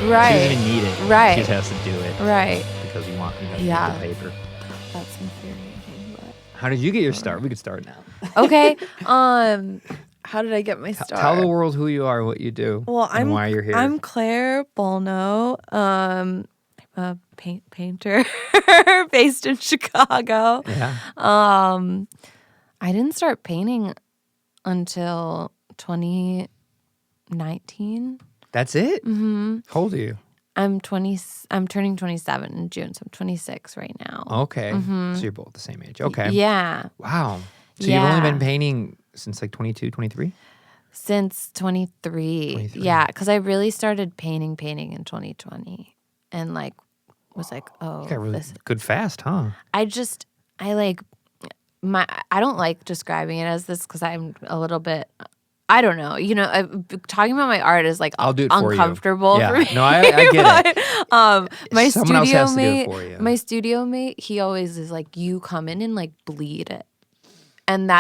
Right. She doesn't even need it. Right. She just has to do it. Right. Because you want Yeah. the paper. That's infuriating. But. How did you get your start? We could start now. Okay. How did I get my start? Tell the world who you are, what you do, and why you're here. I'm Clare Bollnow. I'm a painter based in Chicago. Yeah. I didn't start painting until 2019. That's it? Mm-hmm. How old are you? I'm turning 27 in June, so I'm 26 right now. Okay. So you're both the same age. Okay. Yeah. Wow. So you've only been painting since like 22, 23? Since 23. Yeah, because I really started painting in 2020 and like was like, oh, You got really good fast, huh? I don't like describing it as this because I'm a little bit, I don't know. You know, talking about my art is like I'll do it for you. uncomfortable for me. No, I get it. My Someone else studio has to do it mate, for you. my studio mate, he always is like, you come in and like bleed it. And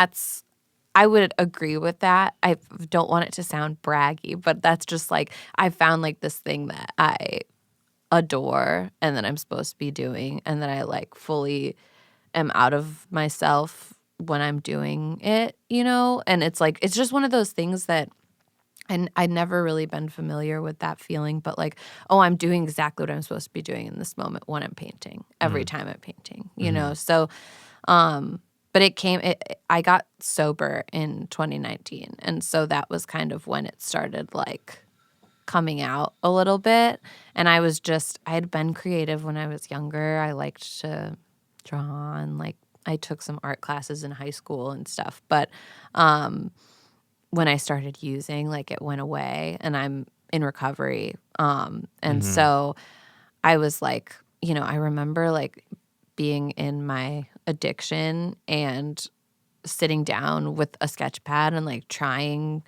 I would agree with that. I don't want it to sound braggy, but that's just like, I found like this thing that I adore and that I'm supposed to be doing and that I like fully am out of myself when I'm doing it, you know? And it's like, it's just one of those things that, and I'd never really been familiar with that feeling, but like, oh, I'm doing exactly what I'm supposed to be doing in this moment when I'm painting, every time I'm painting, you know? So, but I got sober in 2019. And so that was kind of when it started like coming out a little bit. And I had been creative when I was younger. I liked to draw and like I took some art classes in high school and stuff. But when I started using, like it went away and I'm in recovery. And so I was like, you know, I remember like being in my addiction and sitting down with a sketch pad and like trying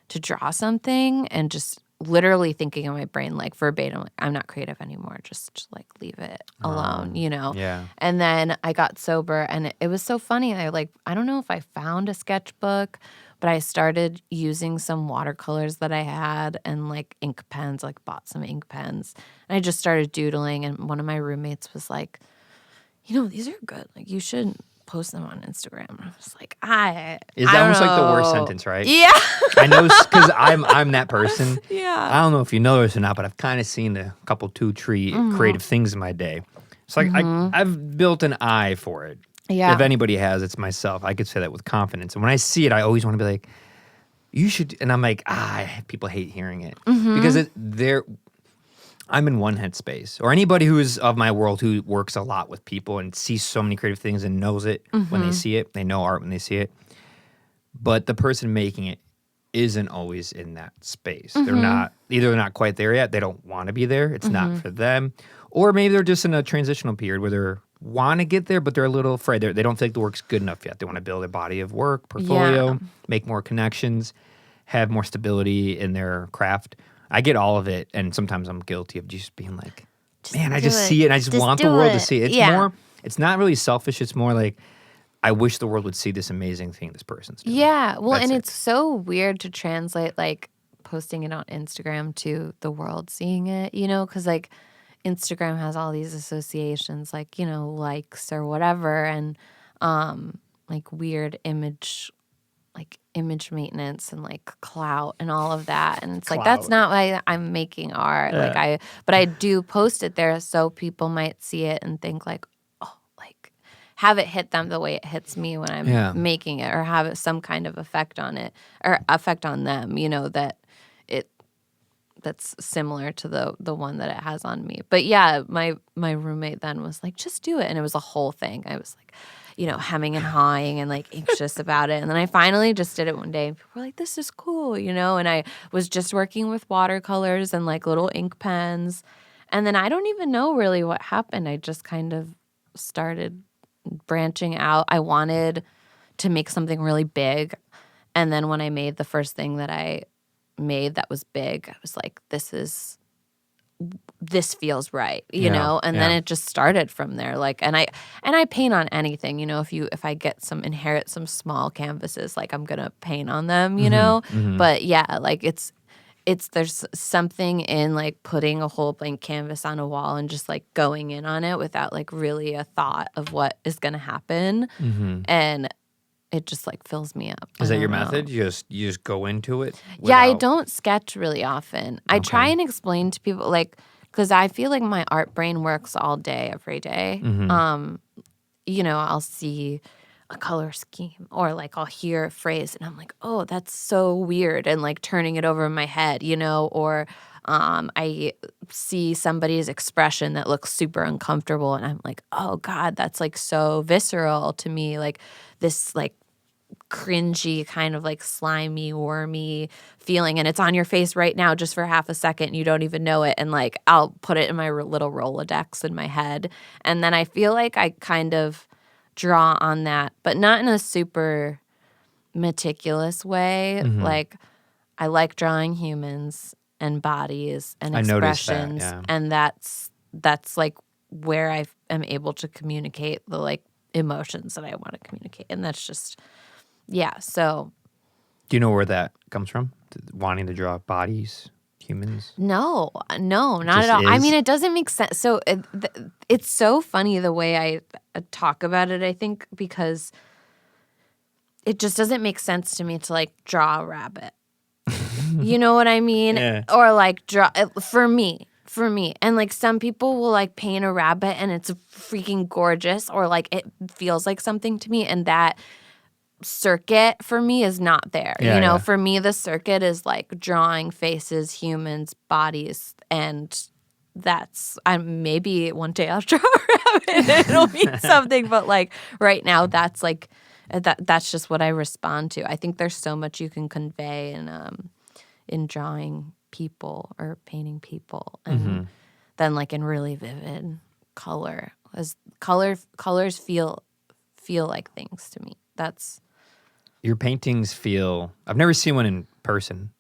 to draw something and just literally thinking in my brain like verbatim, like, I'm not creative anymore. Just like leave it alone, you know? Yeah. And then I got sober and it was so funny. I don't know if I found a sketchbook, but I started using some watercolors that I had and like ink pens, like bought some ink pens. And I just started doodling and one of my roommates was like, you know, these are good. Like you should post them on Instagram. And I was like, Is that almost like the worst sentence, right? Yeah. I know because I'm that person. Yeah. I don't know if you know this or not, but I've kind of seen a couple creative things in my day. So like I've built an eye for it. Yeah. If anybody has, it's myself. I could say that with confidence. And when I see it, I always want to be like, you should. And I'm like, people hate hearing it because I'm in one headspace, or anybody who is of my world who works a lot with people and sees so many creative things and knows it when they see it. They know art when they see it. But the person making it isn't always in that space. They're not quite there yet. They don't want to be there. It's not for them. Or maybe they're just in a transitional period where they want to get there, but they're a little afraid. They don't think the work's good enough yet. They want to build a body of work, portfolio, make more connections, have more stability in their craft. I get all of it, and sometimes I'm guilty of just being like, man, I just see it, and I just want the world to see it. It's not really selfish. It's more like, I wish the world would see this amazing thing this person's doing. Yeah. Well, it's so weird to translate like posting it on Instagram to the world seeing it, you know, because like Instagram has all these associations like, you know, likes or whatever, and like weird image maintenance and like clout and all of that. And it's like, that's not why I'm making art. Yeah. But I do post it there so people might see it and think like, oh, like have it hit them the way it hits me when I'm making it, or have it some kind of effect on it or effect on them, you know, that's similar to the one that it has on me. But yeah, my roommate then was like, just do it. And it was a whole thing. I was like, you know, hemming and hawing and like anxious about it. And then I finally just did it one day and people were like, this is cool, you know? And I was just working with watercolors and like little ink pens. And then I don't even know really what happened. I just kind of started branching out. I wanted to make something really big. And then when I made the first thing that I made that was big, I was like, this feels right, you know? And then it just started from there. Like, and I paint on anything, you know, if I inherit some small canvases, like I'm going to paint on them, you know? But yeah, like it's there's something in like putting a whole blank canvas on a wall and just like going in on it without like really a thought of what is going to happen. And it just like fills me up. Is I that your don't know. method? You just go into it? Yeah, I without- don't sketch really often. I try and explain to people like, because I feel like my art brain works all day, every day. You know, I'll see a color scheme or like I'll hear a phrase and I'm like, oh, that's so weird, and like turning it over in my head, you know, or I see somebody's expression that looks super uncomfortable and I'm like, oh God, that's like so visceral to me, like this like cringy kind of like slimy, wormy feeling, and it's on your face right now just for half a second and you don't even know it, and like I'll put it in my little Rolodex in my head, and then I feel like I kind of draw on that, but not in a super meticulous way. Like I like drawing humans and bodies and I noticed that, expressions, yeah. and that's like where I am able to communicate the like emotions that I want to communicate, and that's just so Do you know where that comes from? Wanting to draw bodies, humans? no, not just at all. I is? mean, it doesn't make sense. So it's so funny the way I talk about it, I think, because it just doesn't make sense to me to like draw a rabbit. You know what I mean? Yeah. Or like draw for me. And like some people will like paint a rabbit and it's freaking gorgeous, or like it feels like something to me, and that circuit for me is not there. Yeah, you know, yeah. for me the circuit is like drawing faces, humans, bodies, and that's maybe one day I'll draw a rabbit and it'll mean something, but like right now that's like that's just what I respond to. I think there's so much you can convey in drawing people or painting people, and then like in really vivid color, as colors feel like things to me. That's Your paintings feel... I've never seen one in person.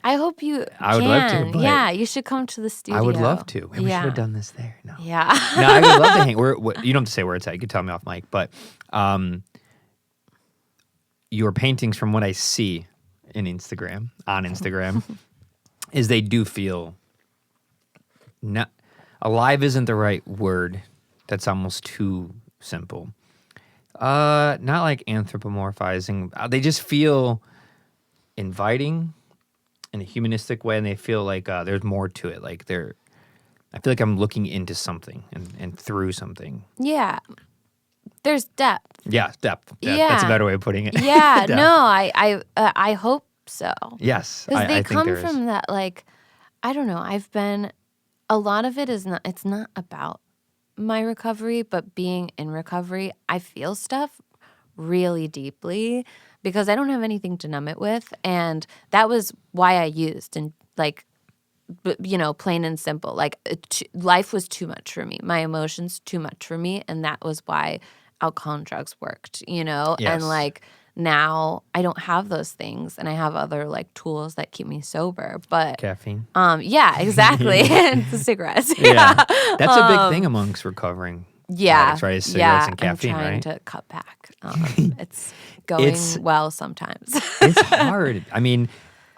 I hope you I would love to, but yeah, you should come to the studio. I would love to. And we should Yeah. have done this there. No. Yeah. No, I would love to hang. You don't have to say where it's at. You can tell me off mic. But your paintings, from what I see on Instagram, is they do feel... not alive isn't the right word. That's almost too simple. Not like anthropomorphizing. They just feel inviting in a humanistic way, and they feel like there's more to it. Like I feel like I'm looking into something and through something. Yeah. There's depth. Yeah, depth. Yeah. That's a better way of putting it. Yeah. Depth. No, I hope so. Yes, Because I they think come there is. from that, like, I don't know. A lot of it is not, it's not about my recovery, but being in recovery, I feel stuff really deeply because I don't have anything to numb it with. And that was why I used, and like, you know, plain and simple, like life was too much for me. My emotions too much for me. And that was why alcohol and drugs worked, you know? Yes. And like, now I don't have those things, and I have other like tools that keep me sober. But Caffeine. yeah, exactly. And the cigarettes. Yeah, that's a big thing amongst recovering addicts, right? Is cigarettes and caffeine, I'm trying right? to cut back. It's going well sometimes. It's hard. I mean,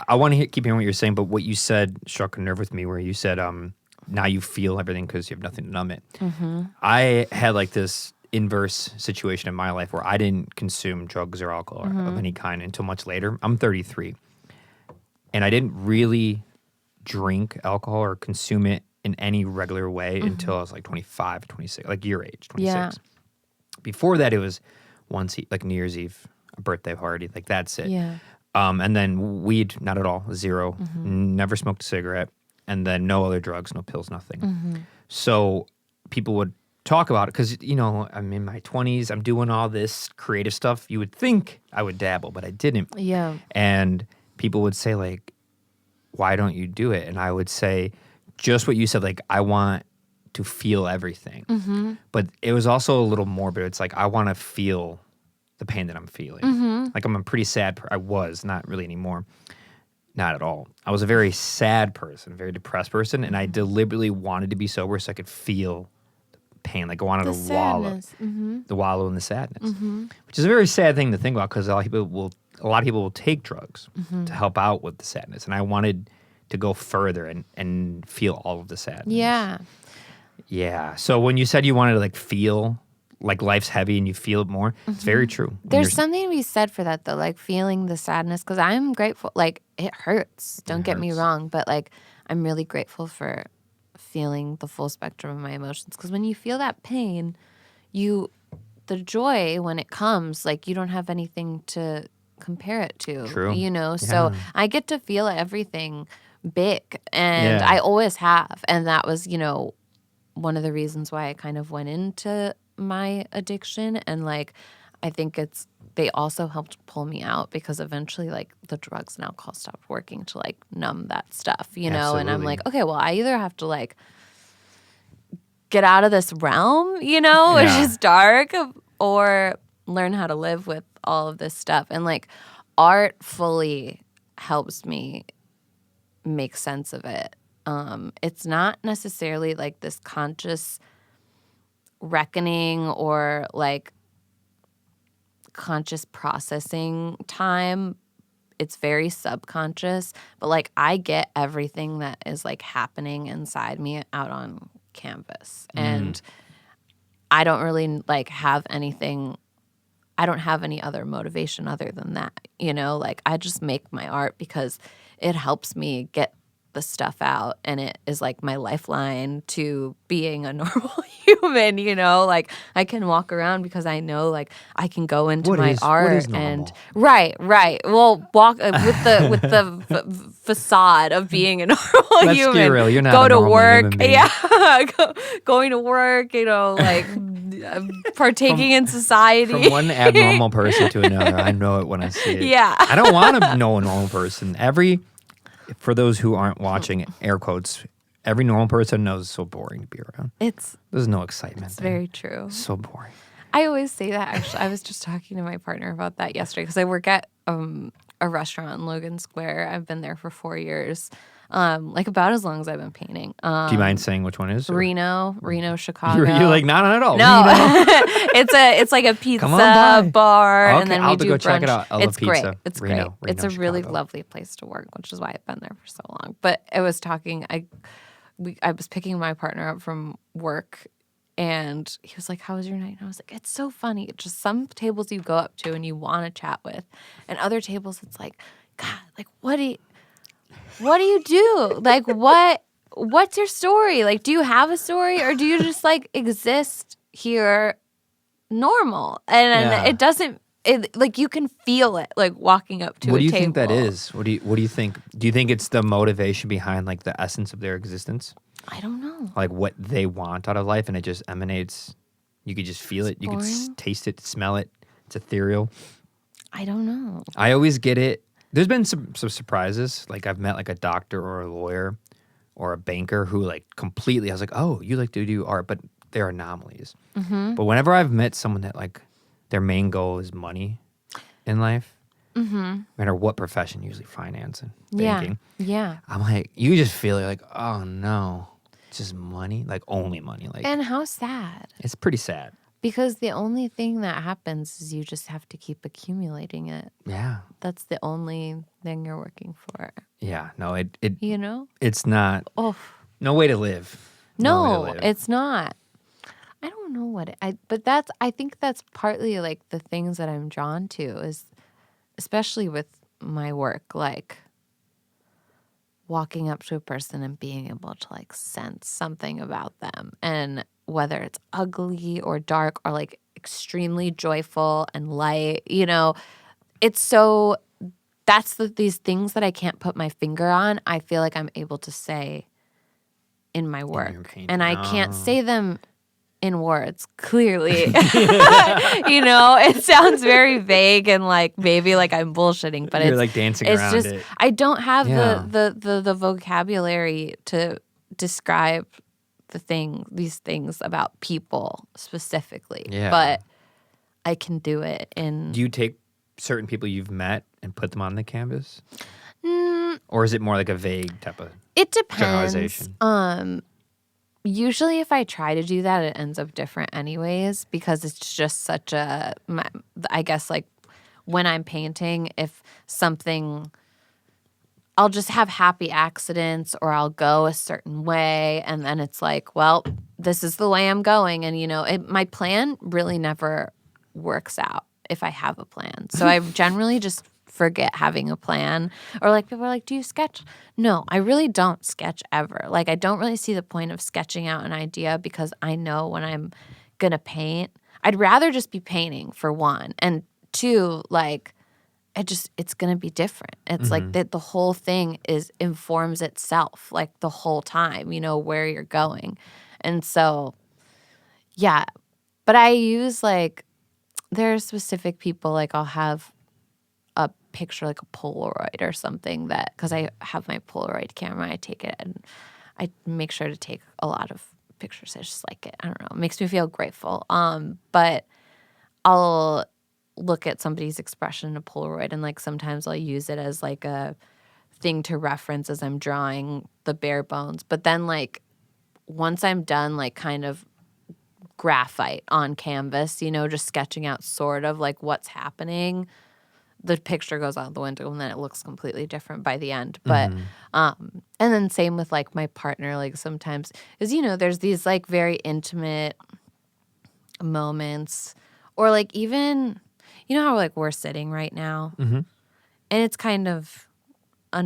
I want to keep hearing what you're saying, but what you said struck a nerve with me, where you said, now you feel everything because you have nothing to numb it. I had like this inverse situation in my life where I didn't consume drugs or alcohol of any kind until much later. I'm 33. And I didn't really drink alcohol or consume it in any regular way until I was like 25, 26, like your age, 26. Yeah. Before that, it was once, like New Year's Eve, a birthday party, like that's it. Yeah. And then weed, not at all, zero. Never smoked a cigarette. And then no other drugs, no pills, nothing. So people would talk about it because, you know, I'm in my 20s. I'm doing all this creative stuff. You would think I would dabble, but I didn't. Yeah. And people would say, like, why don't you do it? And I would say just what you said, like, I want to feel everything. But it was also a little morbid. It's like, I want to feel the pain that I'm feeling. Like, I'm a pretty sad I was, not really anymore. Not at all. I was a very sad person, a very depressed person, and I deliberately wanted to be sober so I could feel the pain. Like, I wanted to wallow in the sadness, which is a very sad thing to think about because a lot of people will take drugs to help out with the sadness, and I wanted to go further and feel all of the sadness. Yeah. Yeah. So when you said you wanted to like feel like life's heavy and you feel it more, it's very true. When There's something to be said for that though, like feeling the sadness, because I'm grateful. Like it hurts, don't get me wrong, but like I'm really grateful for feeling the full spectrum of my emotions, because when you feel that pain, the joy when it comes, like you don't have anything to compare it to. True. You know, so Yeah. I get to feel everything big, and Yeah. I always have, and that was, you know, one of the reasons why I kind of went into my addiction. And like I think they also helped pull me out, because eventually like the drugs and alcohol stopped working to like numb that stuff, you know. And I'm Absolutely. like, okay, well, I either have to like get out of this realm, you know, which Yeah. is dark, or learn how to live with all of this stuff. And like art fully helps me make sense of it. It's not necessarily like this conscious reckoning or like conscious processing time. It's very subconscious, but like I get everything that is like happening inside me out on canvas. And I don't really like have anything, I don't have any other motivation other than that, you know? Like I just make my art because it helps me get the stuff out, and it is like my lifeline to being a normal human, you know? Like I can walk around because I know like I can go into my art what is and normal? right. Well, walk with the facade of being a normal Let's human. be real, you're not go a to normal work, human being. yeah, going to work, you know, like partaking in society. From one abnormal person to another, I know it when I see it. Yeah. I don't want to know a normal person. For those who aren't watching, air quotes, every normal person knows it's so boring to be around. There's no excitement there. Very true. So boring. I always say that, actually. I was just talking to my partner about that yesterday, because I work at a restaurant in Logan Square. I've been there for 4 years, like about as long as I've been painting. Do you mind saying which one it is? Reno, Chicago. You're like, not at all. No, Reno? it's like a pizza Come on by. bar, Okay, and then I'll we have to do go brunch. check it out. I love It's great. pizza. It's Reno, great. It's a really Chicago. lovely place to work, which is why I've been there for so long. But I was talking, I was picking my partner up from work, and he was like, "How was your night?" And I was like, "It's so funny. It's just some tables you go up to and you want to chat with, and other tables it's like, God, like what do you do? Like what's your story? Like, do you have a story, or do you just like exist here normal?" And it doesn't, like you can feel it like walking up to a table. What do you think that is? What do you think? Do you think it's the motivation behind like the essence of their existence? I don't know. Like what they want out of life, and it just emanates. You could just feel it. You could boring. taste it, smell it. It's ethereal. I don't know. I always get it. There's been some surprises. Like I've met like a doctor or a lawyer or a banker who like completely, I was like, oh, you like to do art, but they're anomalies. Mm-hmm. But whenever I've met someone that like their main goal is money in life, no matter what profession, usually finance and banking, Yeah. I'm like, you just feel it like, oh no, it's just money, like only money. Like, And how sad. it's pretty sad. Because the only thing that happens is you just have to keep accumulating it. Yeah. That's the only thing you're working for. Yeah. No, You know? it's not, Oh. no way to live. No way to No, live. it's not. I don't know what I think that's partly like the things that I'm drawn to, is especially with my work, like walking up to a person and being able to like sense something about them, and whether it's ugly or dark or like extremely joyful and light, you know, it's so, that's these things that I can't put my finger on, I feel like I'm able to say in my work. painting. And I can't say them in words, clearly. You know, it sounds very vague and like maybe like I'm bullshitting, but You're it's like dancing it's around just it. I don't have Yeah. the vocabulary to describe these things about people specifically. Yeah. But I can do it in Do you take certain people you've met and put them on the canvas? Or is it more like a vague type of it depends. generalization? Usually if I try to do that, it ends up different anyways, because it's just such I guess like when I'm painting, if something I'll just have happy accidents or I'll go a certain way. And then it's like, well, this is the way I'm going. And, my plan really never works out if I have a plan. So I generally just forget having a plan. Or like people are like, do you sketch? No, I really don't sketch ever. Like I don't really see the point of sketching out an idea because I know when I'm going to paint, I'd rather just be painting for one. And two, like it's going to be different. It's like the whole thing informs itself like the whole time, where you're going. And so, yeah. But I use like, there are specific people, like I'll have a picture, like a Polaroid or something that, because I have my Polaroid camera, I take it and I make sure to take a lot of pictures. I just like it. I don't know. It makes me feel grateful. But I'll look at somebody's expression in a Polaroid and like sometimes I'll use it as like a thing to reference as I'm drawing the bare bones. But then like once I'm done like kind of graphite on canvas, just sketching out sort of like what's happening, the picture goes out the window and then it looks completely different by the end. But and then same with like my partner, like sometimes is there's these like very intimate moments or like even how like we're sitting right now and it's kind of a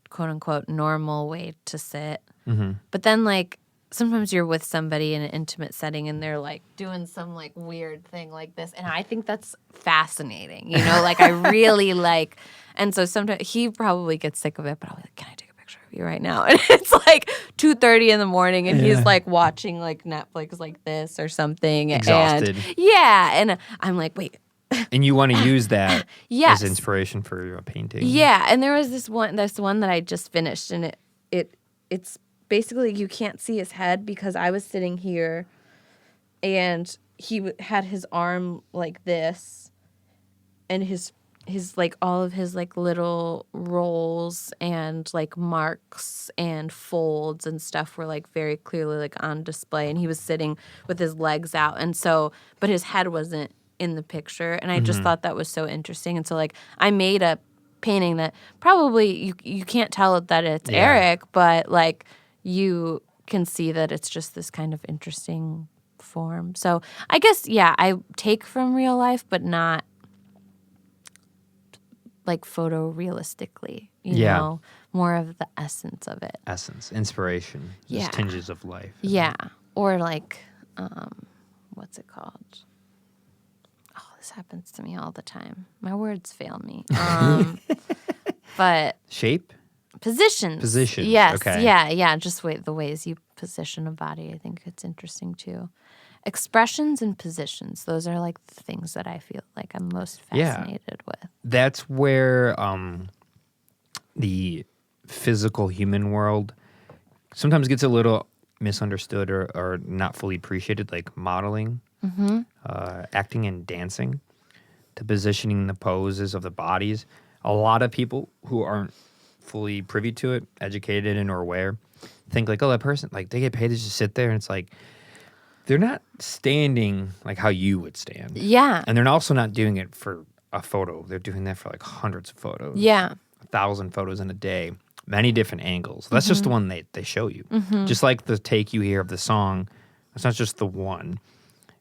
quote unquote normal way to sit. But then like sometimes you're with somebody in an intimate setting and they're like doing some like weird thing like this. And I think that's fascinating, like I really like, and so sometimes he probably gets sick of it, but I'll be like, can I take a picture of you right now? And it's like 2:30 in the morning and he's like watching like Netflix like this or something. Exhausted. And yeah. And I'm like, wait. And you want to use that Yes. as inspiration for your painting. Yeah. And there was this one that I just finished and it's basically, you can't see his head because I was sitting here and he had his arm like this and his like all of his like little rolls and like marks and folds and stuff were like very clearly like on display and he was sitting with his legs out and so but his head wasn't in the picture and I just thought that was so interesting and so like I made a painting that probably you can't tell that it's Eric but like you can see that it's just this kind of interesting form. So I guess, yeah, I take from real life, but not like photorealistically, you know, more of the essence of it. Essence, inspiration, just tinges of life. Yeah. Or like, what's it called? Oh, this happens to me all the time. My words fail me. But shape? Positions. Yes. Okay. Yeah. Just the ways you position a body. I think it's interesting too. Expressions and positions. Those are like the things that I feel like I'm most fascinated with. That's where the physical human world sometimes gets a little misunderstood or not fully appreciated, like modeling, acting and dancing, to positioning the poses of the bodies. A lot of people who aren't fully privy to it, educated and or aware, think like, oh, that person, like they get paid to just sit there, and it's like they're not standing like how you would stand. Yeah. And they're also not doing it for a photo. They're doing that for like hundreds of photos. Yeah. 1,000 photos in a day, many different angles. That's just the one they show you. Just like the take you hear of the song, it's not just the one.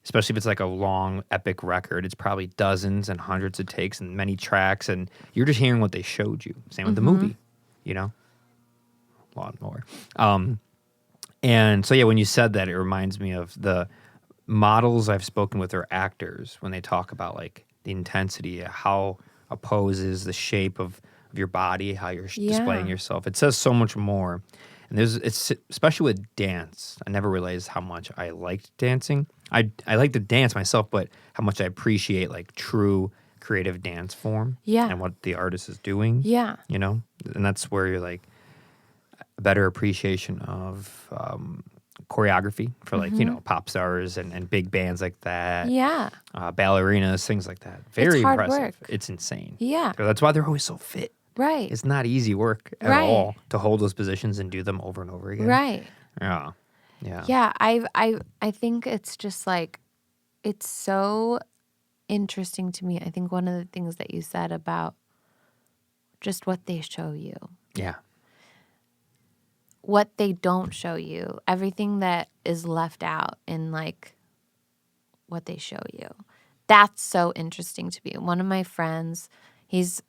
Especially if it's like a long, epic record, it's probably dozens and hundreds of takes and many tracks, and you're just hearing what they showed you. Same with the movie, a lot more. And so, yeah, when you said that, it reminds me of the models I've spoken with or actors when they talk about like the intensity, how a pose is, the shape of your body, how you're displaying yourself. It says so much more. And it's especially with dance. I never realized how much I liked dancing. I like to dance myself, but how much I appreciate like true creative dance form. Yeah. And what the artist is doing. Yeah. And that's where you're like a better appreciation of choreography for like, pop stars and big bands like that. Yeah. Ballerinas, things like that. Very It's hard impressive. work. It's insane. Yeah. That's why they're always so fit. Right. It's not easy work at all to hold those positions and do them over and over again. Right. Yeah. Yeah. Yeah. I think it's just like, it's so interesting to me. I think one of the things that you said about just what they show you Yeah. What they don't show you, everything that is left out in like what they show you. That's so interesting to me. One of my friends, he's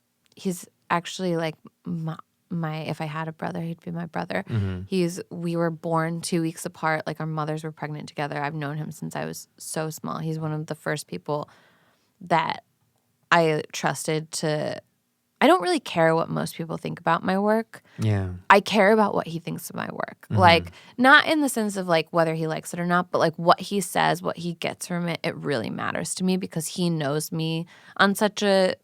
actually like my if I had a brother, he'd be my brother. We were born 2 weeks apart, like our mothers were pregnant together. I've known him since I was so small. He's one of the first people that I trusted to. I don't really care what most people think about my work. Yeah. I care about what he thinks of my work. Like, not in the sense of like whether he likes it or not, but like what he says, what he gets from it, it really matters to me because he knows me on such a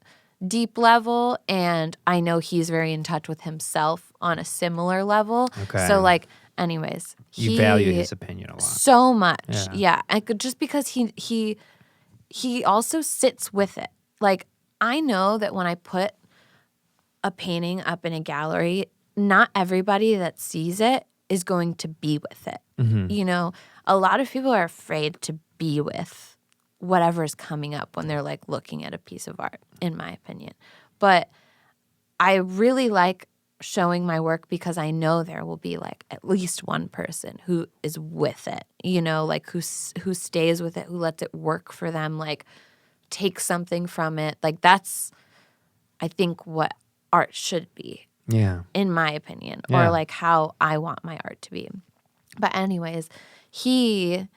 deep level, and I know he's very in touch with himself on a similar level. Okay. So like, anyways, You value his opinion a lot. so much. Yeah. Yeah. I could, just because he also sits with it. Like, I know that when I put a painting up in a gallery, not everybody that sees it is going to be with it. You know, a lot of people are afraid to be with whatever is coming up when they're like looking at a piece of art, in my opinion. But I really like showing my work because I know there will be like at least one person who is with it, you know, like who stays with it, who lets it work for them, like take something from it. Like that's, I think, what art should be, Yeah. in my opinion, Yeah. or like how I want my art to be. But anyways, he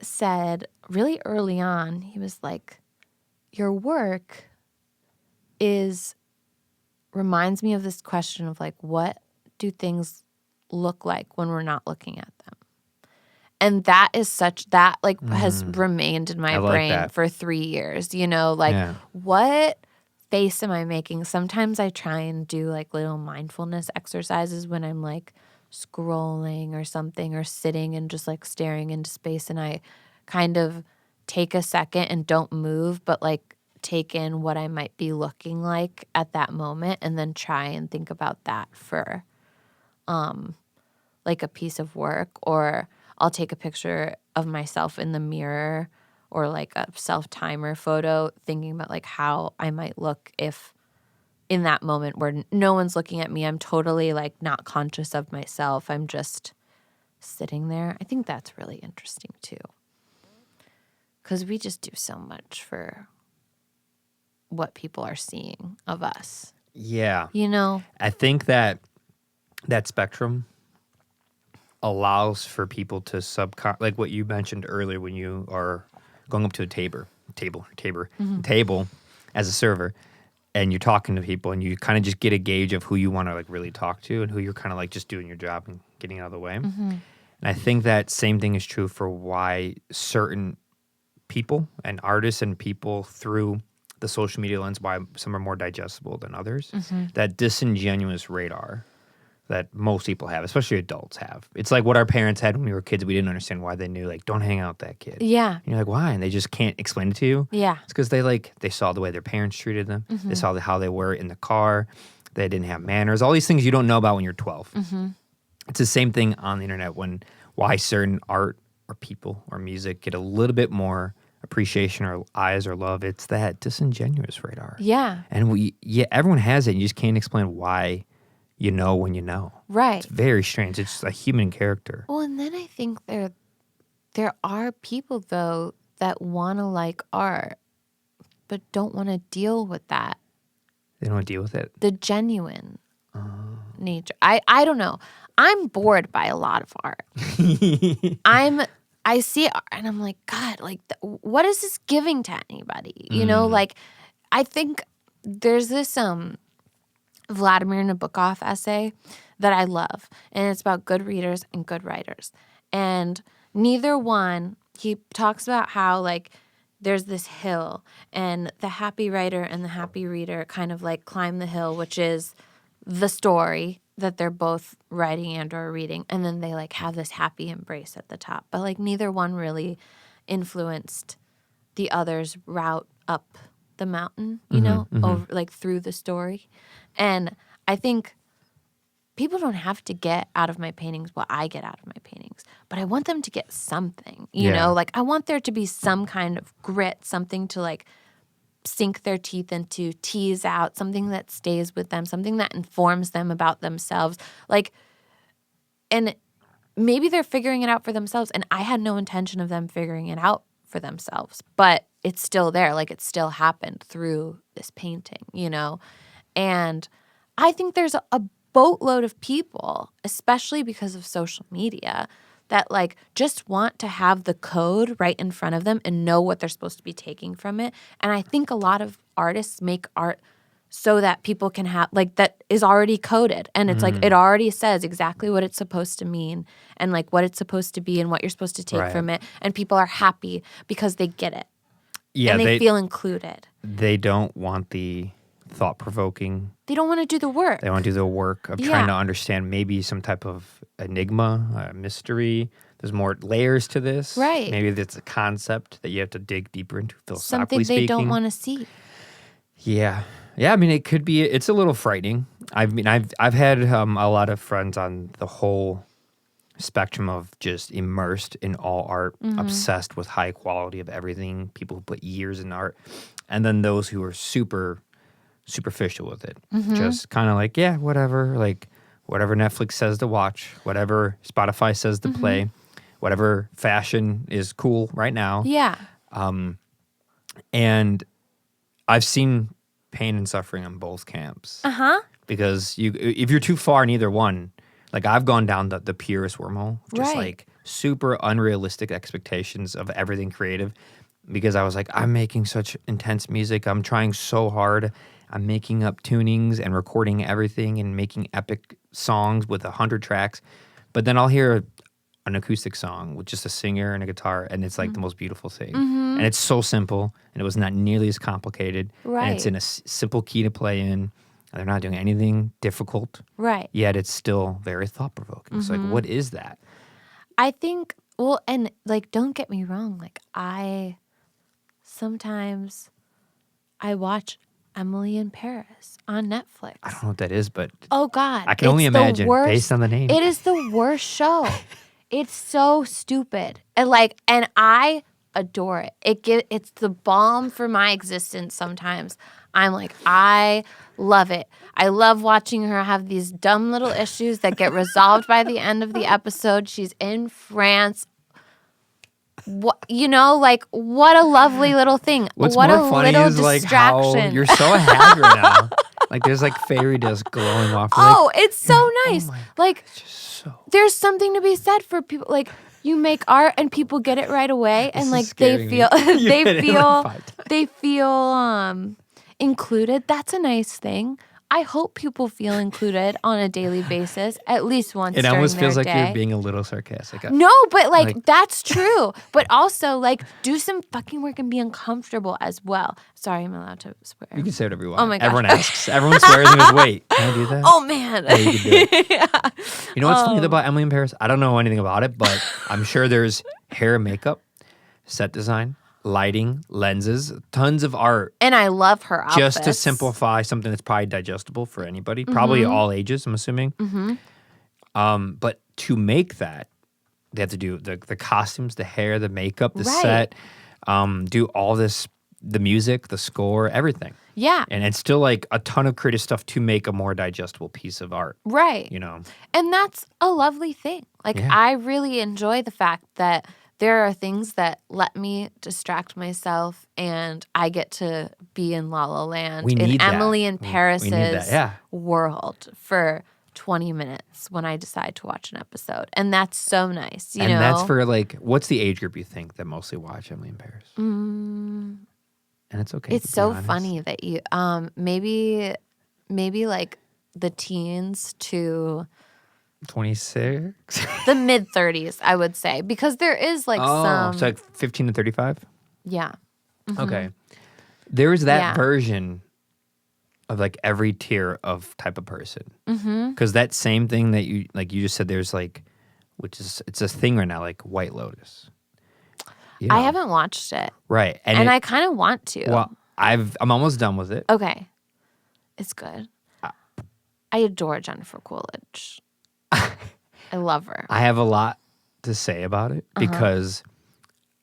said really early on, he was like, your work reminds me of this question of like, what do things look like when we're not looking at them? And that has remained in my I like brain that. for 3 years, you know, like Yeah. what face am I making? Sometimes I try and do like little mindfulness exercises when I'm like scrolling or something, or sitting and just like staring into space, and I kind of take a second and don't move, but like take in what I might be looking like at that moment, and then try and think about that for like a piece of work. Or I'll take a picture of myself in the mirror, or like a self-timer photo, thinking about like how I might look if in that moment where no one's looking at me, I'm totally like not conscious of myself. I'm just sitting there. I think that's really interesting too. Because we just do so much for what people are seeing of us, Yeah. you know? I think that spectrum allows for people to like what you mentioned earlier when you are going up to a table as a server, and you're talking to people, and you kind of just get a gauge of who you want to like really talk to, and who you're kind of like just doing your job and getting out of the way. And I think that same thing is true for why certain people and artists and people through the social media lens, why some are more digestible than others. That disingenuous radar that most people have, especially adults have. It's like what our parents had when we were kids. We didn't understand why they knew, like, don't hang out with that kid. Yeah. And you're like, why? And they just can't explain it to you. Yeah. It's because they saw the way their parents treated them. They saw how they were in the car. They didn't have manners. All these things you don't know about when you're 12. It's the same thing on the internet why certain art or people or music get a little bit more appreciation or eyes or love. It's that disingenuous radar. Yeah. And everyone has it. And you just can't explain why you know when you know. Right. It's very strange. It's a human character. Well, and then I think there are people though that want to like art, but don't want to deal with that. They don't want to deal with it. The genuine nature. I don't know. I'm bored by a lot of art. I see art and I'm like, God, like, what is this giving to anybody? You know, like, I think there's this Vladimir Nabokov essay that I love, and it's about good readers and good writers. And neither one, he talks about how, like, there's this hill, and the happy writer and the happy reader kind of, like, climb the hill, which is the story that they're both writing and or reading, and then they, like, have this happy embrace at the top. But, like, neither one really influenced the other's route up the mountain, you know, over, like, through the story. And I think people don't have to get out of my paintings what I get out of my paintings, but I want them to get something, you know? Like, I want there to be some kind of grit, something to, like, sink their teeth into, tease out, something that stays with them, something that informs them about themselves. Like, and maybe they're figuring it out for themselves, and I had no intention of them figuring it out for themselves, but it's still there. Like, it still happened through this painting, you know? And I think there's a boatload of people, especially because of social media, that like just want to have the code right in front of them and know what they're supposed to be taking from it. And I think a lot of artists make art so that people can have, like, that is already coded. And it's like, it already says exactly what it's supposed to mean and like what it's supposed to be and what you're supposed to take from it. And people are happy because they get it. Yeah, and they feel included. They don't want the thought-provoking. They don't want to do the work. They want to do the work of trying to understand maybe some type of enigma, mystery. There's more layers to this. Right. Maybe it's a concept that you have to dig deeper into, philosophically Something they speaking. don't want to see. Yeah. Yeah, I mean, it could be, it's a little frightening. I've had a lot of friends on the whole spectrum of just immersed in all art, obsessed with high quality of everything, people who put years in art, and then those who are super superficial with it. Just kind of like, yeah, whatever, like whatever Netflix says to watch, whatever Spotify says to play, whatever fashion is cool right now. Yeah. And I've seen pain and suffering on both camps. Because if you're too far in either one, like I've gone down the purest wormhole, just like super unrealistic expectations of everything creative, because I was like, I'm making such intense music. I'm trying so hard. I'm making up tunings and recording everything and making epic songs with 100 tracks. But then I'll hear an acoustic song with just a singer and a guitar, and it's like the most beautiful thing. And it's so simple, and it was not nearly as complicated. And it's in a simple key to play in. They're not doing anything difficult. Right. Yet it's still very thought-provoking. It's like, what is that? I think, well, and like, don't get me wrong. Like, sometimes I watch Emily in Paris on Netflix. I don't know what that is, but oh God, I can only imagine based on the name. It is the worst show. It's so stupid, and I adore it. It's the balm for my existence. Sometimes I'm like, I love it. I love watching her have these dumb little issues that get resolved by the end of the episode. She's in France. What, what a lovely little thing. What's what more a funny little is distraction. Like how you're so happy right now. Like there's like fairy dust glowing off. Oh, it's so nice. Like it's just so. There's something to be said for people. Like, you make art and people get it right away, and like they feel they feel included. That's a nice thing. I hope people feel included on a daily basis, at least once during their day. It almost feels like you're being a little sarcastic. No, but like that's true. But also, like, do some fucking work and be uncomfortable as well. Sorry, I'm allowed to swear. You can say whatever you want. Oh my gosh. Everyone asks. Everyone swears and goes, wait, can I do that? Oh, man. Yeah, you can do it. Yeah. You know what's funny about Emily in Paris? I don't know anything about it, but I'm sure there's hair and makeup, set design, lighting, lenses, tons of art. And I love her outfits. Just to simplify something that's probably digestible for anybody, probably all ages, I'm assuming. But to make that, they have to do the costumes, the hair, the makeup, the set, do all this, the music, the score, everything. Yeah. And it's still like a ton of creative stuff to make a more digestible piece of art. Right. You know? And that's a lovely thing. Like, I really enjoy the fact that there are things that let me distract myself, and I get to be in La La Land in Emily in Paris's world for 20 minutes when I decide to watch an episode. And that's so nice, you know? And that's for, like, what's the age group you think that mostly watch Emily in Paris? And it's okay. It's so funny that you, maybe like the teens to 26? the mid-30s, I would say, because there is like some. So like 15 to 35? Yeah. Okay. There is that version of like every tier of type of person. Because that same thing that you just said, there's like, it's a thing right now, like White Lotus. You know? I haven't watched it. Right. And I kind of want to. Well, I'm almost done with it. Okay. It's good. I adore Jennifer Coolidge. I love her. I have a lot to say about it because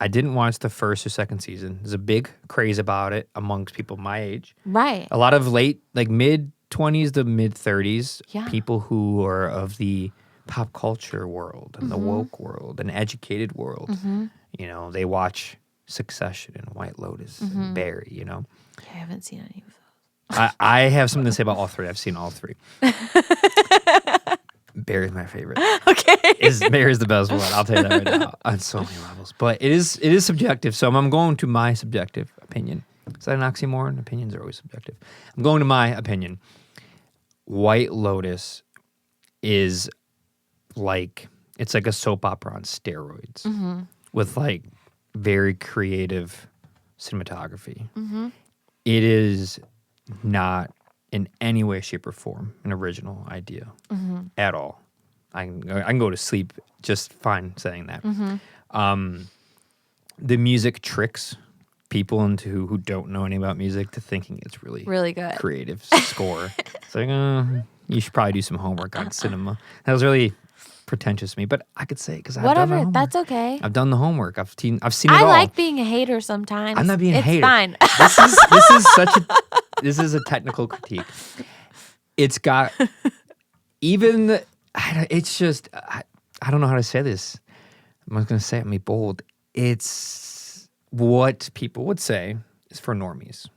I didn't watch the first or second season. There's a big craze about it amongst people my age. Right. A lot of late, like mid-20s to mid-30s, Yeah. people who are of the pop culture world and the woke world and educated world. You know, they watch Succession and White Lotus and Barry, you know. Yeah, I haven't seen any of those. I have something to say about all three. I've seen all three. Barry's my favorite. Okay. Barry's the best one. I'll tell you that right now on so many levels. But it is subjective. So I'm going to my subjective opinion. Is that an oxymoron? Opinions are always subjective. I'm going to my opinion. White Lotus is it's like a soap opera on steroids with like very creative cinematography. It is not in any way, shape, or form an original idea at all. I can go to sleep just fine saying that. The music tricks people into who don't know anything about music to thinking it's really good. Creative score. It's like, you should probably do some homework on cinema. That was really pretentious of me, but I could say it because I've done the Whatever, homework. that's okay. I've done the homework. I've seen it all. I like being a hater sometimes. I'm not being a hater. It's fine. This is a technical critique. It's got it's just I don't know how to say this. I'm not going to say it. I'm bold. It's what people would say is for normies.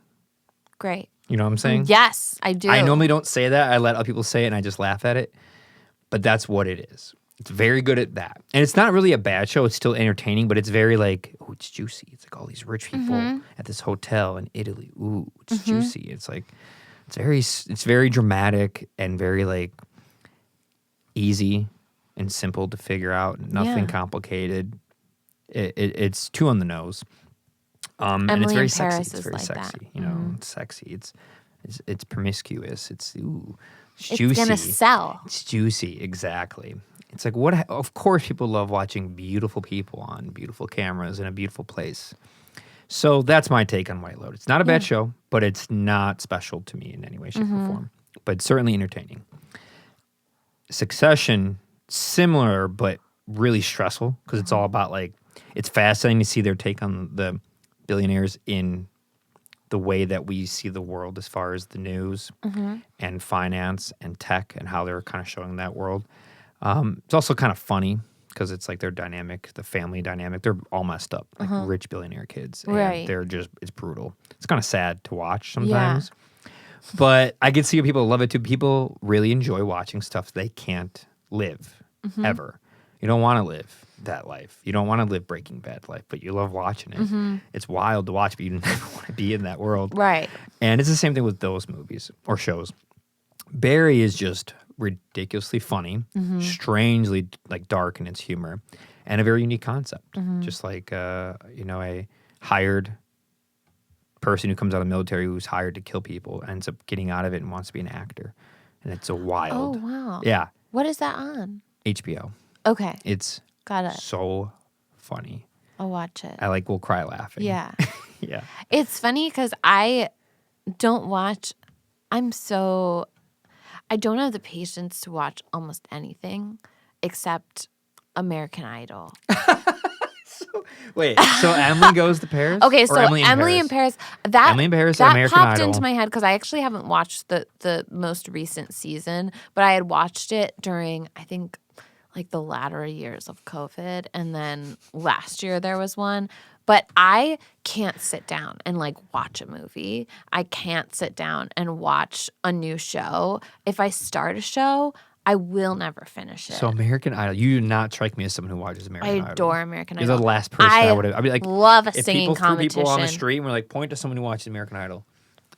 Great. You know what I'm saying? Yes, I do. I normally don't say that. I let other people say it and I just laugh at it. But that's what it is. It's very good at that. And it's not really a bad show. It's still entertaining, but it's very like, oh, it's juicy. It's like all these rich people at this hotel in Italy. Ooh, it's juicy. It's like, it's very dramatic and very like easy and simple to figure out. Nothing complicated. It's too on the nose. And it's very sexy. It's very sexy. That. You know, it's sexy. It's promiscuous. It's juicy. It's gonna sell. It's juicy, exactly. It's like what? Of course, people love watching beautiful people on beautiful cameras in a beautiful place. So that's my take on White Lotus. It's not a bad show, but it's not special to me in any way, shape, or form. But it's certainly entertaining. Succession, similar but really stressful because it's all about like it's fascinating to see their take on the billionaires in the way that we see the world as far as the news and finance and tech and how they're kind of showing that world. It's also kind of funny because it's like their dynamic, the family dynamic. They're all messed up, like rich billionaire kids. And it's brutal. It's kind of sad to watch sometimes. Yeah. But I can see how people love it too. People really enjoy watching stuff they can't live ever. You don't want to live that life. You don't want to live Breaking Bad life, but you love watching it. It's wild to watch, but you never want to be in that world. Right. And it's the same thing with those movies or shows. Barry is just ridiculously funny, strangely like dark in its humor, and a very unique concept. Just like a hired person who comes out of the military who's hired to kill people ends up getting out of it and wants to be an actor. And it's a wild. Oh wow. Yeah. What is that on? HBO. Okay. It's got it. So funny. I'll watch it. I will cry laughing. Yeah. Yeah. It's funny because I don't watch. I don't have the patience to watch almost anything except American Idol. So Emily Goes to Paris? Okay, so Emily in Paris. That American popped Idol. into my head because I actually haven't watched the most recent season, but I had watched it during, I think, like the latter years of COVID, and then last year there was one. But I can't sit down and like watch a movie. I can't sit down and watch a new show. If I start a show, I will never finish it. So American Idol, you do not strike me as someone who watches American Idol. I adore American Idol. You're the last person I would have. I'd be like, love a singing competition. If people threw people on the street and were like, point to someone who watches American Idol,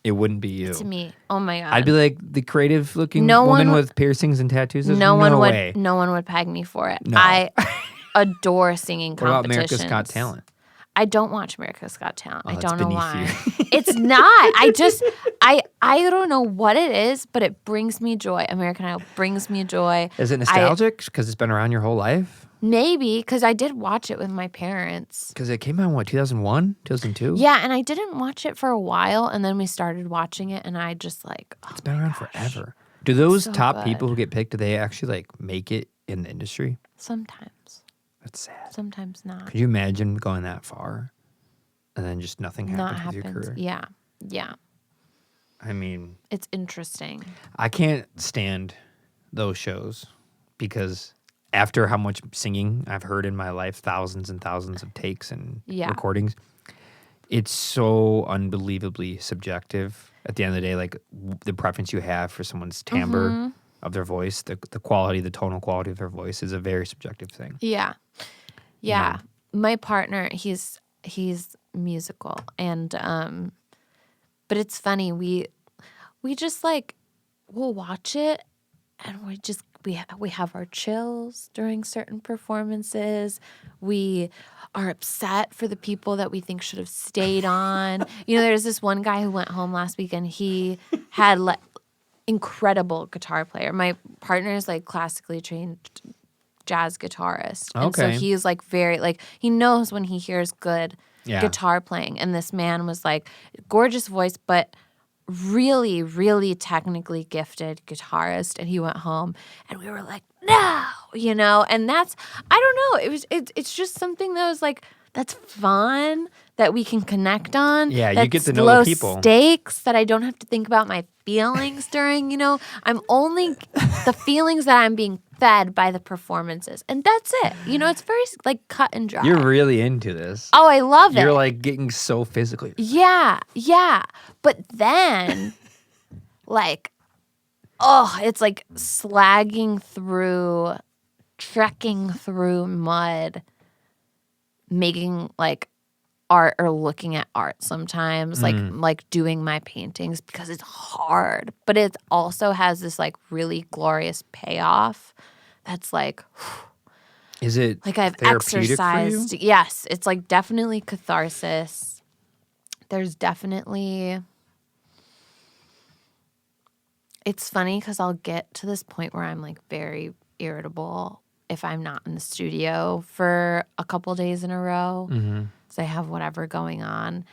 it wouldn't be you. To me, oh my god, I'd be like the creative-looking woman with piercings and tattoos. There's no way. No one would peg me for it. No. I adore singing competitions. What about America's Got Talent? I don't watch America's Got Talent. I don't know why. You. It's not. I don't know what it is, but it brings me joy. American Idol brings me joy. Is it nostalgic because it's been around your whole life? Maybe, because I did watch it with my parents. Because it came out in, 2001, 2002? Yeah, and I didn't watch it for a while, and then we started watching it, and I just like, it's been around forever. Do those top people who get picked, do they actually like make it in the industry? Sometimes. That's sad. Sometimes not. Could you imagine going that far and then just nothing Not happens with your happens. career? Yeah. Yeah. I mean, It's interesting. I can't stand those shows because after how much singing I've heard in my life, thousands and thousands of takes and recordings, it's so unbelievably subjective. At the end of the day, like the preference you have for someone's timbre of their voice, the quality, the tonal quality of their voice is a very subjective thing. Yeah. Yeah. My partner, he's musical, and but it's funny, we just like we'll watch it, and we have our chills during certain performances. We are upset for the people that we think should have stayed on. There's this one guy who went home last week, and he had incredible guitar player. My partner is like classically trained jazz guitarist. And so he's like very he knows when he hears good guitar playing. And this man was like gorgeous voice, but really, really technically gifted guitarist. And he went home and we were like, no, and that's, I don't know. It's just something that was like, that's fun, that we can connect on. Yeah, you get to know low the people. Stakes, that I don't have to think about my feelings during, I'm only the feelings that I'm being fed by the performances. And that's it. It's very like cut and dry. You're really into this. Oh, I love it. You're like getting so physically. Yeah, yeah. But then it's like slagging through, trekking through mud, making like art or looking at art sometimes, like doing my paintings, because it's hard, but it also has this like really glorious payoff that's like, is it like I've therapeutic exercised. for you? Yes, it's like definitely catharsis. There's definitely, it's funny because I'll get to this point where I'm like very irritable if I'm not in the studio for a couple days in a row. So I have whatever going on,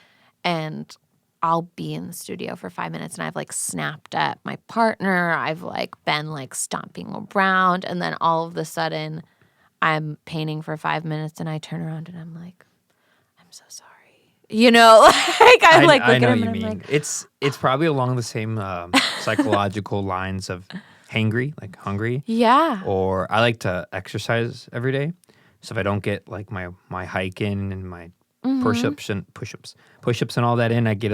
and I'll be in the studio for 5 minutes and I've like snapped at my partner. I've like been like stomping around, and then all of a sudden I'm painting for 5 minutes and I turn around and I'm like, I'm so sorry. I'm like looking at him and I'm like, it's probably along the same psychological lines of hangry, like hungry. yeah. Or I like to exercise every day. So if I don't get like my hike in and my push-ups and all that in, I get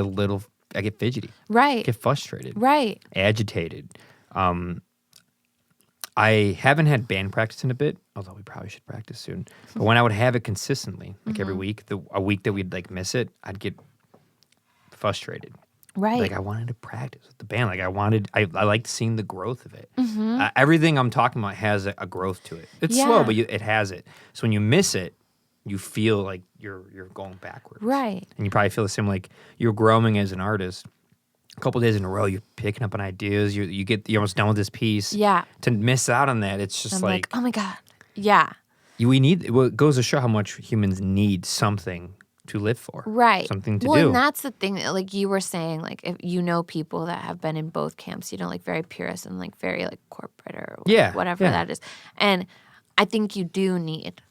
fidgety. Right. Get frustrated. Right. Agitated. I haven't had band practice in a bit, although we probably should practice soon. But when I would have it consistently, like every week, a week that we'd like miss it, I'd get frustrated. Right. Like I wanted to practice with the band. Like I liked seeing the growth of it. Everything I'm talking about has a growth to it. It's slow, but it has it. So when you miss it, you feel like you're going backwards. Right. And you probably feel the same, like you're growing as an artist. A couple days in a row, you're picking up on ideas. You're almost done with this piece. Yeah. To miss out on that, it's just I'm like, oh my God. Yeah. It goes to show how much humans need something to live for. Right. Something to do. Well, and that's the thing, like you were saying, like if people that have been in both camps, like very purist and like very like corporate or whatever that is. And I think you do need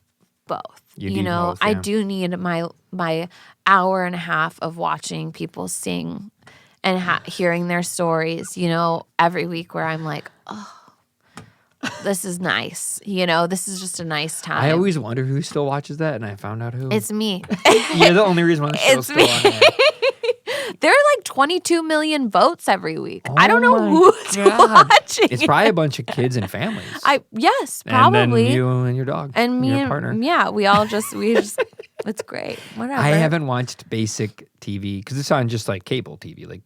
both. You know, both, I do need my hour and a half of watching people sing and hearing their stories, every week, where I'm like, oh, this is nice. This is just a nice time. I always wonder who still watches that, and I found out who. It's me. You're the only reason why the show's still on there. There are like 22 million votes every week. I don't know who's watching. It's probably a bunch of kids and families. Yes, probably. And then you and your dog. And me your and partner. Yeah, we just it's great. Whatever. I haven't watched basic TV because it's on just like cable TV. Like,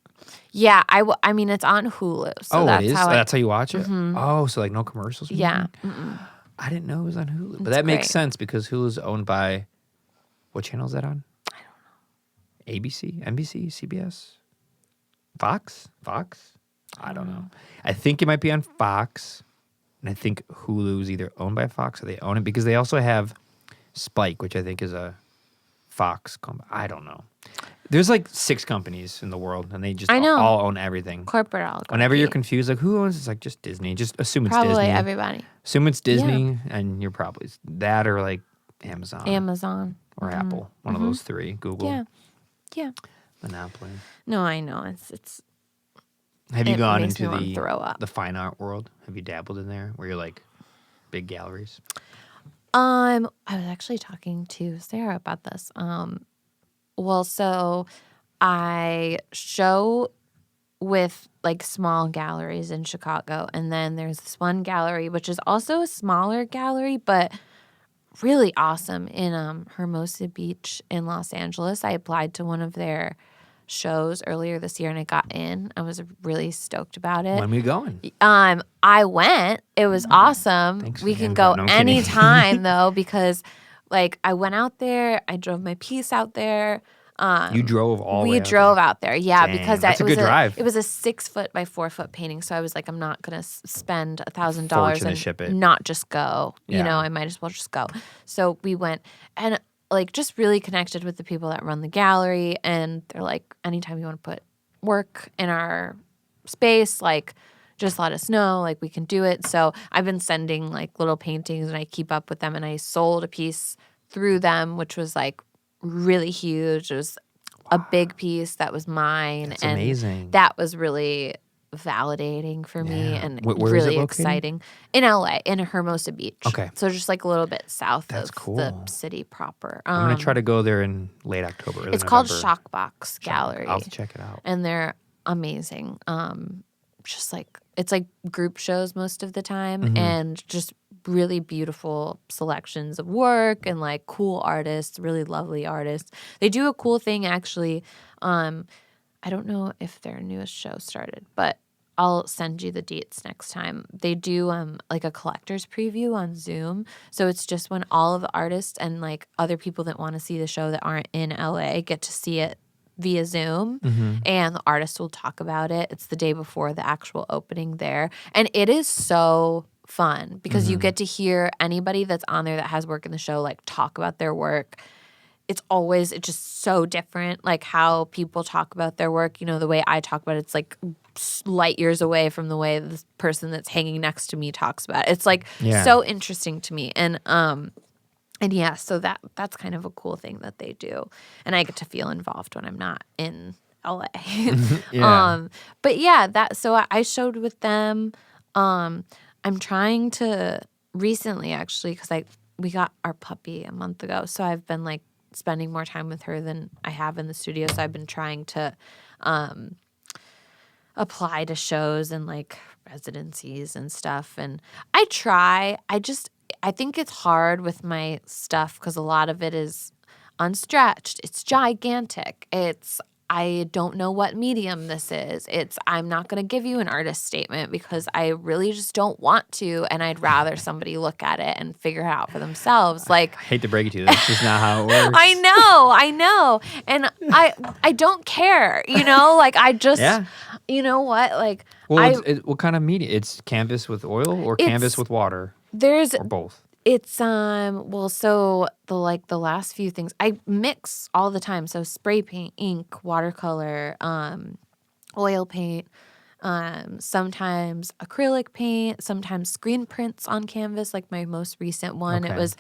yeah, I mean it's on Hulu. So that's it is? how that's how you watch it? Oh, so like no commercials? Yeah. I didn't know it was on Hulu. But that makes sense because Hulu's owned by, what channel is that on? I don't know. ABC, NBC, CBS, Fox? I don't know. I think it might be on Fox, and I think Hulu's either owned by Fox or they own it because they also have Spike, which I think is a Fox company. I don't know. There's like 6 companies in the world, and they just all own everything. Corporate oligarchy. Whenever you're confused, like who owns it? It's like just Disney. Just assume it's probably Disney. Everybody. Assume it's Disney, and you're probably that or like Amazon or Apple. One of those three. Google. Yeah. Monopoly. No, I know. It's Have you gone makes me into wanna throw up. the fine art world? Have you dabbled in there where you're like big galleries? I was actually talking to Sarah about this. Well, so I show with like small galleries in Chicago, and then there's this one gallery which is also a smaller gallery, but really awesome in Hermosa Beach in Los Angeles. I applied to one of their shows earlier this year and I got in. I was really stoked about it. When are we going? I went. It was awesome. Thanks We for the can invite. go No, I'm kidding. anytime though, because like I went out there, I drove my piece out there. You drove all the way We out drove out there, yeah, Dang, because that's a good drive. It was a 6-foot by 4-foot painting, so I was like, I'm not gonna spend $1,000 Fortune to and ship it. not just go. You Yeah. know, I might as well just go. So we went and like just really connected with the people that run the gallery, and they're like, anytime you want to put work in our space, like just let us know, like we can do it. So I've been sending like little paintings and I keep up with them, and I sold a piece through them, which was like really huge. It was a big piece that was mine. That's and amazing. That was really validating for me Yeah. and Where is it really located? exciting. In LA, in Hermosa Beach. Okay. So just like a little bit south That's of cool. the city proper. I'm going to try to go there in late October. Early It's called November. Shockbox Gallery. I'll have to check it out. And they're amazing. Just like it's like group shows most of the time, and just really beautiful selections of work and like cool artists, really lovely artists. They do a cool thing actually. I don't know if their newest show started, but I'll send you the dates next time. They do like a collector's preview on Zoom. So it's just when all of the artists and like other people that want to see the show that aren't in LA get to see it via Zoom, and the artist will talk about it. It's the day before the actual opening there. And it is so fun because you get to hear anybody that's on there that has work in the show like talk about their work. It's just so different, like how people talk about their work. You know, the way I talk about it, it's like light years away from the way this person that's hanging next to me talks about it. It's like so interesting to me. And yeah, so that's kind of a cool thing that they do. And I get to feel involved when I'm not in LA. Yeah. But yeah, so I showed with them. I'm trying to recently actually, because we got our puppy a month ago. So I've been like spending more time with her than I have in the studio. So I've been trying to apply to shows and like residencies and stuff. And I think it's hard with my stuff because a lot of it is unstretched. It's gigantic. I don't know what medium this is. I'm not going to give you an artist statement because I really just don't want to, and I'd rather somebody look at it and figure it out for themselves. Like, I hate to break it to you. That's just not how it works. I know. And I don't care, you know? Like, I just, you know what? Like, well, what kind of media? It's canvas with oil or canvas with water? Or both? It's so the last few things I mix all the time. So spray paint, ink, watercolor, oil paint, sometimes acrylic paint, sometimes screen prints on canvas. Like my most recent one, It was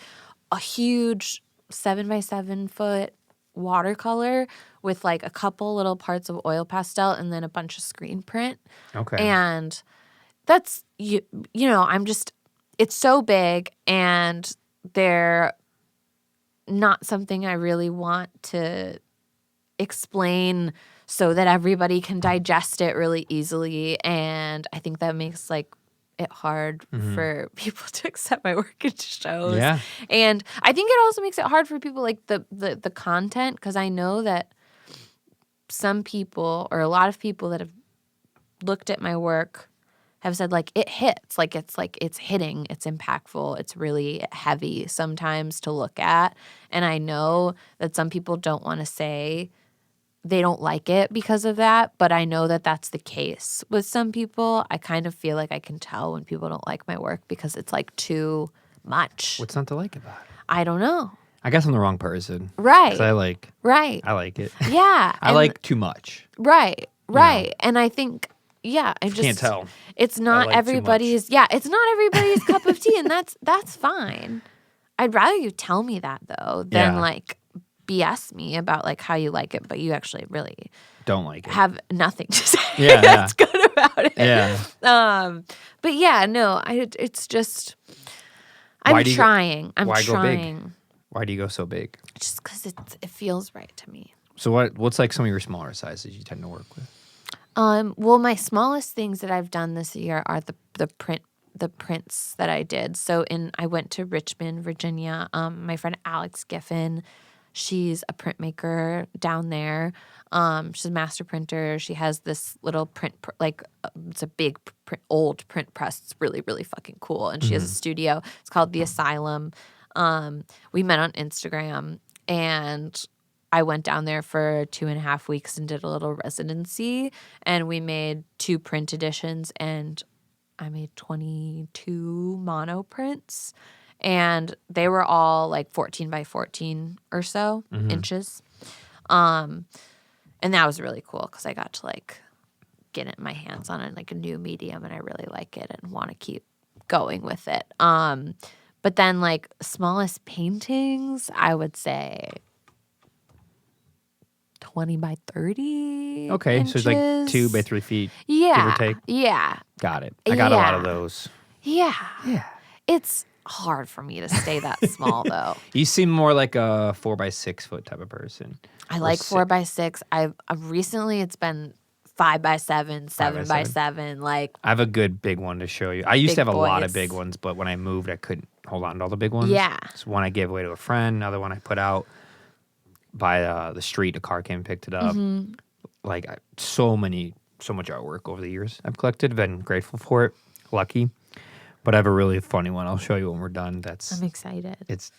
a huge 7x7 foot watercolor with like a couple little parts of oil pastel and then a bunch of screen print. Okay. And that's you know, it's so big, and they're not something I really want to explain so that everybody can digest it really easily. And I think that makes like it hard for people to accept my work into shows. Yeah. And I think it also makes it hard for people like the content, because I know that some people or a lot of people that have looked at my work have said like it hits, like it's hitting, it's impactful, it's really heavy sometimes to look at. And I know that some people don't want to say they don't like it because of that, but I know that that's the case with some people. I kind of feel like I can tell when people don't like my work because it's like too much. What's not to like about it? I don't know. I guess I'm the wrong person. Right. 'Cause I like it. Yeah. I like too much. Right. You know? And I think, yeah, I just can't tell. It's not like too everybody's. Yeah, it's not everybody's cup of tea, and that's fine. I'd rather you tell me that though than like BS me about like how you like it, but you actually really don't like it. Have nothing to say Yeah, that's good about it. Yeah. But yeah, no, it's just I'm trying. Why go big? Why do you go so big? Just because it feels right to me. So what's like some of your smaller sizes you tend to work with? Well, my smallest things that I've done this year are the prints that I did. So I went to Richmond, Virginia. My friend Alex Giffen, she's a printmaker down there. She's a master printer. She has this little it's a big old print press. It's really, really fucking cool. And she has a studio. It's called The Asylum. We met on Instagram, and I went down there for 2.5 weeks and did a little residency, and we made 2 print editions, and I made 22 mono prints, and they were all like 14 by 14 or so inches. And that was really cool because I got to like get my hands on like a new medium, and I really like it and want to keep going with it. But then like smallest paintings, I would say 20 by 30 Okay, inches. so it's like 2 by 3 feet, yeah, give or take? Yeah. Got it. I got a lot of those. Yeah. Yeah. It's hard for me to stay that small, though. You seem more like a 4 by 6 foot type of person. I like 4 by 6. I've recently it's been 5 by 7, 7 by 7. Like I have a good big one to show you. I used to have a lot of big ones, but when I moved, I couldn't hold on to all the big ones. Yeah. So one I gave away to a friend, another one I put out by the street. A car came and picked it up. Like so much artwork over the years I've collected. Been grateful for it. Lucky. But I have a really funny one. I'll show you when we're done. I'm excited. It's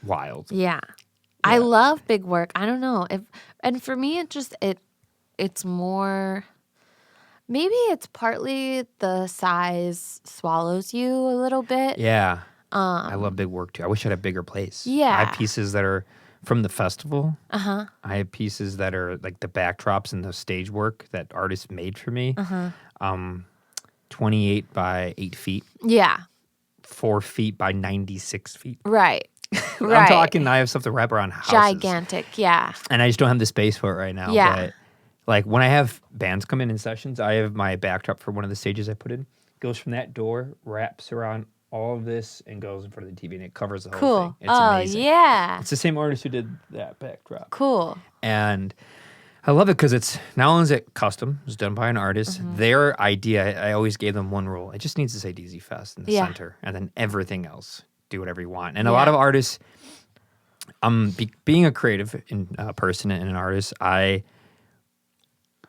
wild. Yeah. I love big work. I don't know. And for me it's more, maybe it's partly the size swallows you a little bit. Yeah. I love big work too. I wish I had a bigger place. Yeah. I have pieces that are from the festival. Uh-huh. I have pieces that are like the backdrops and the stage work that artists made for me. 28 by 8 feet. Yeah. 4 feet by 96 feet. Right. I'm talking, I have stuff to wrap around houses. Gigantic, yeah. And I just don't have the space for it right now. Yeah. But like when I have bands come in sessions, I have my backdrop for one of the stages I put in. Goes from that door, wraps around all of this, and goes in front of the TV, and it covers the whole thing. It's amazing. Yeah. It's the same artist who did that backdrop. Cool. And I love it because it's not only is it custom, it's done by an artist. Their idea, I always gave them one rule. It just needs to say DZ Fest in the center, and then everything else, do whatever you want. And a lot of artists, being a creative person and an artist, I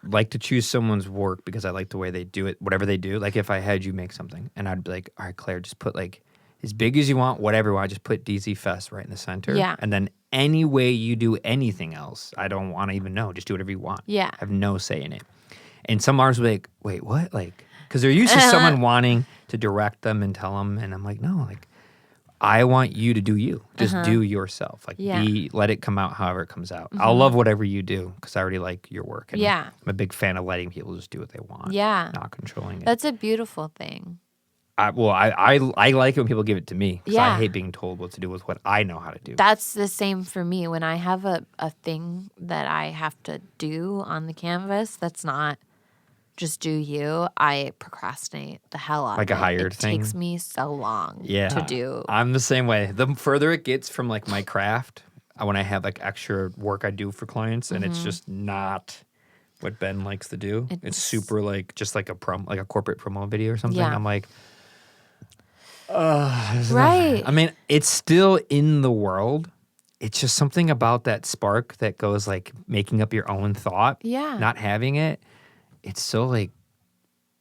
like to choose someone's work because I like the way they do it, whatever they do. Like if I had you make something, and I'd be like, all right, Claire, just put like as big as you want, whatever you want, just put DZ Fest right in the center. Yeah. And then any way you do anything else, I don't want to even know. Just do whatever you want. Yeah. I have no say in it. And some artists will be like, wait, what? Like, because they're used to someone wanting to direct them and tell them. And I'm like, no, like, I want you to do you. Just do yourself. Like, let it come out however it comes out. I'll love whatever you do because I already like your work. And I'm a big fan of letting people just do what they want. Yeah. Not controlling it. That's a beautiful thing. I like it when people give it to me because I hate being told what to do with what I know how to do. That's the same for me. When I have a thing that I have to do on the canvas that's not just do you, I procrastinate the hell out of it. Like a hired thing? It takes me so long to do. I'm the same way. The further it gets from like my craft, when I have like extra work I do for clients and it's just not what Ben likes to do. It's super like just like a corporate promo video or something. I'm like, right. I mean, it's still in the world. It's just something about that spark that goes like making up your own thought. Yeah. Not having it. It's so like,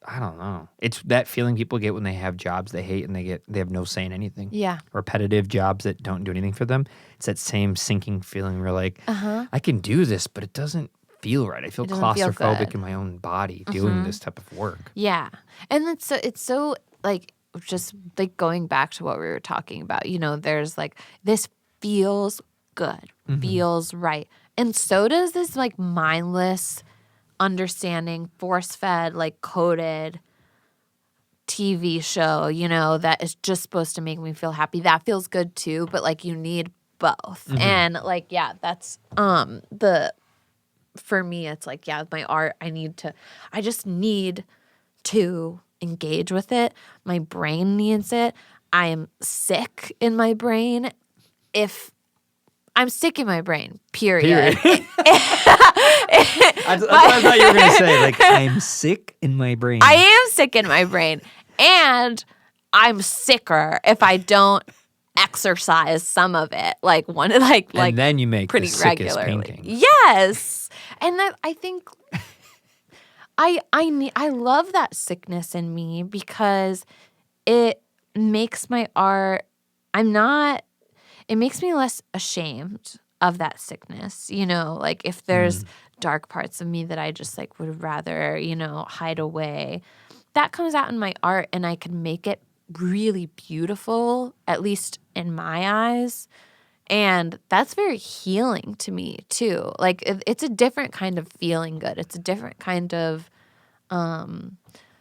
I don't know. It's that feeling people get when they have jobs they hate and they have no say in anything. Yeah. Repetitive jobs that don't do anything for them. It's that same sinking feeling where like, I can do this, but it doesn't feel right. I feel claustrophobic in my own body doing this type of work. Yeah. And it's so like, just like going back to what we were talking about, you know, there's like, this feels good, feels right. And so does this like mindless, understanding, force-fed, like coded TV show, that is just supposed to make me feel happy. That feels good too, but like you need both. And like, yeah, that's for me, it's like, yeah, my art, I just need to engage with it. My brain needs it. I am sick in my brain. If I'm sick in my brain, period. That's what I thought you were going to say. Like, I'm sick in my brain. I am sick in my brain. And I'm sicker if I don't exercise some of it. And then you make pretty the sickest regularly. painting. Yes. And that I think I love that sickness in me because it makes my art it makes me less ashamed of that sickness. Like if there's dark parts of me that I just like would rather, hide away, that comes out in my art and I can make it really beautiful, at least in my eyes. And that's very healing to me too. Like it's a different kind of feeling good. It's a different kind of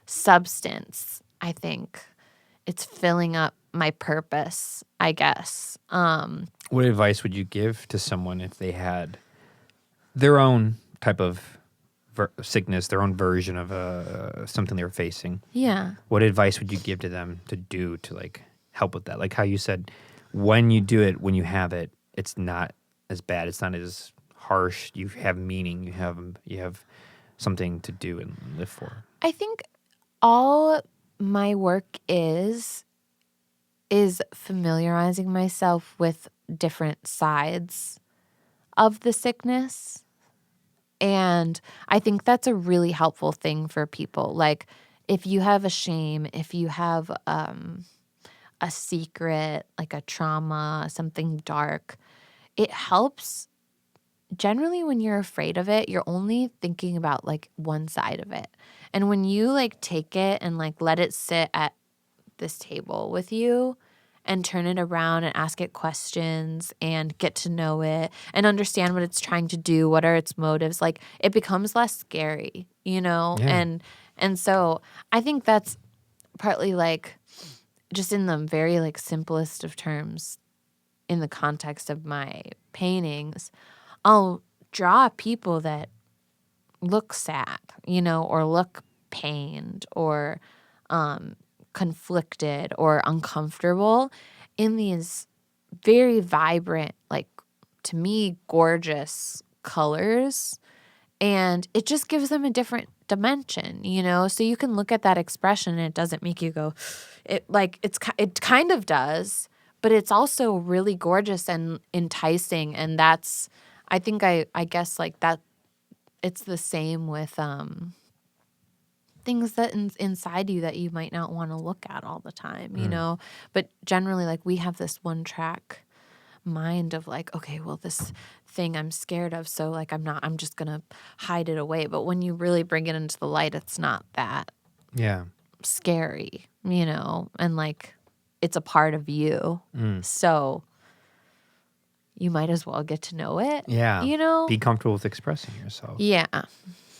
substance, I think. It's filling up my purpose, I guess. What advice would you give to someone if they had their own type of sickness, their own version of something they were facing? Yeah. What advice would you give to them to do to like help with that? Like how you said, when you do it, when you have it, it's not as bad. It's not as harsh. You have meaning. You have something to do and live for. I think all my work is familiarizing myself with different sides of the sickness. And I think that's a really helpful thing for people. Like if you have a shame, if you have a secret, like a trauma, something dark, it helps. Generally, when you're afraid of it, you're only thinking about like one side of it. And when you like take it and like let it sit at this table with you and turn it around and ask it questions and get to know it and understand what it's trying to do, what are its motives, like it becomes less scary, Yeah. And so I think that's partly like just in the very like simplest of terms in the context of my paintings, I'll draw people that look sad, or look pained or conflicted or uncomfortable in these very vibrant, like to me, gorgeous colors. And it just gives them a different dimension, So you can look at that expression and it doesn't make you go, it kind of does, but it's also really gorgeous and enticing. And that's, I think I guess like that it's the same with things that inside you that you might not want to look at all the time, But generally, like we have this one track mind of like, okay, well, this thing I'm scared of, so like I'm just gonna hide it away. But when you really bring it into the light, it's not that scary, and like it's a part of you. So you might as well get to know it. Yeah. Be comfortable with expressing yourself. Yeah.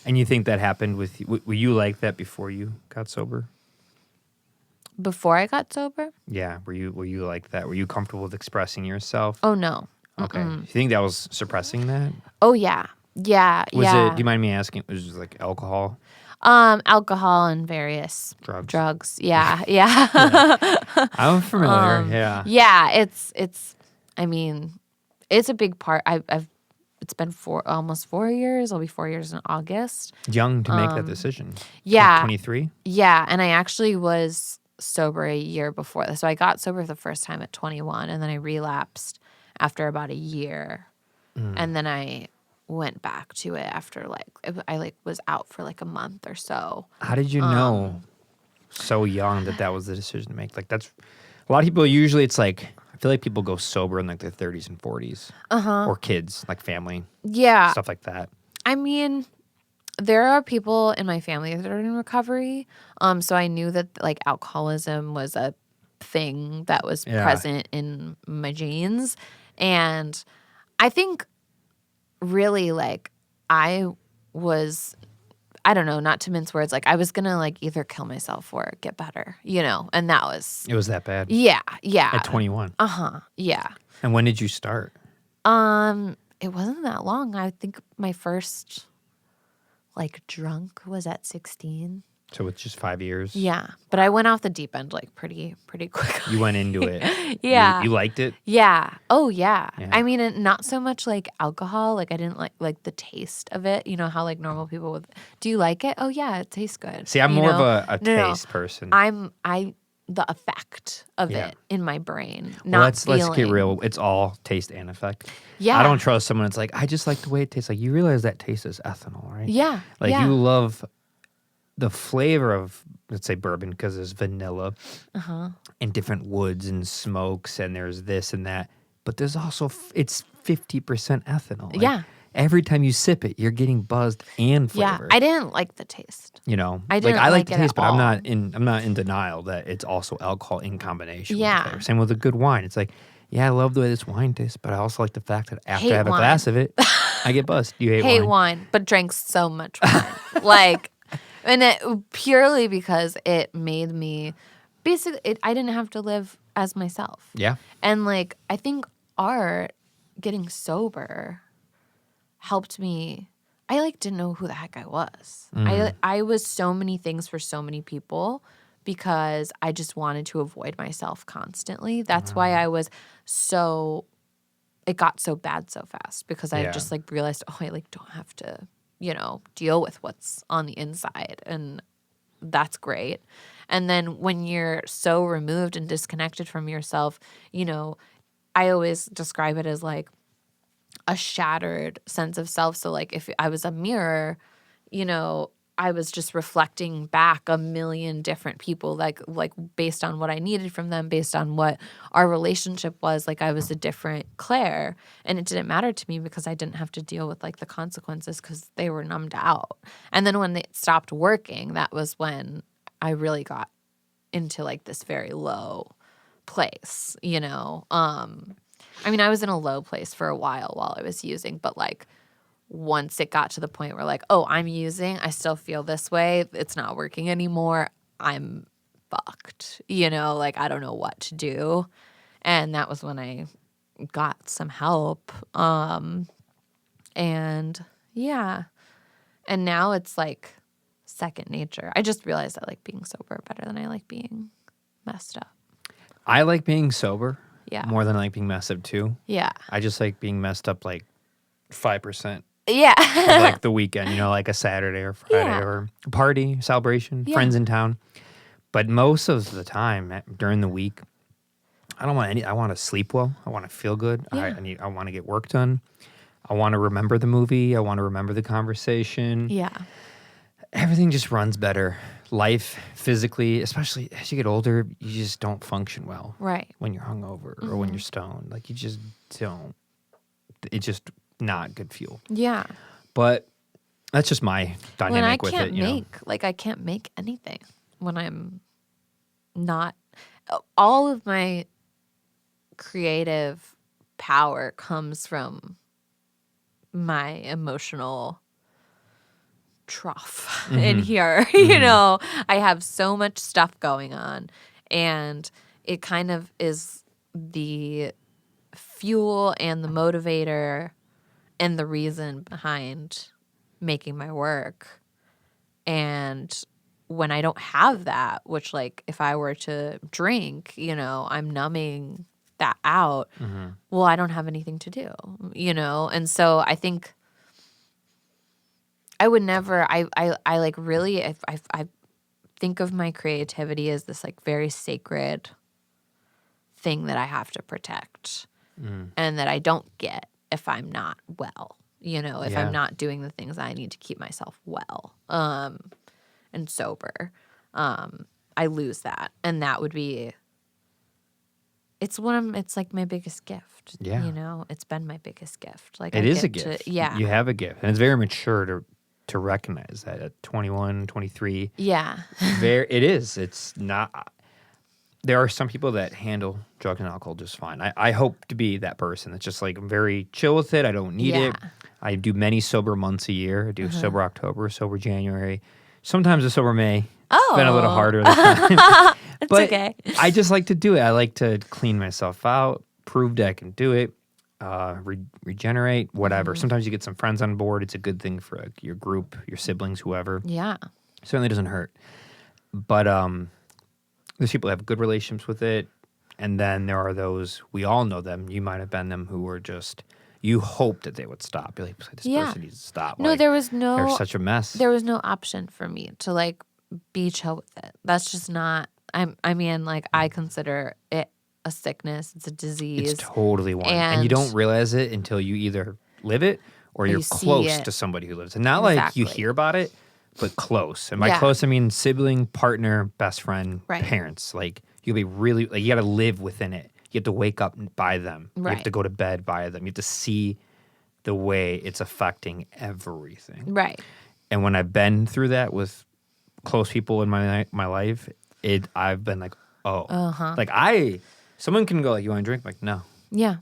And you think that happened with you? Were you like that before you got sober? Before I got sober? Yeah. Were you like that? Were you comfortable with expressing yourself? Oh, no. Okay. You think that was suppressing that? Oh, yeah. Yeah. Was it, do you mind me asking, was it like alcohol? Alcohol and various drugs. Yeah. Yeah. I'm familiar. Yeah. Yeah. It's a big part. It's been almost 4 years. I'll be 4 years in August. Young to make that decision. Yeah. 23? Yeah. And I actually was sober a year before this. So I got sober the first time at 21, and then I relapsed after about a year. And then I went back to it after I was out for like a month or so. How did you know so young that was the decision to make? Like that's a lot of people usually it's like I feel like people go sober in like their 30s and 40s. Or kids, like family. Yeah. Stuff like that. I mean, there are people in my family that are in recovery. So I knew that like alcoholism was a thing that was present in my genes. And I think really like I was I don't know, not to mince words, like I was gonna like either kill myself or get better, and that was It was that bad? yeah, yeah. At 21? Yeah. And when did you start? It wasn't that long. I think my first like drunk was at 16. So it's just 5 years? Yeah, but I went off the deep end like pretty quick. You went into it. Yeah. You liked it? Yeah. Oh yeah. Yeah. I mean, not so much like alcohol. Like I didn't like the taste of it. You know how like normal people would. Do you like it? Oh yeah, it tastes good. See, I'm you more know? of a No. taste person. The effect of Yeah. it in my brain. Well, Not let's get feeling. real. It's all taste and effect. Yeah. I don't trust someone that's like, I just like the way it tastes. Like, you realize that taste is ethanol, right? Yeah. Like, yeah. you love the flavor of, let's say, bourbon because there's vanilla and different woods and smokes and there's this and that. But there's also, it's 50% ethanol. Like, Yeah. Every time you sip it, you're getting buzzed and flavor. Yeah. I didn't like the taste. You know, I didn't I like like the it taste, at but I'm all. not in denial that it's also alcohol in combination. Yeah. With the flavor. Same with a good wine. It's like, yeah, I love the way this wine tastes, but I also like the fact that after Hate I have wine. a glass of it, I get buzzed. You hate wine? wine, but drank so much wine. Like, and it purely because it made me basically. I didn't have to live as myself. Yeah. And like, I think art, getting sober, helped me. I like didn't know who the heck I was. I was so many things for so many people because I just wanted to avoid myself constantly. That's why I was so. It got so bad so fast because I Yeah. just like realized, oh, I like don't have to, deal with what's on the inside, and that's great. And then when you're so removed and disconnected from yourself, I always describe it as like a shattered sense of self. So like if I was a mirror, I was just reflecting back a million different people, like based on what I needed from them, based on what our relationship was. Like I was a different Claire, and it didn't matter to me because I didn't have to deal with like the consequences because they were numbed out. And then when they stopped working, that was when I really got into like this very low place, I mean, I was in a low place for a while I was using, but like once it got to the point where like, oh, I'm using, I still feel this way, it's not working anymore, I'm fucked, like I don't know what to do. And that was when I got some help. And yeah. And now it's like second nature. I just realized I like being sober better than I like being messed up. I like being sober Yeah. more than I like being messed up too. Yeah. I just like being messed up like 5%. Yeah. Of, like the weekend, like a Saturday or Friday Yeah. or a party, celebration, friends in town. But most of the time during the week, I don't want any. I want to sleep well. I want to feel good. Yeah. I want to get work done. I want to remember the movie. I want to remember the conversation. Yeah. Everything just runs better. Life, physically, especially as you get older, you just don't function well. Right. When you're hungover or when you're stoned. Like, you just don't. It's just not good fuel. Yeah. But that's just my dynamic with it. I can't make anything when I'm not. All of my creative power comes from my emotional trough in here. I have so much stuff going on, and it kind of is the fuel and the motivator and the reason behind making my work. And when I don't have that, which like if I were to drink, I'm numbing that out. Well, I don't have anything to do, And so I think I would never, I like really, if I think of my creativity as this like very sacred thing that I have to protect and that I don't get if I'm not well, if I'm not doing the things I need to keep myself well and sober. I lose that. And that would be, it's like my biggest gift. Yeah. It's been my biggest gift. Like It is a gift. Yeah. You have a gift. And it's very mature to recognize that at 21, 23. Yeah. It is. It's not. There are some people that handle drugs and alcohol just fine. I hope to be that person that's just like, I'm very chill with it. I don't need it. I do many sober months a year. I do sober October, sober January, sometimes a sober May. It's been a little harder this time. It's But okay. I just like to do it. I like to clean myself out, prove that I can do it, regenerate, whatever. Sometimes you get some friends on board. It's a good thing for like, your group, your siblings, whoever. Yeah. Certainly doesn't hurt. But there's people that have good relationships with it. And then there are those, we all know them. You might have been them who were just, you hope that they would stop. You're like, this person needs to stop. No, like, there was no. they're such a mess. There was no option for me to like be chill with it. That's just not. I mean, like I consider it a sickness. It's a disease. It's totally one, and you don't realize it until you either live it or you're close to somebody who lives it. Not like you hear about it, but close. And by close, I mean sibling, partner, best friend, parents. Like you'll be really like you got to live within it. You have to wake up by them. You have to go to bed by them. You have to see the way it's affecting everything. Right. And when I've been through that with close people in my life, I've been like, oh, like someone can go like, you want to drink? Like, no. Yeah.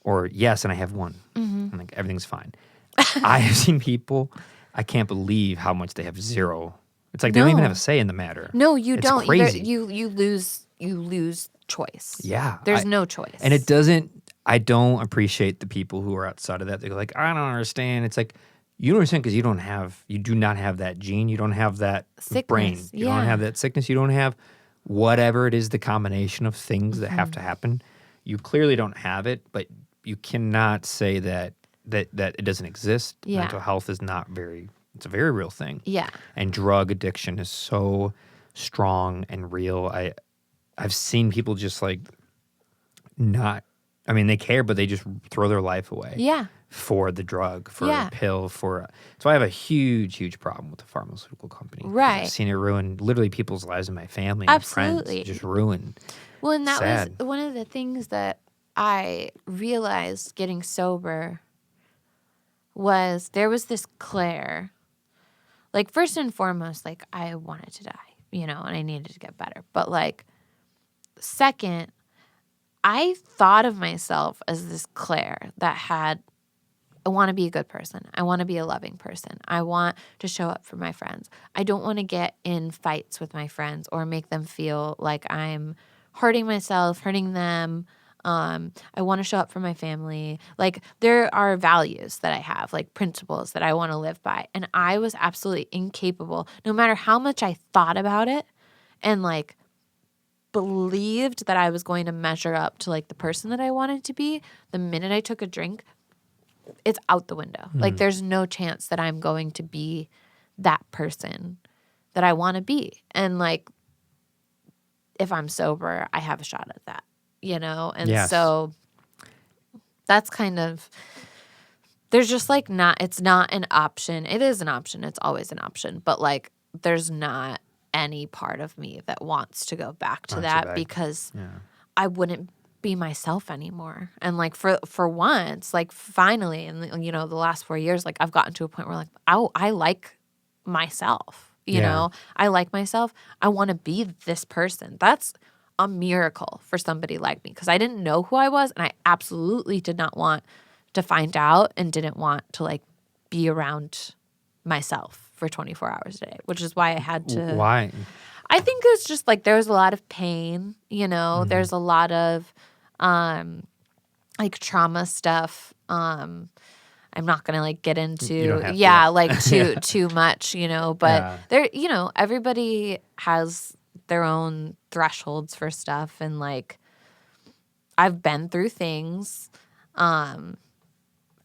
Or yes, and I have one. And like everything's fine. I have seen people, I can't believe how much they have zero. It's like they don't even have a say in the matter. No, you it's don't. Crazy. You lose choice. Yeah. There's no choice. And I don't appreciate the people who are outside of that. They go like, I don't understand. It's like, you don't understand because you do not have that gene. You don't have that brain. You don't have that sickness. You don't have whatever it is, the combination of things that have to happen. You clearly don't have it, but you cannot say that it doesn't exist. Yeah. Mental health is it's a very real thing. Yeah. And drug addiction is so strong and real. I've seen people just like they care, but they just throw their life away. Yeah. For the drug, for a pill, so I have a huge, huge problem with the pharmaceutical company. Right. I've seen it ruin literally people's lives and my family and friends. Just ruin. Well, and that Sad. was one of the things that I realized getting sober was there was this Clare. Like, first and foremost, like, I wanted to die, and I needed to get better. But, like, second, I thought of myself as this Clare that I want to be a good person. I want to be a loving person. I want to show up for my friends. I don't want to get in fights with my friends or make them feel like I'm hurting myself, hurting them. I want to show up for my family. Like, there are values that I have, like principles that I want to live by. And I was absolutely incapable, no matter how much I thought about it and like believed that I was going to measure up to like the person that I wanted to be. The minute I took a drink, it's out the window. Like, there's no chance that I'm going to be that person that I want to be. And like, if I'm sober, I have a shot at that, And so that's kind of, there's just like it's not an option. It is an option. It's always an option. But like, there's not any part of me that wants to go back to that because I wouldn't be myself anymore. And like for once, like finally, and the last 4 years, like I've gotten to a point where like, I like myself, I like myself. I want to be this person. That's a miracle for somebody like me because I didn't know who I was and I absolutely did not want to find out and didn't want to like be around myself for 24 hours a day, which is why I had to. Why? I think it's just like there was a lot of pain, there's a lot of like trauma stuff. I'm not gonna like get into like too much, but there, everybody has their own thresholds for stuff, and like I've been through things. I'm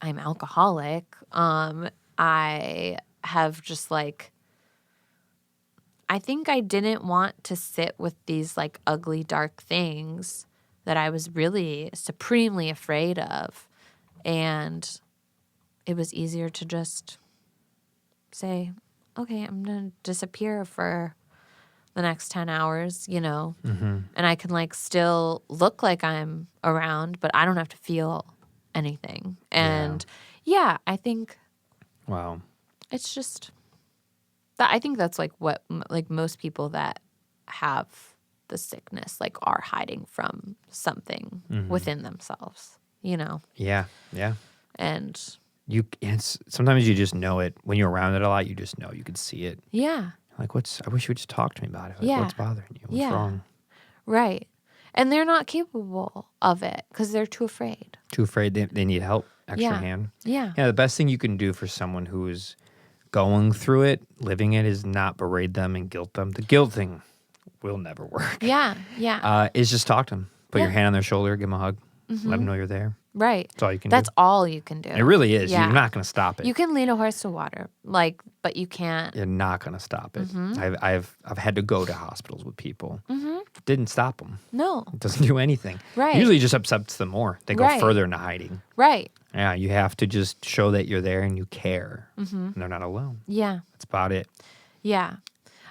alcoholic. I have just like, I think I didn't want to sit with these like ugly, dark things that I was really supremely afraid of. And it was easier to just say, okay, I'm going to disappear for the next 10 hours, and I can like still look like I'm around, but I don't have to feel anything. And I think, wow, it's just that I think that's like what like most people that have the sickness like are hiding from something within themselves, Yeah. And sometimes you just know it when you're around it a lot. You just know, you can see it. Yeah. Like, I wish you would just talk to me about it. Like, Yeah. what's bothering you? What's Yeah. wrong? Right. And they're not capable of it because they're too afraid. Too afraid they need help, extra hand. Yeah. Yeah, the best thing you can do for someone who is going through it, living it, is not berate them and guilt them. The guilt thing will never work. Yeah. Yeah. Is just talk to them. Put your hand on their shoulder, give them a hug, let them know you're there. Right. That's all you can That's do. all you can do. It really is. Yeah. You're not going to stop it. You can lead a horse to water, but you can't. You're not going to stop it. I've had to go to hospitals with people. Didn't stop them. No. It doesn't do anything. Right. Usually it just upsets them more. They go Right. further into hiding. Right. Yeah, you have to just show that you're there and you care. And they're not alone. Yeah. That's about it. Yeah.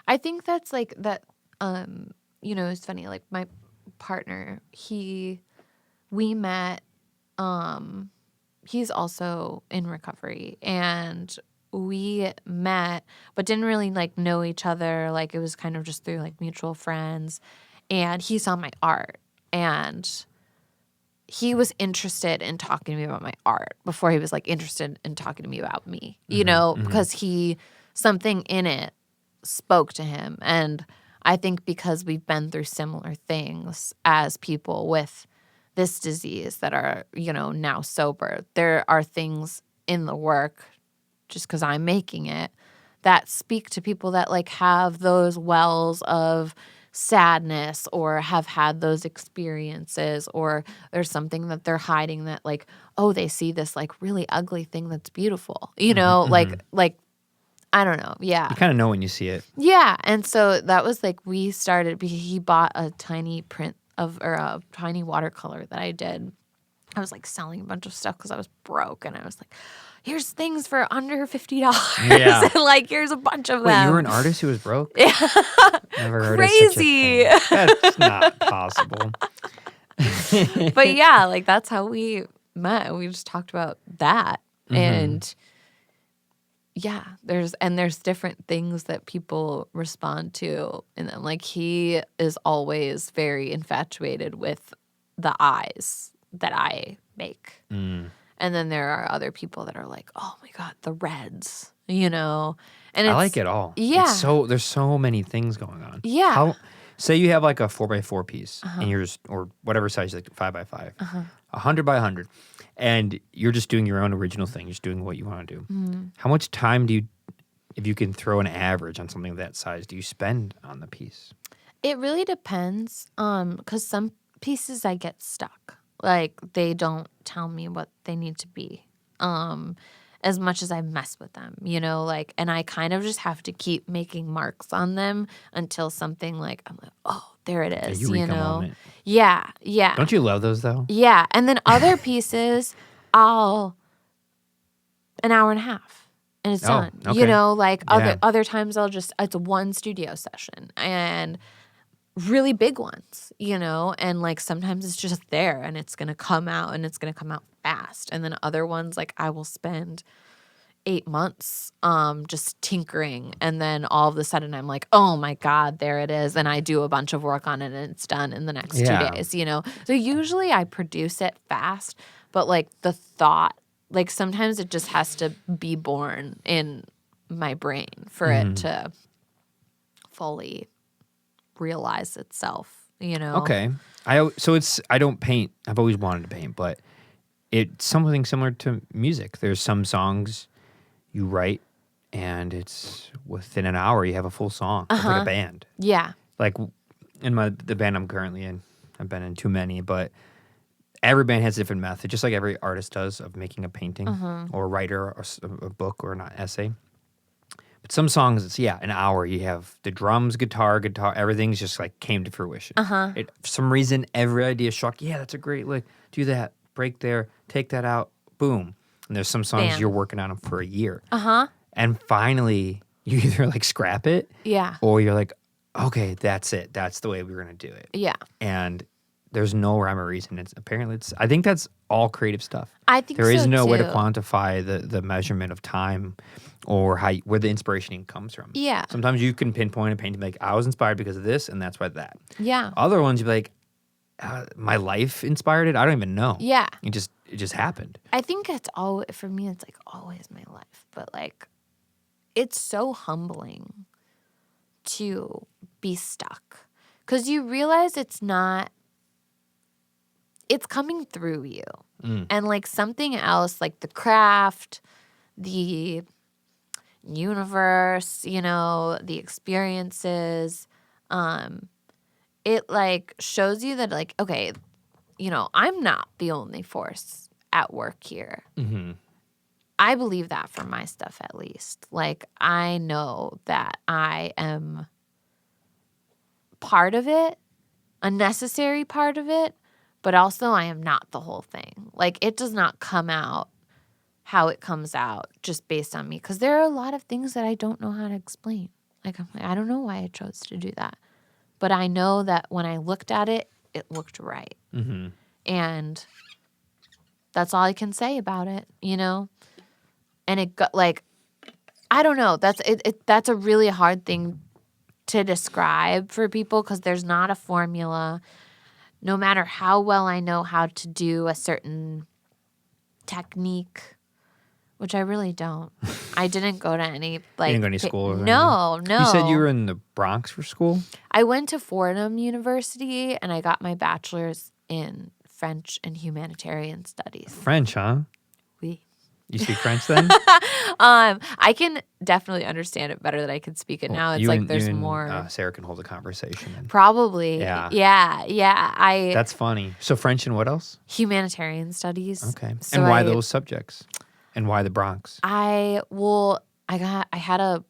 I think that's like that, it's funny. Like my partner, we met, he's also in recovery, and we met, but didn't really like know each other. Like it was kind of just through like mutual friends, and he saw my art, and he was interested in talking to me about my art before he was like interested in talking to me about me, because something in it spoke to him. And I think because we've been through similar things as people with this disease that are, now sober, there are things in the work, just because I'm making it, that speak to people that like have those wells of sadness or have had those experiences, or there's something that they're hiding that like, oh, they see this like really ugly thing that's beautiful, like I don't know. Yeah. You kind of know when you see it. Yeah. And so that was like, he bought a tiny a tiny watercolor that I did. I was like selling a bunch of stuff because I was broke, and I was like, here's things for under $50. Yeah. And like, here's a bunch of Wait, them. you were an artist who was broke? Yeah. Never heard Crazy. of such a thing. That's not possible. But yeah, like that's how we met. We just talked about that. And yeah, there's different things that people respond to in them. Like he is always very infatuated with the eyes that I make. And then there are other people that are like, oh my God, the reds, And I like it all. Yeah. There's so many things going on. Yeah. Say you have like a 4x4 piece, and you're just, or whatever size, like 5x5, 100 by 100, and you're just doing your own original thing, just doing what you want to do. How much time do you, if you can throw an average on something of that size, do you spend on the piece? It really depends, because some pieces I get stuck. Like they don't tell me what they need to be, as much as I mess with them, and I kind of just have to keep making marks on them until something like, I'm like, oh, there it is, Eureka moment. Yeah, yeah. Don't you love those though? Yeah, and then other pieces, an hour and a half, and it's done. Okay. Other times it's one studio session, and really big ones, and like sometimes it's just there and it's going to come out, and it's going to come out fast. And then other ones, like I will spend 8 months just tinkering, and then all of a sudden I'm like, oh my God, there it is. And I do a bunch of work on it and it's done in the next 2 days, So usually I produce it fast, but like the thought, like sometimes it just has to be born in my brain for it to fully realize itself, Okay. I don't paint. I've always wanted to paint, but it's something similar to music. There's some songs you write, and it's within an hour you have a full song. It's like a band. Yeah. Like in the band I'm currently in, I've been in too many, but every band has a different method, just like every artist does, of making a painting or a writer or a book or an essay. But some songs, it's an hour. You have the drums, guitar, everything's just like came to fruition. For some reason, every idea struck. Yeah, that's a great lick. Do that. Break there. Take that out. Boom. And there's some songs Bam. you're working on them for a year. And finally, you either like scrap it, or you're like, okay, that's it. That's the way we're gonna do it. Yeah. And there's no rhyme or reason. I think that's all creative stuff. I think there is so, no way to too. quantify the measurement of time or where the inspiration even comes from. Yeah. Sometimes you can pinpoint a painting like, I was inspired because of this, and that's why that. Yeah. Other ones, you'd be like, my life inspired it? I don't even know. Yeah. it just happened. I think it's all for me. It's like always my life, but like it's so humbling to be stuck because you realize it's coming through you, and like something else, like the craft, the universe, the experiences, it like shows you that like, okay, I'm not the only force at work here. Mm-hmm. I believe that for my stuff, at least. Like, I know that I am part of it, a necessary part of it, but also I am not the whole thing. Like, it does not come out how it comes out just based on me. Because there are a lot of things that I don't know how to explain. Like, I'm like, I don't know why I chose to do that. But I know that when I looked at it, it looked right. Mm-hmm. And that's all I can say about it, And it got like, I don't know. That's a really hard thing to describe for people because there's not a formula. No matter how well I know how to do a certain technique, which I really don't. I didn't go to any like. You didn't go to any school? Or no. You said you were in the Bronx for school? I went to Fordham University and I got my bachelor's in French and humanitarian studies. French, huh? Oui. You speak French then? I can definitely understand it better than I can speak it now. It's like there's more. Sarah can hold a conversation. Then. Probably. Yeah. Yeah. That's funny. So French and what else? Humanitarian studies. Okay. So and why those subjects? And why the Bronx? I had a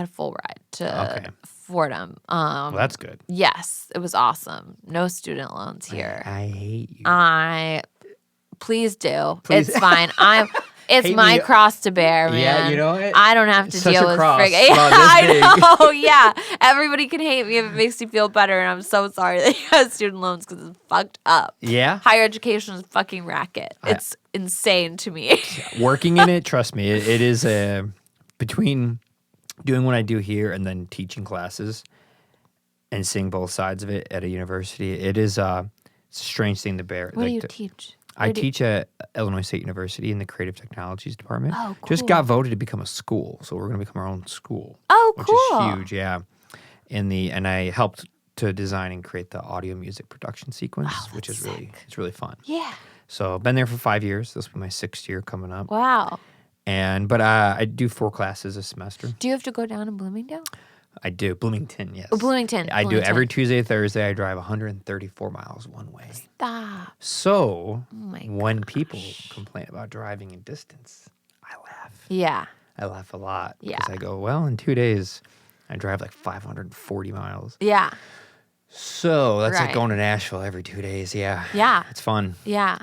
full ride to Fordham. Well, that's good. Yes, it was awesome. No student loans here. I hate you. Please do. Please. It's fine. It's my cross to bear, man. Yeah, you know what? I don't have to Such deal a with cross. friggin'. About this I big. know. Yeah, everybody can hate me if it makes you feel better, and I'm so sorry that you have student loans because it's fucked up. Yeah. Higher education is a fucking racket. It's insane to me. Working in it, trust me, it is between doing what I do here and then teaching classes and seeing both sides of it at a university. It is it's a strange thing to bear. What do you teach? I teach at Illinois State University in the Creative Technologies department. Oh, cool. Just got voted to become a school, so we're going to become our own school. Oh, which cool. is huge, yeah. And I helped to design and create the audio music production sequence, which is really fun. Yeah. So I've been there for 5 years. This will be my 6th year coming up. Wow. But I do 4 classes a semester. Do you have to go down to Bloomingdale? I do. Bloomington, yes. Oh, Bloomington. I do every Tuesday, Thursday. I drive 134 miles one way. Stop. So my when people complain about driving in distance, I laugh. Yeah. I laugh a lot. Yeah. Because I go, well, in 2 days, I drive like 540 miles. Yeah. So that's like going to Nashville every 2 days. Yeah. Yeah. It's fun. Yeah.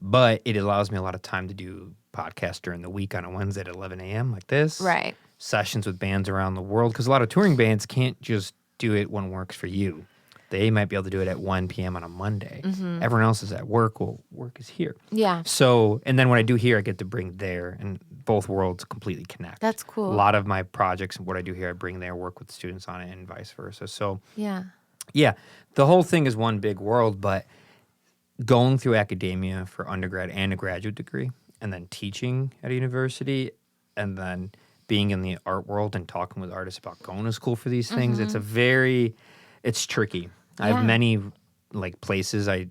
But it allows me a lot of time to do podcasts during the week on a Wednesday at 11 a.m. like this. Right. Sessions with bands around the world. Because a lot of touring bands can't just do it when works for you. They might be able to do it at 1 p.m. on a Monday. Mm-hmm. Everyone else is at work. Well, work is here. Yeah. So, and then when I do here, I get to bring there, and both worlds completely connect. That's cool. A lot of my projects and what I do here, I bring there, work with students on it, and vice versa. So, yeah, the whole thing is one big world, but going through academia for undergrad and a graduate degree, and then teaching at a university, and then being in the art world and talking with artists about going to school for these things, it's tricky. I have many places. I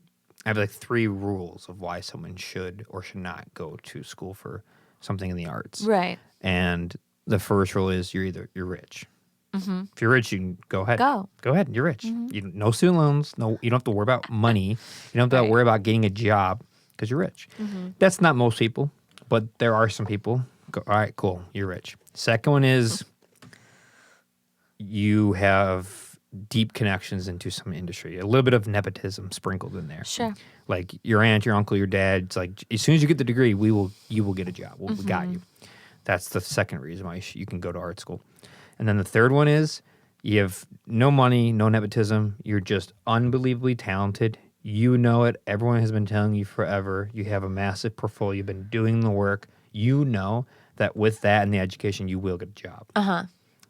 have 3 rules of why someone should or should not go to school for something in the arts. Right. And the first rule is you're rich. Mm-hmm. If you're rich, you can go ahead. Go ahead. You're rich. Mm-hmm. No student loans. No, you don't have to worry about money. You don't have to worry about getting a job because you're rich. Mm-hmm. That's not most people, but there are some people. Go, all right, cool. You're rich. Second one is you have deep connections into some industry. A little bit of nepotism sprinkled in there. Sure. Like your aunt, your uncle, your dad. It's like as soon as you get the degree, you will get a job. We got you. That's the second reason why you can go to art school. And then the third one is you have no money, no nepotism. You're just unbelievably talented. You know it. Everyone has been telling you forever. You have a massive portfolio. You've been doing the work. You know that with that and the education, you will get a job. Uh-huh.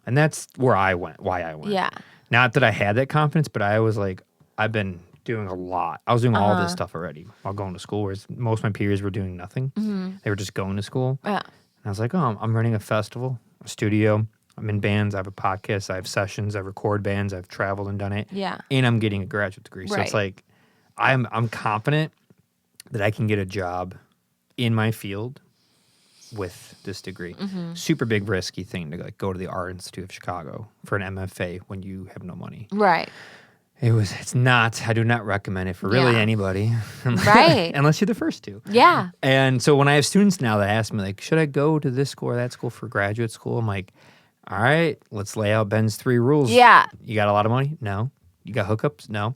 And that's why I went. Yeah. Not that I had that confidence, but I was like, I've been doing a lot. I was doing all this stuff already while going to school, whereas most of my peers were doing nothing. They were just going to school. Yeah. And I was like, oh, I'm running a festival, a studio. I'm in bands. I have a podcast. I have sessions. I record bands. I've traveled and done it. Yeah. And I'm getting a graduate degree. So Right. it's like I'm confident that I can get a job in my field with this degree. Super big risky thing to like go to the Art Institute of Chicago for an MFA when you have no money. Right. It's not, I do not recommend it for really Yeah. anybody. Right. Unless you're the first to. Yeah. And so when I have students now that ask me like, should I go to this school or that school for graduate school? I'm like, all right, let's lay out Ben's 3 rules. Yeah. You got a lot of money? No. You got hookups? No.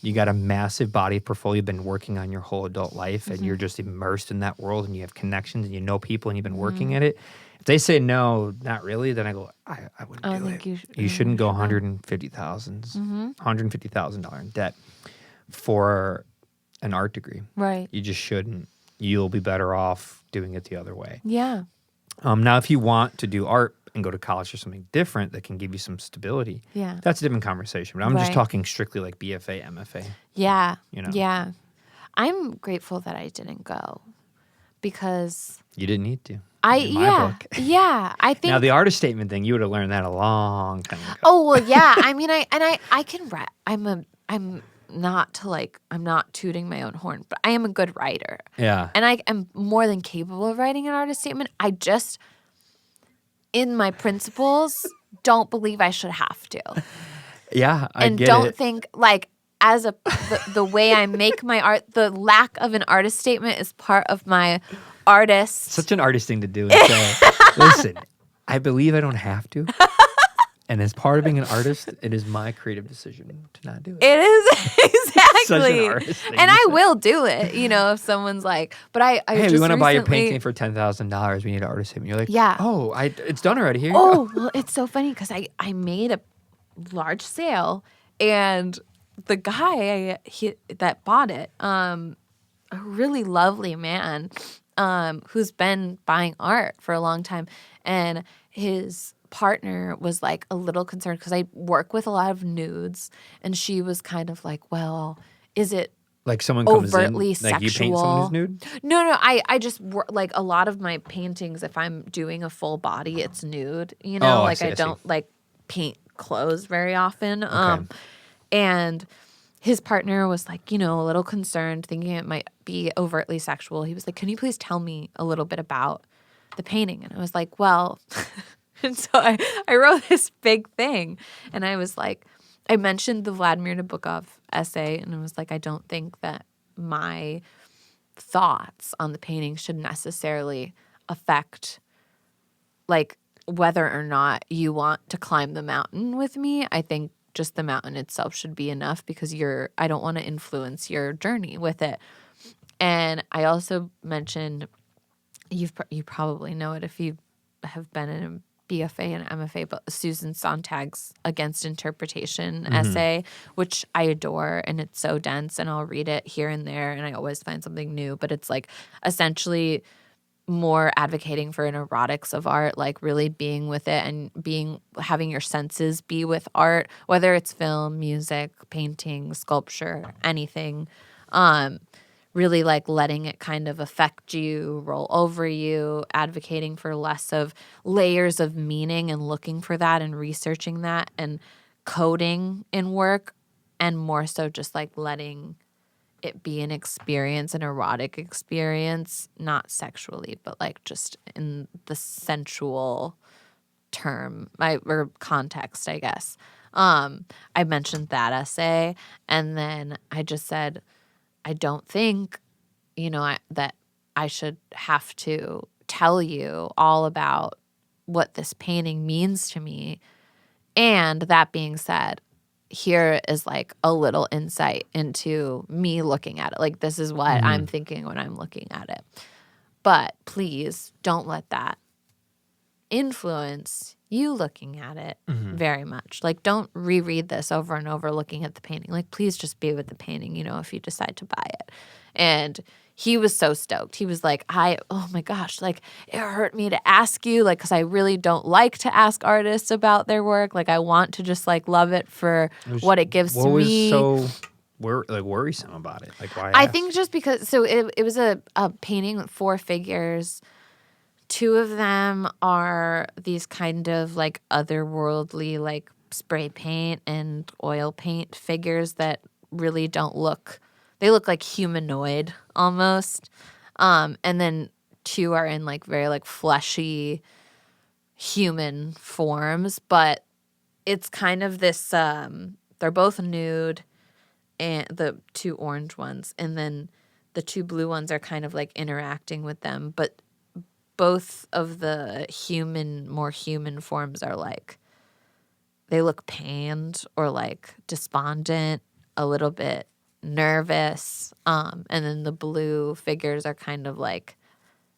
You got a massive body of portfolio you've been working on your whole adult life and you're just immersed in that world and you have connections and you know people and you've been working at it. If they say no, not really, then I go, I wouldn't do think it. You shouldn't go $150,000 in debt for an art degree. Right. You just shouldn't. You'll be better off doing it the other way. Yeah. Now, if you want to do art and go to college for something different that can give you some stability, Yeah. that's a different conversation. But I'm just Right. talking strictly like BFA, MFA. Yeah. You know. Yeah. I'm grateful that I didn't go because You didn't need to. I in my book. Yeah. I think Now, the artist statement thing, you would have learned that a long time ago. Oh well, yeah. I mean, I can write. I'm not tooting my own horn, but I am a good writer, Yeah. and I am more than capable of writing an artist statement. I just, in my principles, don't believe I should have to, Yeah, I and get don't it. think like as the way I make my art, the lack of an artist statement is part of my artist. Such an artist thing to do. And say, listen, I believe I don't have to. And as part of being an artist, it is my creative decision to not do it. It is exactly, Such an artist thing and to I say. will do it. You know, if someone's like, but I Hey, just we want to buy your recently- painting for $10,000. We need an artist statement. You're like, Yeah. Oh, it's done already. Here you go. Oh, well, it's so funny because I made a large sale, and the guy that bought it, a really lovely man, who's been buying art for a long time, and his partner was like a little concerned because I work with a lot of nudes, and she was kind of like, well, is it Like someone comes overtly in, like you paint someone who's nude? No, I just like a lot of my paintings, if I'm doing a full body, it's nude, you know, Oh, I like see, I I see. don't like paint clothes very often. And his partner was like, you know, a little concerned, thinking it might be overtly sexual. He was like, can you please tell me a little bit about the painting? And I was like, well, and so I wrote this big thing, and I was like, I mentioned the Vladimir Nabokov essay, and I was like, I don't think that my thoughts on the painting should necessarily affect, like, whether or not you want to climb the mountain with me. I think just the mountain itself should be enough because I don't want to influence your journey with it. And I also mentioned, you probably know it if you have been in a BFA and MFA, but Susan Sontag's Against Interpretation essay, which I adore, and it's so dense, and I'll read it here and there, and I always find something new. But it's like essentially more advocating for an erotics of art, like really being with it and having your senses be with art, whether it's film, music, painting, sculpture, anything. Really like letting it kind of affect you, roll over you, advocating for less of layers of meaning and looking for that and researching that and coding in work, and more so just like letting it be an experience, an erotic experience, not sexually, but like just in the sensual term or context, I guess. I mentioned that essay, and then I just said, I don't think, that I should have to tell you all about what this painting means to me. And that being said, here is like a little insight into me looking at it. Like, this is what I'm thinking when I'm looking at it. But please don't let that influence you looking at it very much. Like, don't reread this over and over looking at the painting. Like, please just be with the painting, if you decide to buy it. And he was so stoked. He was like, oh my gosh, like, it hurt me to ask you, like, because I really don't like to ask artists about their work. Like, I want to just like love it for what it gives to me. worrisome about it? Like, why? I ask? think just because, so it was a painting with 4 figures. 2 of them are these kind of like otherworldly, like spray paint and oil paint figures that really don't look, they look like humanoid almost. And then 2 are in like very like fleshy human forms, but it's kind of this, they're both nude, and the 2 orange ones, and then the 2 blue ones are kind of like interacting with them, but both of the more human forms are like, they look pained or like despondent, a little bit nervous. And then the blue figures are kind of like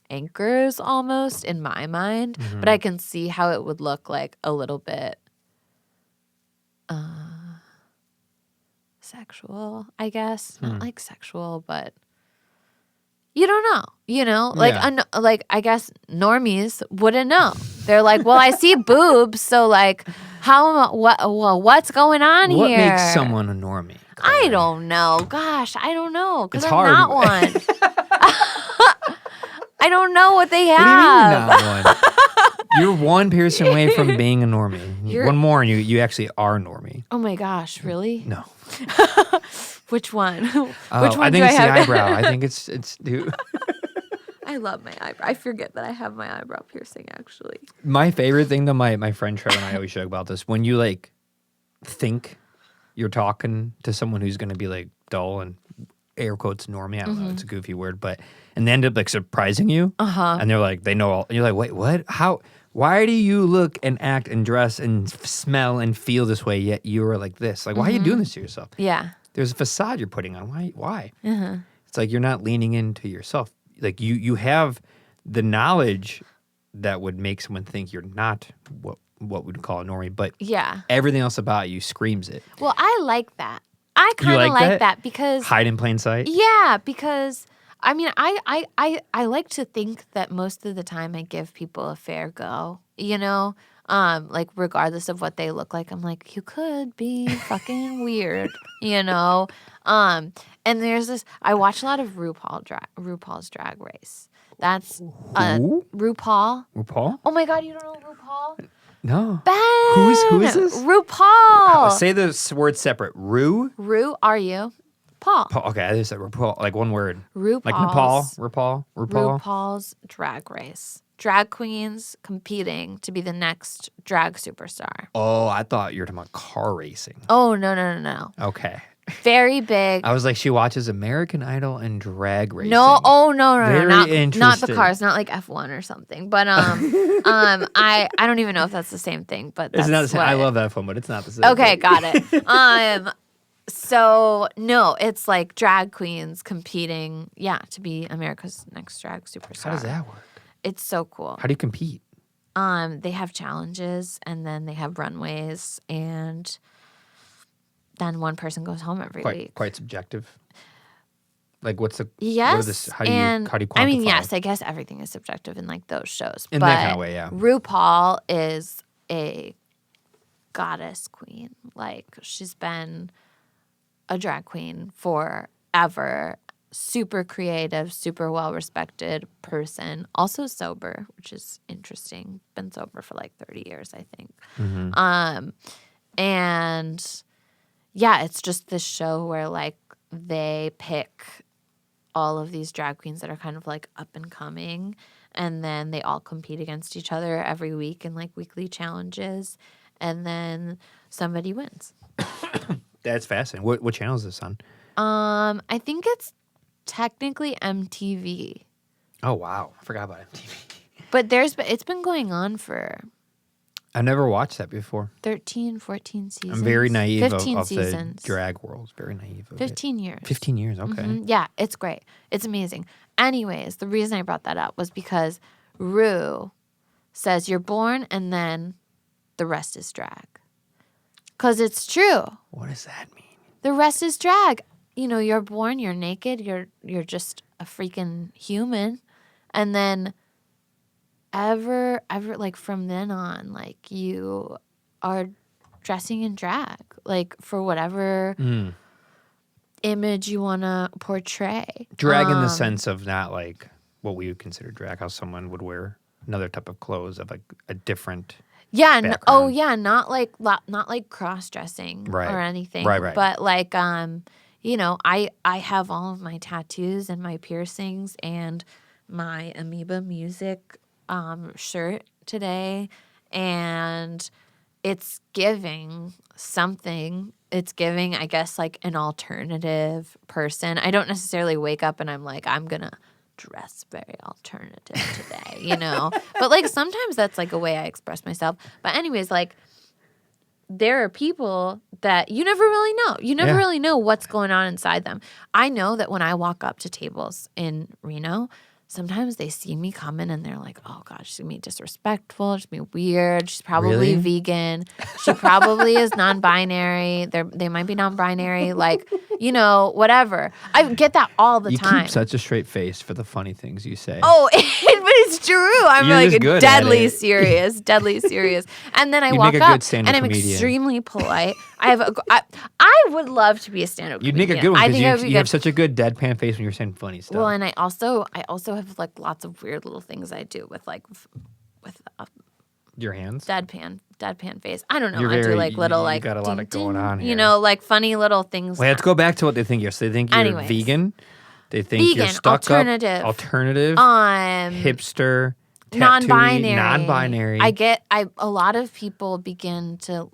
anchors almost in my mind, but I can see how it would look like a little bit sexual, I guess. Not like sexual, but you don't know, like Yeah. like I guess normies wouldn't know. They're like, well, I see boobs, so like, what's going on What here? makes someone a normie? I Claire? don't know. Gosh, I don't know because It's I'm hard. not one. I don't know what they What do you mean you're have. not one? You're one person away from being a normie. One more, and you actually are a normie. Oh my gosh, really? No. Which one? Which I one think do it's I have? the eyebrow. I think it's dude. I love my eyebrow. I forget that I have my eyebrow piercing actually. My favorite thing, though, my friend Trevor and I always joke about this. When you like think you're talking to someone who's going to be like dull and air quotes normie. I don't know. It's a goofy word, but and they end up like surprising you. And they're like, they know all. And you're like, wait, what? How? Why do you look and act and dress and smell and feel this way? Yet you are like this. Like, why are you doing this to yourself? Yeah. There's a facade you're putting on. Why? It's like you're not leaning into yourself. Like you have the knowledge that would make someone think you're not what we'd call a normie, but Yeah. everything else about you screams it. Well, I like that. I kind of like that because hide in plain sight. yeah, because I mean, I like to think that most of the time I give people a fair go, like regardless of what they look like. I'm like, you could be fucking weird, And there's this. I watch a lot of RuPaul's Drag Race. That's Who? RuPaul. RuPaul? Oh my God, you don't know RuPaul? No. Ben. Who is this? RuPaul. Say the word separate. R-U. Paul. Paul. Okay, I just said RuPaul, like one word. RuPaul's. Like Nepal. RuPaul. RuPaul's Drag Race. Drag queens competing to be the next drag superstar. Oh, I thought you were talking about car racing. Oh, no. Okay. Very big. I was like, she watches American Idol and drag racing. No, Very not the interesting. cars, not like F1 or something. But I don't even know if that's the same thing. But that's It's not the same. what I love F1, but it's not the same. Okay, thing. got it. So no, it's like drag queens competing, to be America's next drag superstar. How does that work? It's so cool. How do you compete? They have challenges and then they have runways and then one person goes home every week. Quite subjective. Like what's the yes? how do you quantify? I mean, yes, I guess everything is subjective in like those shows. In but that kind of way, yeah. RuPaul is a goddess queen. Like she's been a drag queen forever. Super creative, super well-respected person. Also sober, which is interesting. Been sober for like 30 years, I think. And yeah, it's just this show where like they pick all of these drag queens that are kind of like up and coming, and then they all compete against each other every week in like weekly challenges, and then somebody wins. That's fascinating. What channel is this on? I think it's technically MTV. Oh wow, I forgot about MTV. But it's been going on for I've never watched that before. 13, 14 seasons. I'm very naive 15 of seasons. the drag world. Very naive of 15 years. 15 years, okay. Mm-hmm. Yeah, it's great. It's amazing. Anyways, the reason I brought that up was because Ru says you're born and then the rest is drag. Because it's true. What does that mean? The rest is drag. You're born, you're naked, you're just a freaking human. And then ever like from then on, like you are dressing in drag. Like for whatever image you want to portray. Drag in the sense of not like what we would consider drag, how someone would wear another type of clothes of like a different Yeah. background. Not like cross dressing Right. or anything. Right. But like, I have all of my tattoos and my piercings and my Amoeba Music shirt today, and it's giving something. It's giving, I guess, like an alternative person. I don't necessarily wake up and I'm like, I'm gonna dress very alternative today, But like sometimes that's like a way I express myself. But anyways, like there are people that you never really know. You never really know what's going on inside them. I know that when I walk up to tables in Reno, sometimes they see me coming and they're like, oh, gosh, she's going to be disrespectful. She's going to be weird. She's probably vegan. She probably is non-binary. They might be non-binary. Like, whatever. I get that all the time. You keep such a straight face for the funny things you say. Oh, but it's true. I'm You're just like good deadly at it. serious, deadly serious. And then I You'd walk make a up good stand-up and I'm comedian. extremely polite. I would love to be a stand-up You'd comedian. make a good one I think I would because be you good. have such a good deadpan face when you're saying funny stuff. Well, and I also have like lots of weird little things I do with a your hands? deadpan face. I don't know. You're I do very- like little you like got a lot ding, of going ding, on here. like funny little things. Wait, let's go back to what they think you're. So they think you're Anyways. vegan. They think you're Vegan, stuck alternative. up, alternative, Um, hipster, tattooey, non-binary. non-binary. A lot of people begin to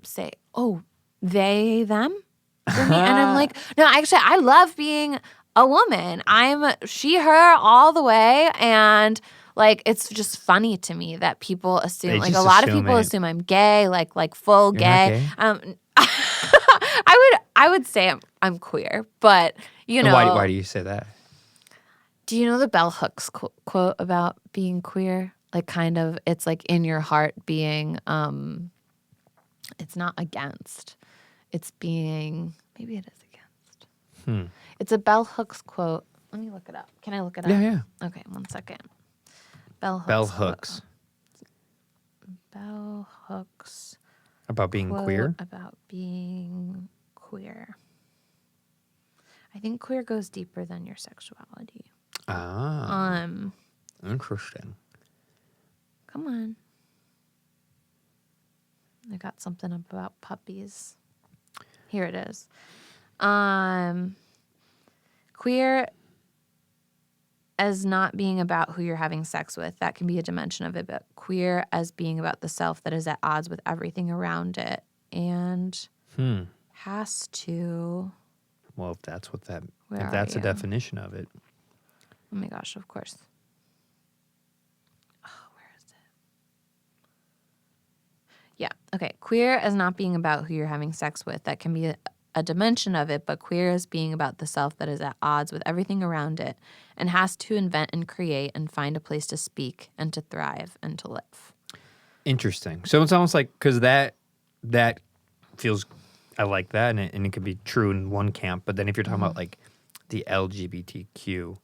say, "Oh, they them," for me, and I'm like, "No, actually, I love being a woman. I'm she, her, all the way," and like it's just funny to me that people assume, They like a just lot of assume people it. assume I'm gay, like full You're gay. not gay? I would say I'm queer, but Why do you say that? Do you know the bell hooks quote about being queer? Like kind of, it's like in your heart being, it's not against. It's being, maybe it is against. It's a bell hooks quote. Let me look it up. Can I look it up? Yeah. Okay, 1 second. Bell hooks. Bell quote. hooks. Bell hooks. About being Quote queer? about being queer. I think queer goes deeper than your sexuality. Ah. Interesting. Come on. I got something about puppies. Here it is. Queer as not being about who you're having sex with. That can be a dimension of it, but queer as being about the self that is at odds with everything around it and has to. Well, if that's what that, Where if are that's the you? definition of it. Oh my gosh, of course. Oh, where is it? Yeah, okay. Queer as not being about who you're having sex with. That can be a dimension of it, but queer as being about the self that is at odds with everything around it and has to invent and create and find a place to speak and to thrive and to live. Interesting. So it's almost like, because that feels, I like that, and it could be true in one camp, but then if you're talking about like the LGBTQ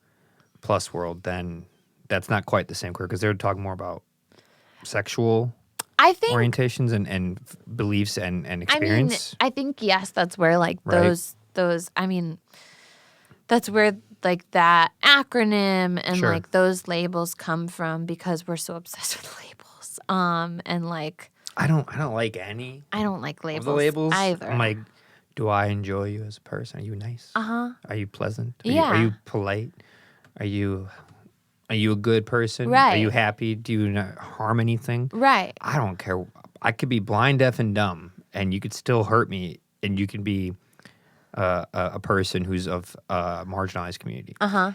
plus world, then that's not quite the same queer, because they're talking more about sexual I think orientations and beliefs and experience. I think yes, that's where like Right. those that's where like that acronym and Sure. like those labels come from because we're so obsessed with labels. And like I don't like any I don't like of labels, the labels either. I'm like, do I enjoy you as a person? Are you nice? Uh-huh. Are you pleasant? Yeah. Are you polite? Are you a good person? Right. Are you happy? Do you not harm anything? Right. I don't care. I could be blind, deaf, and dumb, and you could still hurt me, and you can be a person who's of a marginalized community. Uh-huh.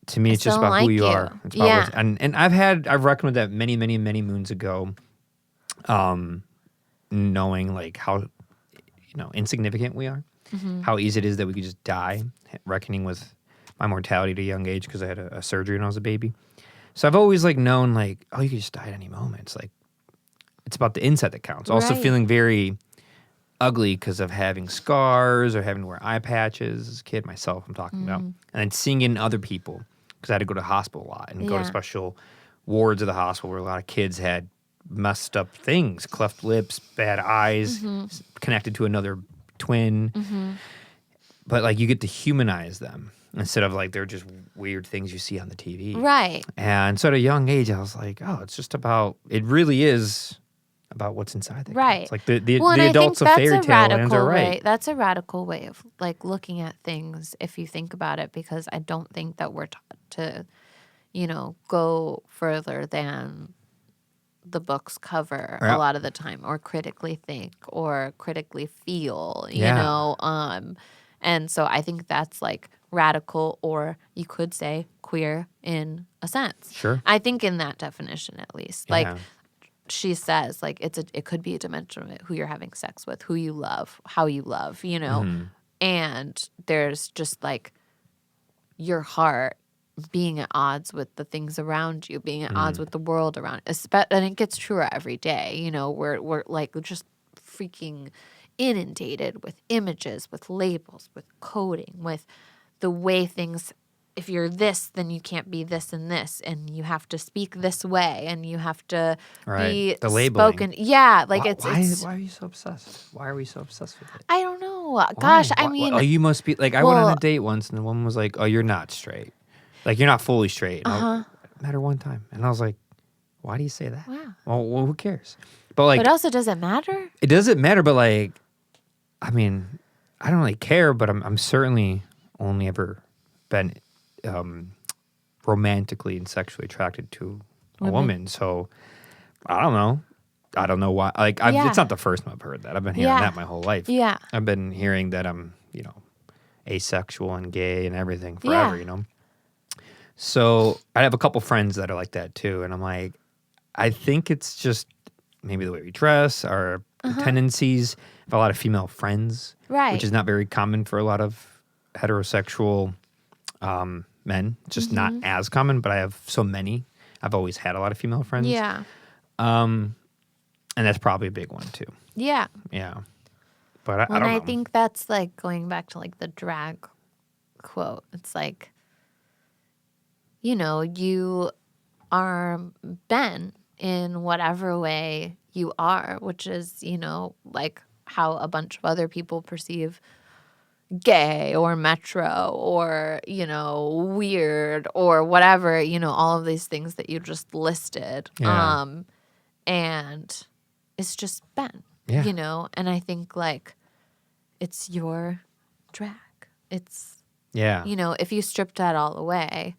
To me, it's just still about who like you you. are. It's about Yeah. what's- and I've reckoned with that many moons ago, knowing like how insignificant we are, how easy it is that we could just die, reckoning with my mortality at a young age because I had a surgery when I was a baby. So I've always like known like, oh, you could just die at any moment. It's like, it's about the inside that counts. Also Right. feeling very ugly because of having scars or having to wear eye patches as a kid myself, I'm talking about. And then seeing it in other people because I had to go to the hospital a lot and go Yeah. to special wards of the hospital where a lot of kids had messed up things, cleft lips, bad eyes, connected to another twin. but like you get to humanize them instead of like they're just weird things you see on the TV. Right. And so at a young age, I was like, oh, it's just about, it really is about what's inside the Right. kids. Like the Well, and I adults think of that's fairy a tale lands radical are right. way. That's a radical way of like looking at things if you think about it, because I don't think that we're taught to, go further than the book's cover a Yeah. lot of the time, or critically think or critically feel, Yeah. And so I think that's like radical, or you could say queer in a sense. Sure. I think in that definition, at least, like Yeah. she says, like it could be a dimension of it, who you're having sex with, who you love, how you love, and there's just like your heart being at odds with the things around you, being at odds with the world around, and it gets truer every day. We're like just freaking inundated with images, with labels, with coding, with the way things. If you're this, then you can't be this and this, and you have to speak this way, and you have to be The labeling. spoken. Yeah, like Why are you so obsessed? Why are we so obsessed with it? I don't know. Gosh, I Why? mean, Oh, you must be like. I went on well- a date once, and the woman was like, "Oh, you're not straight. Like you're not fully straight." And met her one time, and I was like, "Why do you say that?" Wow. Well, who cares? But like, But also, does it matter? it doesn't matter. But like, I mean, I don't really care. But I'm certainly only ever been romantically and sexually attracted to a woman. So I don't know. I don't know why. Like, Yeah. it's not the first time I've heard that. I've been hearing Yeah. that my whole life. Yeah. I've been hearing that I'm, asexual and gay and everything forever, Yeah. So I have a couple friends that are like that too. And I'm like, I think it's just maybe the way we dress, our tendencies. I have a lot of female friends, Right. which is not very common for a lot of heterosexual men. It's just not as common, but I have so many. I've always had a lot of female friends. Yeah. And that's probably a big one too. Yeah. Yeah. But I Well, don't and know. I think that's like going back to like the drag quote. It's like, you are Ben in whatever way you are, which is, like how a bunch of other people perceive gay or metro or, weird or whatever, all of these things that you just listed. Yeah. And it's just Ben, Yeah. and I think like it's your drag. It's, Yeah. if you stripped that all away,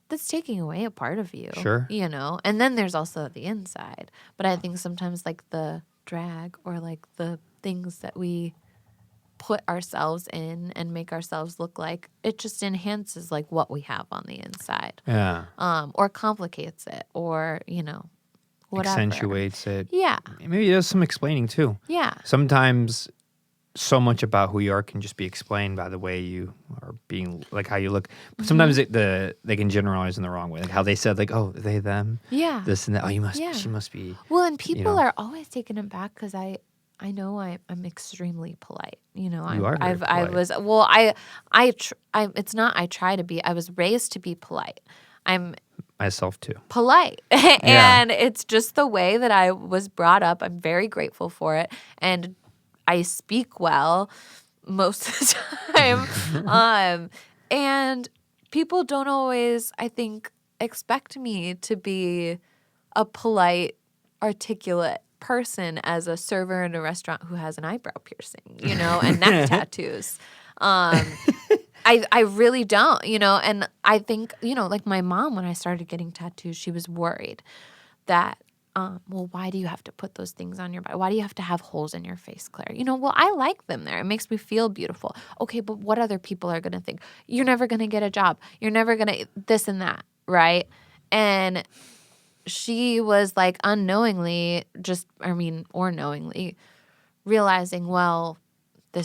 that's taking away a part of you. Sure. And then there's also the inside. But I think sometimes like the drag or like the things that we put ourselves in and make ourselves look like, it just enhances like what we have on the inside. Yeah. Or complicates it or, whatever. Accentuates it. Yeah. Maybe it does some explaining too. Yeah. Sometimes so much about who you are can just be explained by the way you are being, like how you look. But sometimes they can generalize in the wrong way. Like how they said like, oh, they, them. Yeah. This and that. Oh, Yeah. she must be. Well, and people are always taken aback because I know I'm extremely polite. You are very polite. I was well. It's not. I try to be. I was raised to be polite. I'm Myself too. polite, and it's just the way that I was brought up. I'm very grateful for it, and I speak well most of the time. And people don't always, I think, expect me to be a polite, articulate person as a server in a restaurant who has an eyebrow piercing, and neck tattoos. I really don't, and I think, like my mom, when I started getting tattoos, she was worried that, well, why do you have to put those things on your body? Why do you have to have holes in your face, Claire? Well, I like them there. It makes me feel beautiful. Okay, but what other people are going to think? You're never going to get a job. You're never going to this and that, right? And she was like unknowingly or knowingly realizing, well, the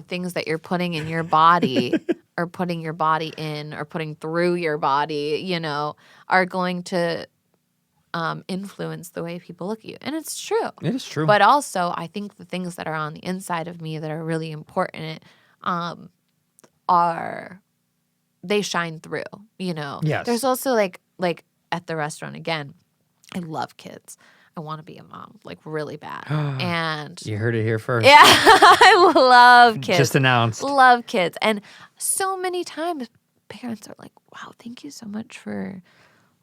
things that you're putting in your body or putting your body in or putting through your body, are going to influence the way people look at you. And it's true. It is true. But also, I think the things that are on the inside of me that are really important they shine through, Yes. There's also like at the restaurant, again, I love kids. I want to be a mom, like really bad. And You heard it here first. yeah, I love kids. Just announced. Love kids. And so many times parents are like, wow, thank you so much for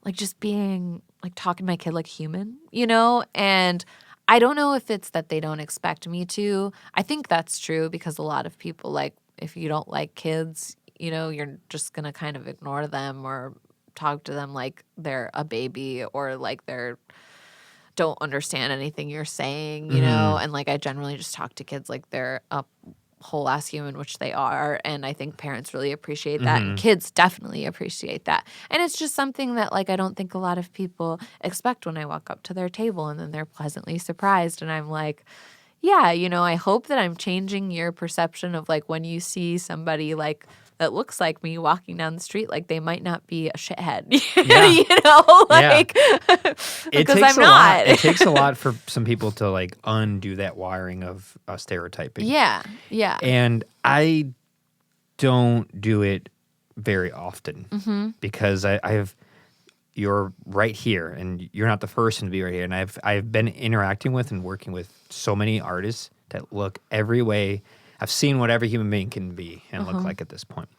like just being like talking to my kid like human, you know? And I don't know if it's that they don't expect me to. I think that's true because a lot of people, like, if you don't like kids, you know, you're just going to kind of ignore them or talk to them like they're a baby or like they're don't understand anything you're saying, you know? And like I generally just talk to kids like they're a whole ass human, which they are. And I think parents really appreciate that. And kids definitely appreciate that. And it's just something that like I don't think a lot of people expect when I walk up to their table and then they're pleasantly surprised. And I'm like, yeah, you know, I hope that I'm changing your perception of like when you see somebody like that looks like me walking down the street, like they might not be a shithead, Yeah. you know, like It because takes I'm a lot. not. It takes a lot for some people to like undo that wiring of stereotyping. Yeah, yeah. And I don't do it very often because I have you're right here and you're not the first one to be right here. And I've been interacting with and working with so many artists that look every way. I've seen what every human being can be and look like at this point.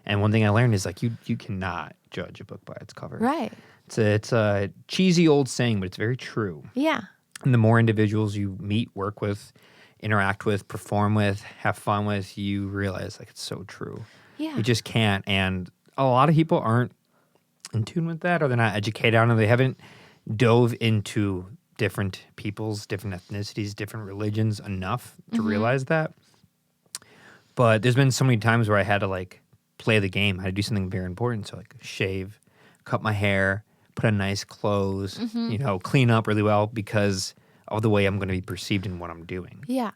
And one thing I learned is like you cannot judge a book by its cover. Right. It's a cheesy old saying, but it's very true. Yeah. And the more individuals you meet, work with, interact with, perform with, have fun with, you realize like it's so true. Yeah. You just can't. And a lot of people aren't in tune with that, or they're not educated on it. They haven't dove into different peoples, different ethnicities, different religions enough to realize that. But there's been so many times where I had to like play the game. I had to do something very important. So like shave, cut my hair, put on nice clothes, you know, clean up really well because of the way I'm going to be perceived in what I'm doing. Yeah.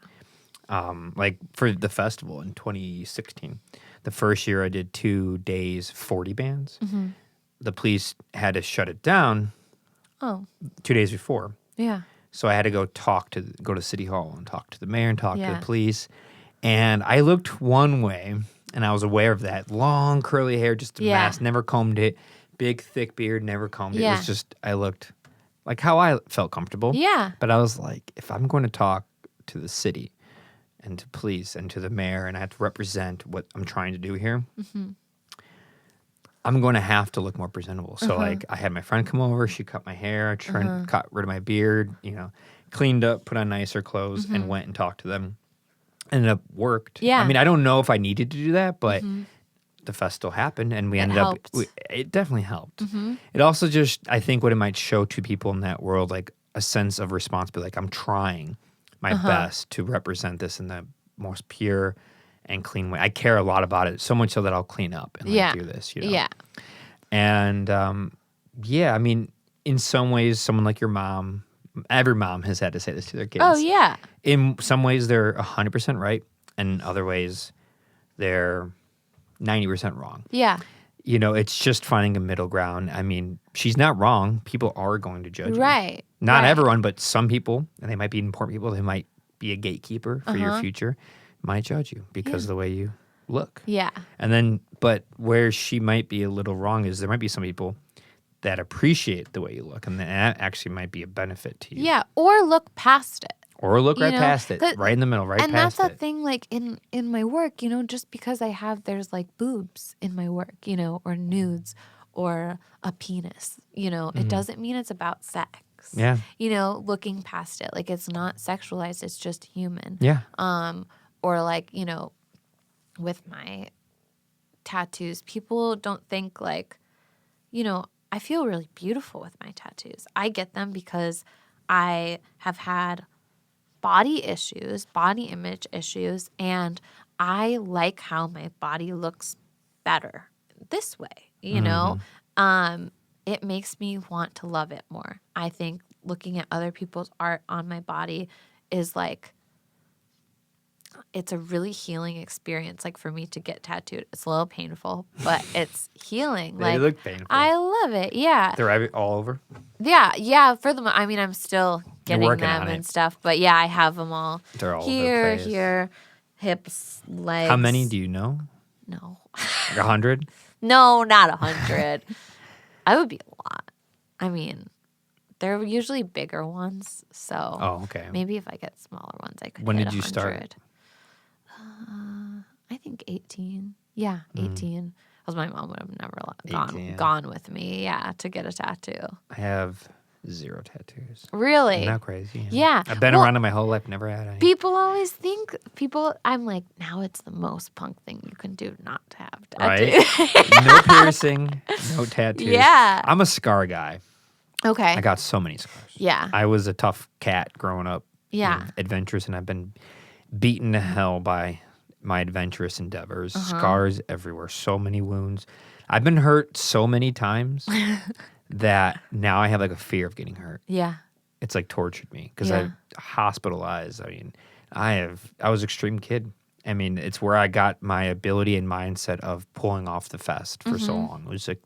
Like for the festival in 2016, the first year I did 2 days, 40 bands. The police had to shut it down 2 days before. Yeah. So I had to go to City Hall and talk to the mayor and talk to the police. And I looked one way, and I was aware of that. Long, curly hair, just a mess, never combed it. Big, thick beard, never combed it. It was just, I looked like how I felt comfortable. Yeah. But I was like, if I'm going to talk to the city and to police and to the mayor, and I have to represent what I'm trying to do here, I'm going to have to look more presentable. So, like, I had my friend come over. She cut my hair, cut rid of my beard, you know, cleaned up, put on nicer clothes, and went and talked to them. Ended up worked. Yeah. I mean, I don't know if I needed to do that, but the festival happened, and we ended up. It definitely helped. It also just, I think, what it might show to people in that world, like a sense of responsibility. Like I'm trying my best to represent this in the most pure and clean way. I care a lot about it, so much so that I'll clean up and like, do this. You know? Yeah. And I mean, in some ways, someone like your mom. Every mom has had to say this to their kids. Oh, yeah. In some ways, they're 100% right. And in other ways, they're 90% wrong. Yeah. You know, it's just finding a middle ground. I mean, she's not wrong. People are going to judge you. Right. Not everyone, but some people, and they might be important people, they might be a gatekeeper for your future, might judge you because of the way you look. Yeah. And then, but where she might be a little wrong is there might be some people that appreciate the way you look, and that actually might be a benefit to you. Yeah, or look past it. Or look right past it, right in the middle, right past it. And that's the thing, like, in my work, you know, just because there's, like, boobs in my work, you know, or nudes, or a penis, you know, it doesn't mean it's about sex. Yeah. You know, looking past it. Like, it's not sexualized, it's just human. Yeah. Or, like, you know, with my tattoos, people don't think, like, you know, I feel really beautiful with my tattoos. I get them because I have had body issues, body image issues, and I like how my body looks better this way, you know? It makes me want to love it more. I think looking at other people's art on my body is like, it's a really healing experience, like for me to get tattooed. It's a little painful, but it's healing. They look painful. I love it. Yeah. They're all over? Yeah. For them, I mean, I'm still getting working them on and it. stuff, but yeah, I have them all. They're all over the place. Here, hips, legs. How many do you know? No. Like 100? No, not 100. I would be a lot. I mean, They're usually bigger ones, so okay. maybe if I get smaller ones, I could When hit did you 100. start? I think 18. Yeah, 18. Because my mom would have never 18. gone with me, to get a tattoo. I have 0 tattoos. Really? Isn't that crazy? Yeah. I've been around it my whole life, never had any. People always think, I'm like, now it's the most punk thing you can do not to have tattoos. Right? No piercing, no tattoos. Yeah. I'm a scar guy. Okay. I got so many scars. Yeah. I was a tough cat growing up. Yeah. Adventurous, and I've been beaten to hell by my adventurous endeavors. Scars everywhere, so many wounds. I've been hurt so many times that now I have like a fear of getting hurt. Yeah. It's like tortured me because Yeah. I'm hospitalized. I mean, I was an extreme kid. I mean, it's where I got my ability and mindset of pulling off the fest for so long. It was like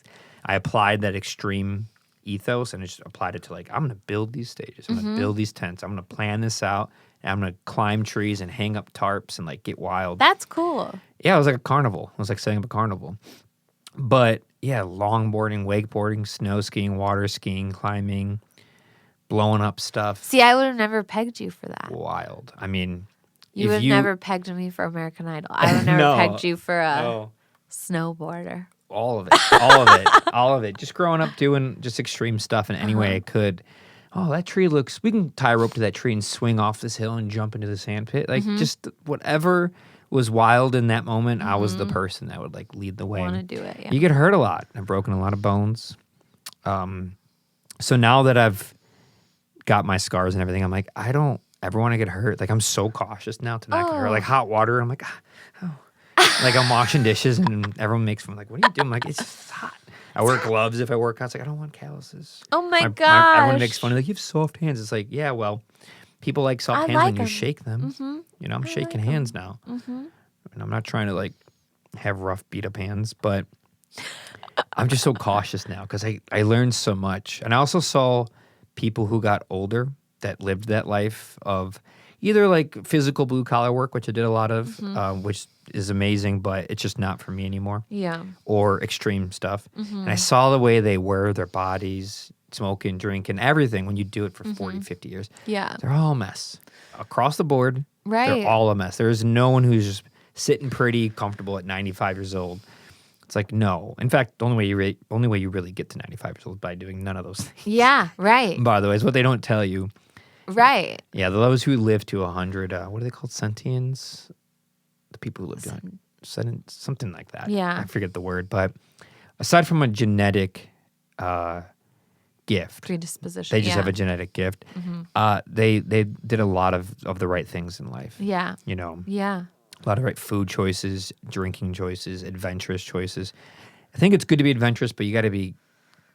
I applied that extreme ethos and I just applied it to like, I'm going to build these stages. I'm going to build these tents. I'm going to plan this out. And I'm going to climb trees and hang up tarps and like get wild. That's cool. Yeah, it was like a carnival. It was like setting up a carnival. But yeah, longboarding, wakeboarding, snow skiing, water skiing, climbing, blowing up stuff. See, I would have never pegged you for that. Wild. I mean, You would have never pegged me for American Idol. I would have never pegged you for a snowboarder. All of it. All of it. All of it. Just growing up doing just extreme stuff in any way I could. Oh, that tree looks, we can tie a rope to that tree and swing off this hill and jump into the sand pit. Like just whatever was wild in that moment, I was the person that would like lead the way. Want to do it, yeah. You get hurt a lot. I've broken a lot of bones. So now that I've got my scars and everything, I'm like, I don't ever want to get hurt. Like I'm so cautious now to not get hurt. Like hot water, I'm like, like I'm washing dishes and everyone makes fun. Like, what are you doing? I'm like, it's just hot. I wear gloves if I work out. It's like, I don't want calluses. Oh my gosh. Everyone makes fun of like, you have soft hands. It's like, yeah, well, people like soft hands when you shake them. You know, I'm shaking hands now. And I'm not trying to like have rough beat up hands, but I'm just so cautious now because I learned so much. And I also saw people who got older that lived that life of either like physical blue collar work, which I did a lot of, which is amazing, but it's just not for me anymore. Yeah. Or extreme stuff. And I saw the way they wear their bodies, smoking, drinking, everything when you do it for 40, 50 years. Yeah. They're all a mess. Across the board, Right. they're all a mess. There's no one who's just sitting pretty comfortable at 95 years old. It's like, no. In fact, the only way you really get to 95 years old is by doing none of those things. Yeah, right. By the way, it's what they don't tell you. Right. Yeah, those who live to 100, what are they called? Sentients? The people who live to something like that. Yeah. I forget the word. But aside from a genetic gift, Predisposition. they just have a genetic gift. They did a lot of the right things in life. Yeah. You know, Yeah. a lot of right food choices, drinking choices, adventurous choices. I think it's good to be adventurous, but you got to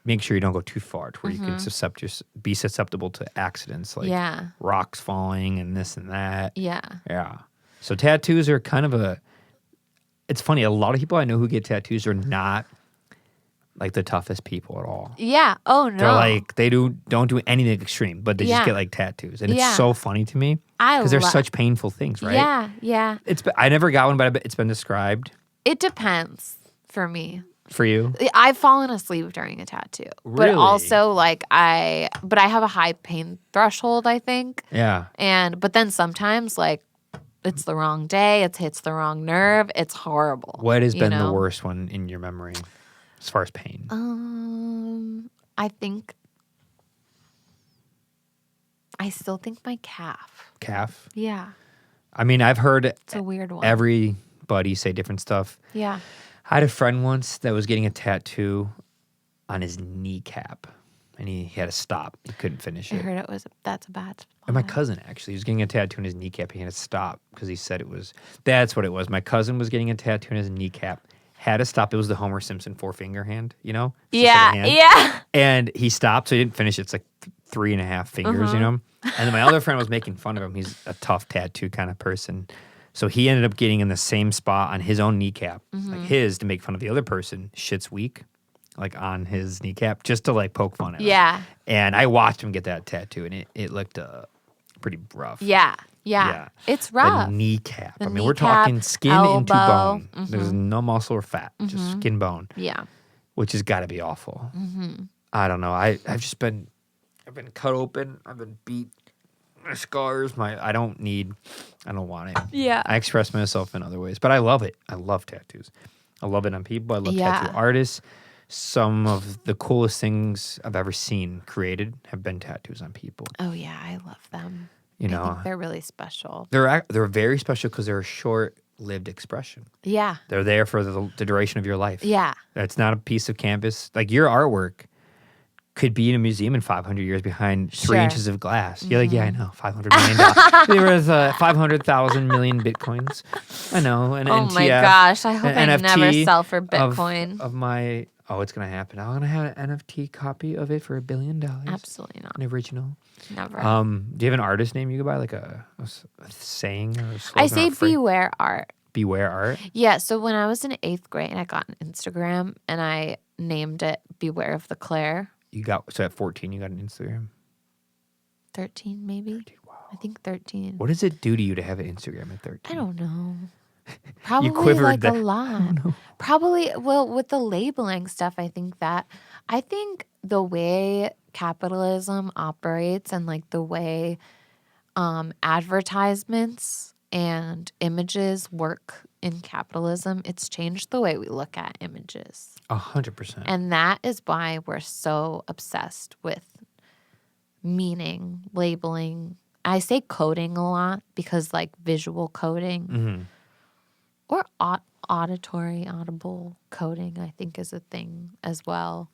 make sure you don't go too far to where you can be susceptible to accidents like rocks falling and this and that. Yeah. Yeah. So tattoos are kind of it's funny, a lot of people I know who get tattoos are not like the toughest people at all. Yeah. Oh no. They're like, they don't do anything extreme, but they just get like tattoos. And it's so funny to me because they're such painful things, right? Yeah. Yeah. I never got one, but it's been described. It depends for me. For you? I've fallen asleep during a tattoo. Really? But also like I have a high pain threshold, I think. Yeah. But then sometimes like it's the wrong day, it hits the wrong nerve, it's horrible. What has been the worst one in your memory as far as pain? I still think my calf. Calf? Yeah. I mean, I've heard It's a weird one. everybody say different stuff. Yeah. I had a friend once that was getting a tattoo on his kneecap, and he had to stop. He couldn't finish I it. heard that's a bad spot. And my cousin, actually, he was getting a tattoo on his kneecap. He had to stop because he said that's what it was. My cousin was getting a tattoo on his kneecap, had to stop. It was the Homer Simpson four-finger hand, you know? It's just like a hand. Yeah. And he stopped, so he didn't finish. It's like 3.5 fingers, you know? And then my other friend was making fun of him. He's a tough tattoo kind of person. So he ended up getting in the same spot on his own kneecap, like his, to make fun of the other person. Shit's weak, like on his kneecap, just to like poke fun at him. Yeah. And I watched him get that tattoo, and it looked pretty rough. Yeah. Yeah. It's rough. The kneecap. The I mean, we're kneecap, talking skin into elbow. bone. There's no muscle or fat, just skin bone. Yeah. Which has got to be awful. I don't know. I've just been I've been cut open. I've been beat. My scars. I don't want it. Yeah. I express myself in other ways, but I love it. I love tattoos. I love it on people. I love tattoo artists. Some of the coolest things I've ever seen created have been tattoos on people. Oh yeah, I love them. You know, I think they're really special. They're very special because they're a short-lived expression. Yeah. They're there for the duration of your life. Yeah. It's not a piece of canvas. Like your artwork could be in a museum in 500 years behind 3 inches of glass. You're like, yeah, I know, $500 million. There was 500,000 million bitcoins. I know, an Oh NTF, my gosh, I hope I NFT never sell for Bitcoin. Of my, it's going to happen. I'm going to have an NFT copy of it for $1 billion. Absolutely not. An original. Never. Do you have an artist name you could buy, like a saying or a slogan? I say beware art. Beware art? Yeah, so when I was in 8th grade, I got an Instagram and I named it Beware of the Clare. So at 14, you got an Instagram? 13 maybe? 13, wow. I think 13. What does it do to you to have an Instagram at 13? I don't know. Probably quivered like that. a lot. Probably, well, with the labeling stuff, I think the way capitalism operates and like the way advertisements and images work in capitalism, it's changed the way we look at images. 100%. And that is why we're so obsessed with meaning, labeling. I say coding a lot because like visual coding or audible coding, I think is a thing as well.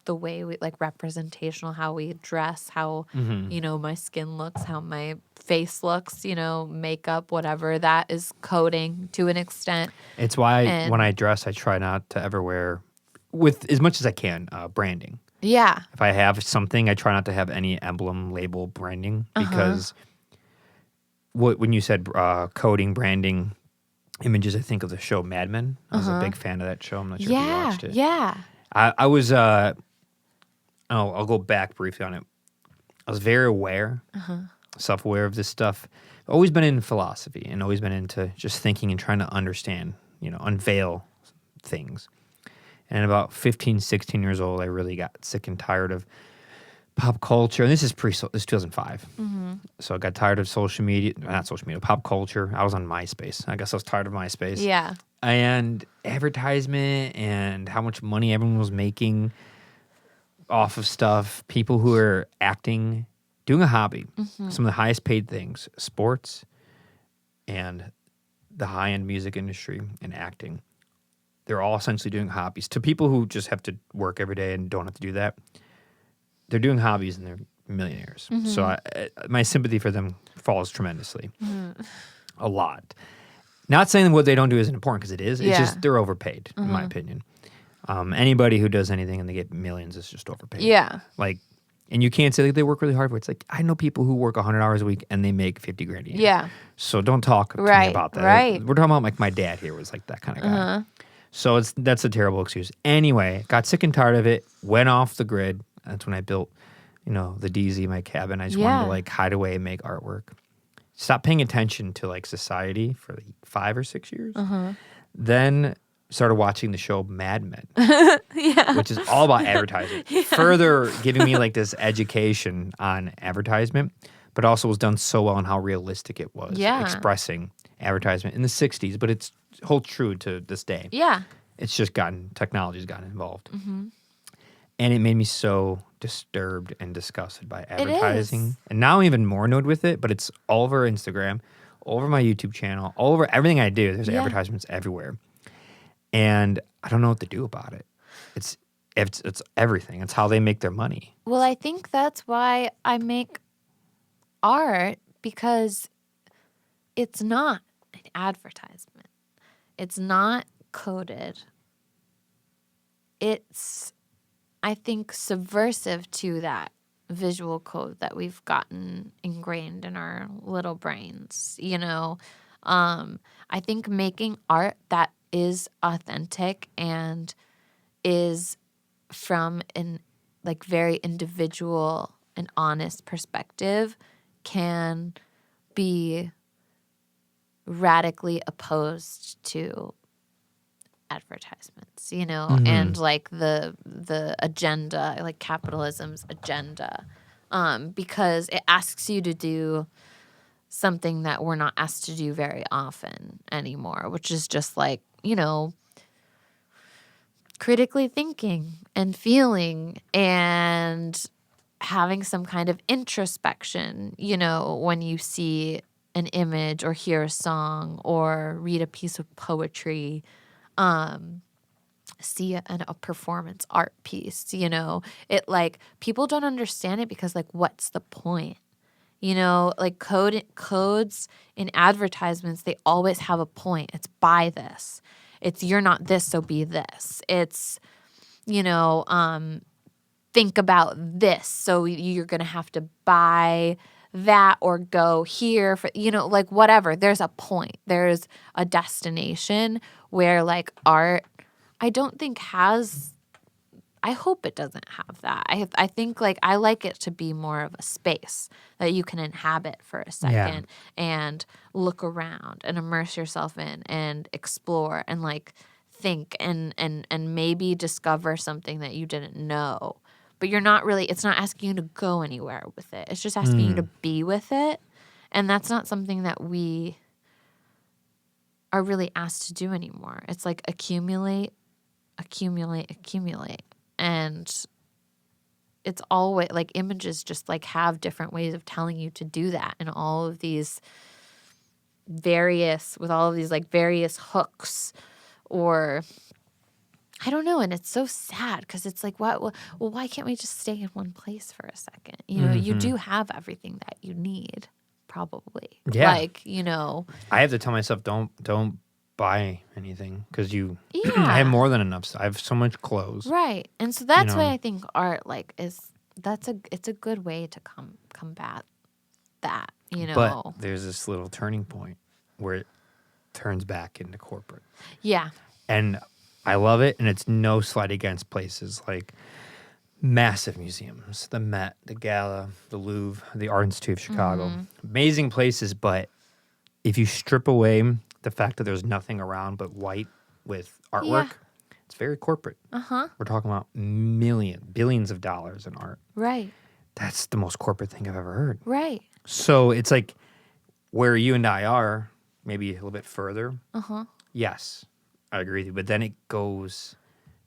The way we like representational, how we dress, how, my skin looks, how my face looks, makeup, whatever, that is coding to an extent. It's why when I dress, I try not to ever wear, with as much as I can, branding. Yeah. If I have something, I try not to have any emblem, label, branding because when you said coding, branding, images, I think of the show Mad Men. I was a big fan of that show. I'm not sure if you watched it. Yeah. I was, I'll go back briefly on it. I was very aware, self-aware of this stuff. I've always been in philosophy and always been into just thinking and trying to understand, unveil things. And at about 15, 16 years old, I really got sick and tired of pop culture. And this is 2005. So I got tired of pop culture. I was on MySpace. I guess I was tired of MySpace. Yeah. And advertisement and how much money everyone was making off of stuff. People who are acting, doing a hobby. Some of the highest paid things, sports and the high-end music industry and acting. They're all essentially doing hobbies. To people who just have to work every day and don't have to do that, they're doing hobbies and they're millionaires. So my sympathy for them falls tremendously. A lot. Not saying what they don't do isn't important, because it is. It's just they're overpaid, in my opinion. Anybody who does anything and they get millions is just overpaid. Yeah. And you can't say that they work really hard for it. It's like, I know people who work 100 hours a week and they make 50 grand a year. Yeah. So don't talk to me about that. Right. We're talking about like my dad here was like that kind of guy. So that's a terrible excuse. Anyway, got sick and tired of it, went off the grid. That's when I built, the DZ, my cabin. I just wanted to like hide away and make artwork. Stopped paying attention to like society for like 5 or 6 years. Then started watching the show Mad Men, which is all about advertising. Further giving me like this education on advertisement, but also was done so well on how realistic it was expressing advertisement in the 60s, but it's holds true to this day. Yeah. It's just technology's gotten involved. And it made me so disturbed and disgusted by advertising. And now I'm even more annoyed with it, but it's all over Instagram, all over my YouTube channel, all over everything I do. There's advertisements everywhere. And I don't know what to do about it. It's everything. It's how they make their money. Well, I think that's why I make art, because it's not an advertisement. It's not coded. It's, I think, subversive to that visual code that we've gotten ingrained in our little brains, I think making art that is authentic and is from an like very individual and honest perspective can be radically opposed to advertisements, and like the agenda, like capitalism's agenda, because it asks you to do something that we're not asked to do very often anymore, which is just like, critically thinking and feeling and having some kind of introspection, when you see an image or hear a song or read a piece of poetry, see a performance art piece, it like people don't understand it because like, what's the point? Like codes in advertisements, they always have a point. It's buy this. It's you're not this, so be this. It's, think about this. So you're going to have to buy that or go here for, like whatever. There's a point. There's a destination where like art, I don't think I hope it doesn't have that. I think like I like it to be more of a space that you can inhabit for a second and look around and immerse yourself in and explore and like think and maybe discover something that you didn't know. But it's not asking you to go anywhere with it. It's just asking you to be with it. And that's not something that we are really asked to do anymore. It's like accumulate. And it's always like images just like have different ways of telling you to do that. And all of these various hooks or I don't know. And it's so sad because it's like, well, why can't we just stay in one place for a second? You do have everything that you need probably. Yeah. Like, I have to tell myself, don't buy anything because Yeah. I have more than enough. I have so much clothes. Right. And so that's why I think art like it's a good way to combat that, But there's this little turning point where it turns back into corporate. Yeah. And I love it, and it's no slight against places like massive museums, the Met, the Gala, the Louvre, the Art Institute of Chicago. Amazing places, but if you strip away the fact that there's nothing around but white with artwork, it's very corporate. We're talking about billions of dollars in art. Right. That's the most corporate thing I've ever heard. Right. So it's like where you and I are, maybe a little bit further. Yes, I agree with you. But then it goes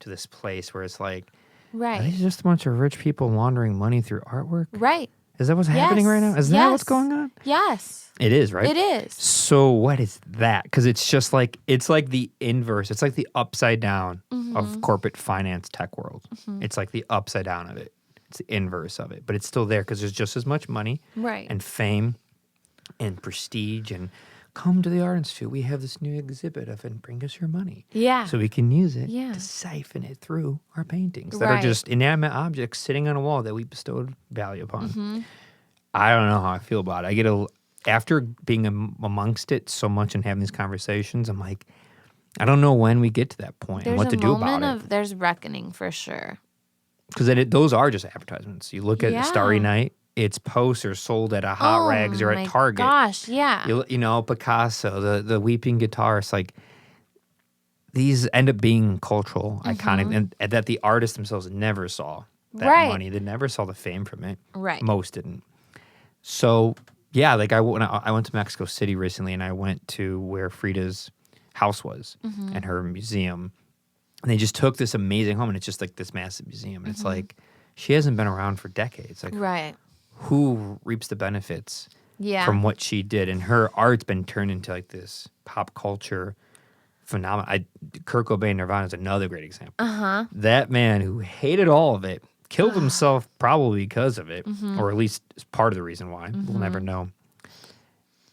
to this place where it's like, right. Are these just a bunch of rich people laundering money through artwork? Right. Is that what's happening right now? Is that what's going on? Yes. It is, right? It is. So what is that? Because it's just like, it's like the inverse. It's like the upside down of corporate finance tech world. It's like the upside down of it. It's the inverse of it. But it's still there because there's just as much money and fame and prestige and come to the Art Institute. We have this new exhibit of and bring us your money. Yeah. So we can use it to siphon it through our paintings that Right. are just inanimate objects sitting on a wall that we bestowed value upon. I don't know how I feel about it. After being amongst it so much and having these conversations, I'm like, I don't know when we get to that point and what to do about it. There's reckoning for sure. Because those are just advertisements. You look at Starry Night, it's posters sold at a Hot Rags or at Target. Gosh, yeah. Picasso, the weeping guitarist, like these end up being cultural, iconic, and that the artists themselves never saw that money. They never saw the fame from it. Right. Most didn't. So yeah, like I went to Mexico City recently, and I went to where Frida's house was and her museum, and they just took this amazing home, and it's just like this massive museum, and it's like she hasn't been around for decades. Like, right. Who reaps the benefits from what she did? And her art's been turned into like this pop culture phenomenon. Kurt Cobain, Nirvana is another great example. That man who hated all of it, killed himself probably because of it, or at least is part of the reason why. We'll never know.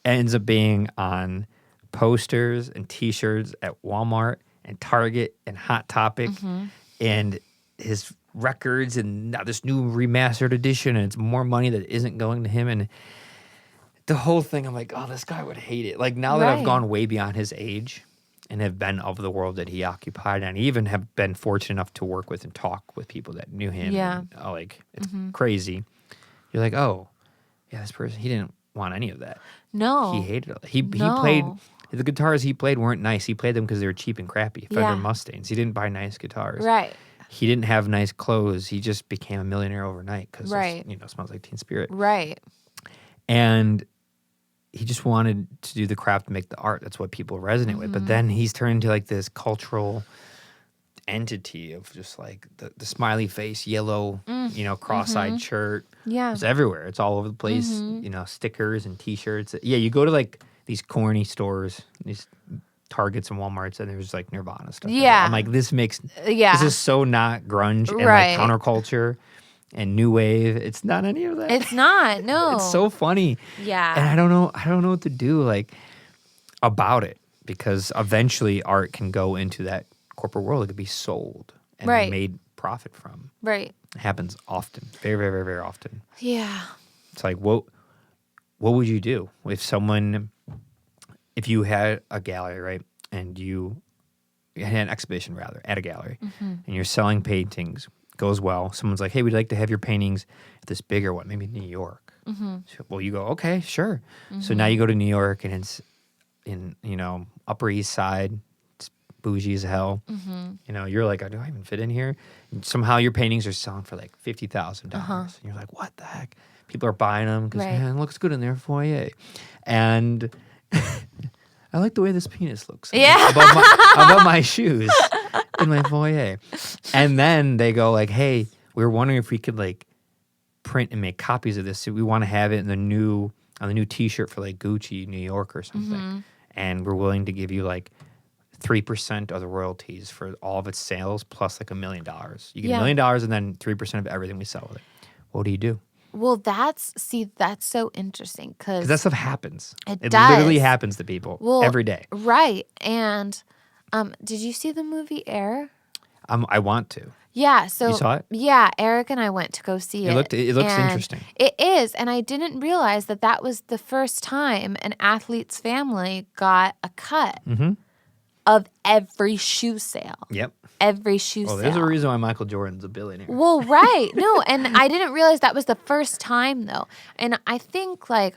Ends up being on posters and T-shirts at Walmart and Target and Hot Topic, and his records and now this new remastered edition, and it's more money that isn't going to him, and the whole thing, I'm like, oh, this guy would hate it. Like, now that I've gone way beyond his age and have been of the world that he occupied, and even have been fortunate enough to work with and talk with people that knew him, and, it's crazy. You're like, oh, yeah, this person, he didn't want any of that. No. He hated it. He played, The guitars he played weren't nice. He played them because they were cheap and crappy. Fender Yeah. Mustangs. He didn't buy nice guitars. Right. He didn't have nice clothes. He just became a millionaire overnight because Right. Smells Like Teen Spirit. Right. And he just wanted to do the craft, make the art. That's what people resonate with. But then he's turned into like this cultural entity of just like the smiley face, yellow, cross-eyed shirt. Yeah. It's everywhere. It's all over the place. Stickers and T-shirts. Yeah, you go to like these corny stores, these Targets and Walmarts, and there's like Nirvana stuff. Yeah. I'm like, this Yeah. is so not grunge and Right. like counterculture and new wave. It's not any of that. It's not. No. It's so funny. Yeah. And I don't know what to do like about it, because eventually art can go into that corporate world. It could be sold and Right. made profit from. Right. It happens often. Very, very, very, very often. Yeah. It's like, what would you do if you had a gallery, right? And you had an exhibition rather at a gallery, and you're selling paintings, goes well. Someone's like, hey, we'd like to have your paintings at this bigger one, maybe New York. So, well, you go, okay, sure. So now you go to New York, and it's in, Upper East Side. It's bougie as hell. You're like, do I even fit in here? And somehow your paintings are selling for like $50,000. And you're like, what the heck? People are buying them because Right. it looks good in their foyer. And I like the way this penis looks Yeah. above my shoes in my foyer. And then they go like, hey, we were wondering if we could like print and make copies of this. So we want to have it on the new T-shirt for like Gucci New York or something. And we're willing to give you like 3% of the royalties for all of its sales plus like $1 million. You get $1 million and then 3% of everything we sell with it. What do you do? Well, that's so interesting because Because that stuff happens. It It does. literally happens to people every day. Right. And did you see the movie Air? I want to. Yeah. So You saw it? Yeah, Eric and I went to go see it. It looks and interesting. It is, and I didn't realize that was the first time an athlete's family got a cut of every shoe sale. Yep. Every shoe Well, sale. there's a reason why Michael Jordan's a billionaire. Well, right. No, and I didn't realize that was the first time though. And I think I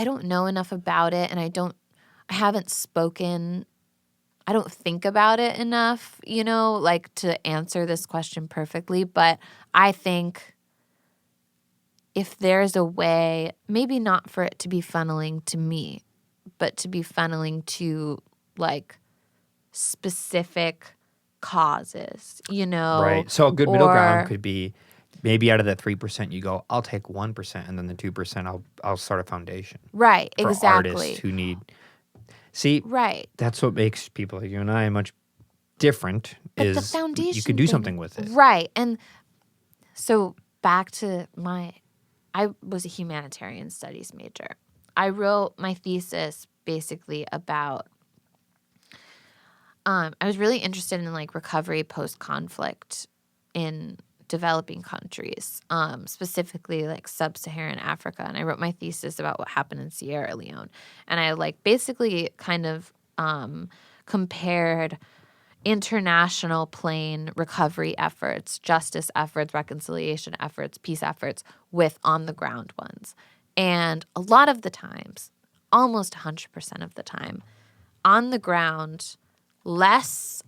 don't know enough about it, and I haven't spoken. I don't think about it enough, to answer this question perfectly. But I think if there's a way, maybe not for it to be funneling to me, but to be funneling to specific causes, Right. So a good middle ground could be maybe out of that 3% you go, I'll take 1%, and then the 2% I'll start a foundation. Right, for exactly. artists who need. See, right. That's what makes people like you and I much different. But is the foundation you could do thing- something with it. Right. And so back to I was a humanitarian studies major. I wrote my thesis basically about I was really interested in recovery post-conflict in developing countries, specifically sub-Saharan Africa. And I wrote my thesis about what happened in Sierra Leone. And I basically kind of compared international plane recovery efforts, justice efforts, reconciliation efforts, peace efforts with on-the-ground ones. And a lot of the times, almost 100% of the time, on the ground, less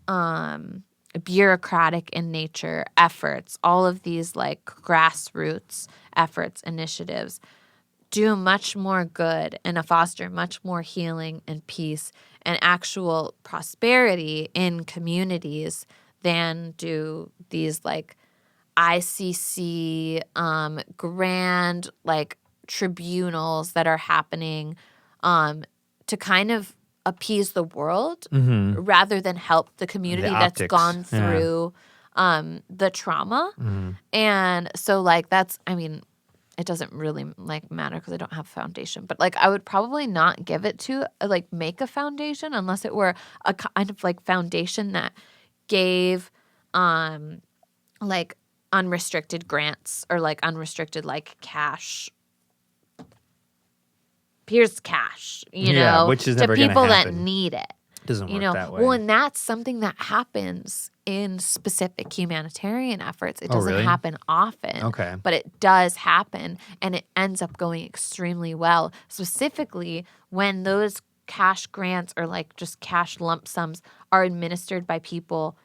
bureaucratic in nature efforts, all of these grassroots efforts, initiatives, do much more good and foster much more healing and peace and actual prosperity in communities than do these ICC grand tribunals that are happening to kind of appease the world rather than help the community The that's optics, gone through the trauma. And so it doesn't really matter because I don't have a foundation, but I would probably not give it to make a foundation unless it were a kind of foundation that gave unrestricted grants or unrestricted cash. Here's cash, which is to never gonna people that happen. need it. Doesn't work that way. Well, and that's something that happens in specific humanitarian efforts. It doesn't really? happen often, Okay. but it does happen, and it ends up going extremely well, specifically when those cash grants or like just cash lump sums are administered by people